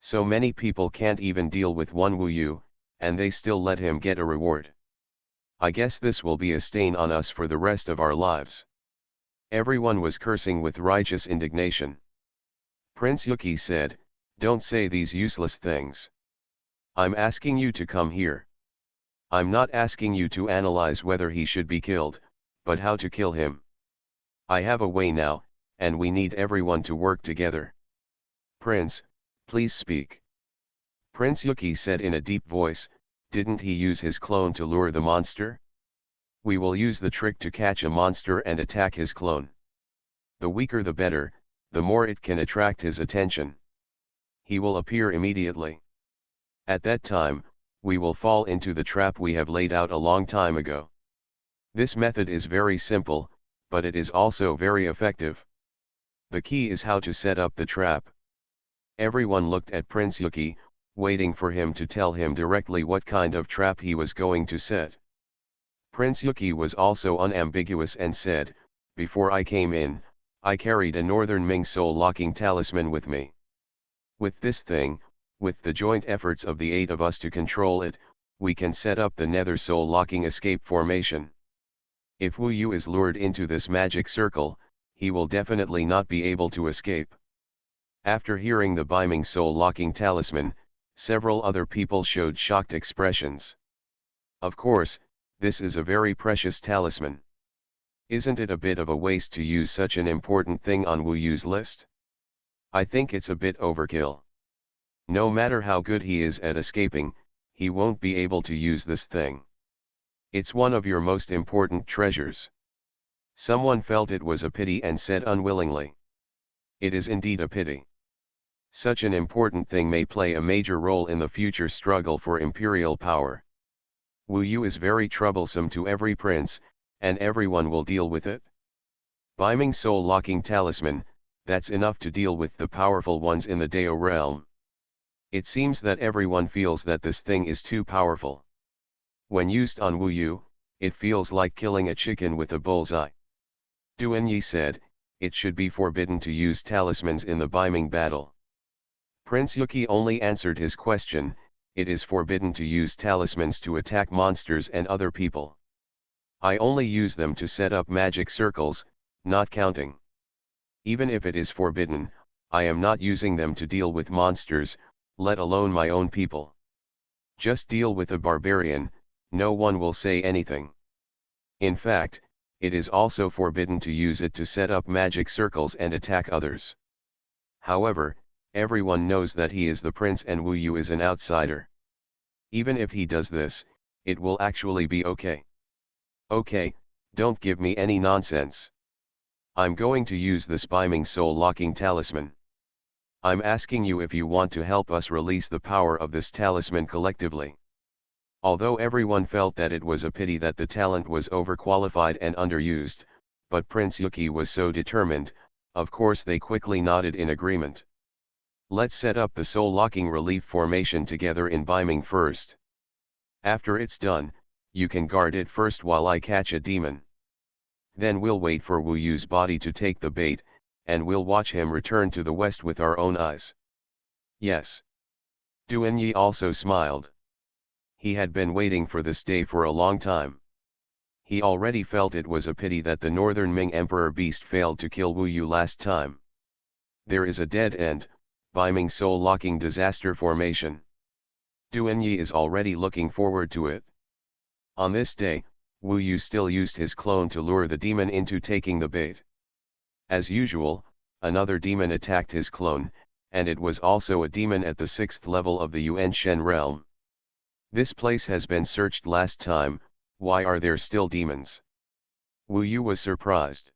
So many people can't even deal with one Wu Yu, and they still let him get a reward. I guess this will be a stain on us for the rest of our lives. Everyone was cursing with righteous indignation. Prince Yuki said, "Don't say these useless things. I'm asking you to come here. I'm not asking you to analyze whether he should be killed, but how to kill him. I have a way now, and we need everyone to work together. Prince, please speak." Prince Yuki said in a deep voice, "Didn't he use his clone to lure the monster? We will use the trick to catch a monster and attack his clone. The weaker the better, the more it can attract his attention. He will appear immediately. At that time, we will fall into the trap we have laid out a long time ago. This method is very simple, but it is also very effective. The key is how to set up the trap." Everyone looked at Prince Yuki, waiting for him to tell him directly what kind of trap he was going to set. Prince Yuki was also unambiguous and said, "Before I came in, I carried a Northern Ming soul-locking talisman with me. With this thing, with the joint efforts of the 8 of us to control it, we can set up the nether soul-locking escape formation. If Wu Yu is lured into this magic circle, he will definitely not be able to escape." After hearing the Biming soul-locking talisman, several other people showed shocked expressions. Of course, this is a very precious talisman. Isn't it a bit of a waste to use such an important thing on Wu Yu's list? I think it's a bit overkill. No matter how good he is at escaping, he won't be able to use this thing. It's one of your most important treasures. Someone felt it was a pity and said unwillingly. It is indeed a pity. Such an important thing may play a major role in the future struggle for imperial power. Wu Yu is very troublesome to every prince, and everyone will deal with it. Biming soul-locking talisman, that's enough to deal with the powerful ones in the Dao realm. It seems that everyone feels that this thing is too powerful. When used on Wu Yu, it feels like killing a chicken with a bullseye. Duanyi said, "It should be forbidden to use talismans in the Biming battle." Prince Yuki only answered his question, "It is forbidden to use talismans to attack monsters and other people. I only use them to set up magic circles, not counting. Even if it is forbidden, I am not using them to deal with monsters, let alone my own people. Just deal with a barbarian, no one will say anything. In fact, it is also forbidden to use it to set up magic circles and attack others. However, everyone knows that he is the prince and Wu Yu is an outsider. Even if he does this, it will actually be okay. Okay, don't give me any nonsense. I'm going to use this Biming soul-locking talisman. I'm asking you if you want to help us release the power of this talisman collectively." Although everyone felt that it was a pity that the talent was overqualified and underused, but Prince Yuki was so determined, of course they quickly nodded in agreement. "Let's set up the soul-locking relief formation together in Biming first. After it's done, you can guard it first while I catch a demon. Then we'll wait for Wu Yu's body to take the bait, and we'll watch him return to the west with our own eyes." "Yes." Duanyi also smiled. He had been waiting for this day for a long time. He already felt it was a pity that the Northern Ming Emperor Beast failed to kill Wu Yu last time. There is a dead end, Biming soul-locking disaster formation. Duanyi is already looking forward to it. On this day, Wu Yu still used his clone to lure the demon into taking the bait. As usual, another demon attacked his clone, and it was also a demon at the 6th level of the Yuan Shen realm. "This place has been searched last time, why are there still demons?" Wu Yu was surprised.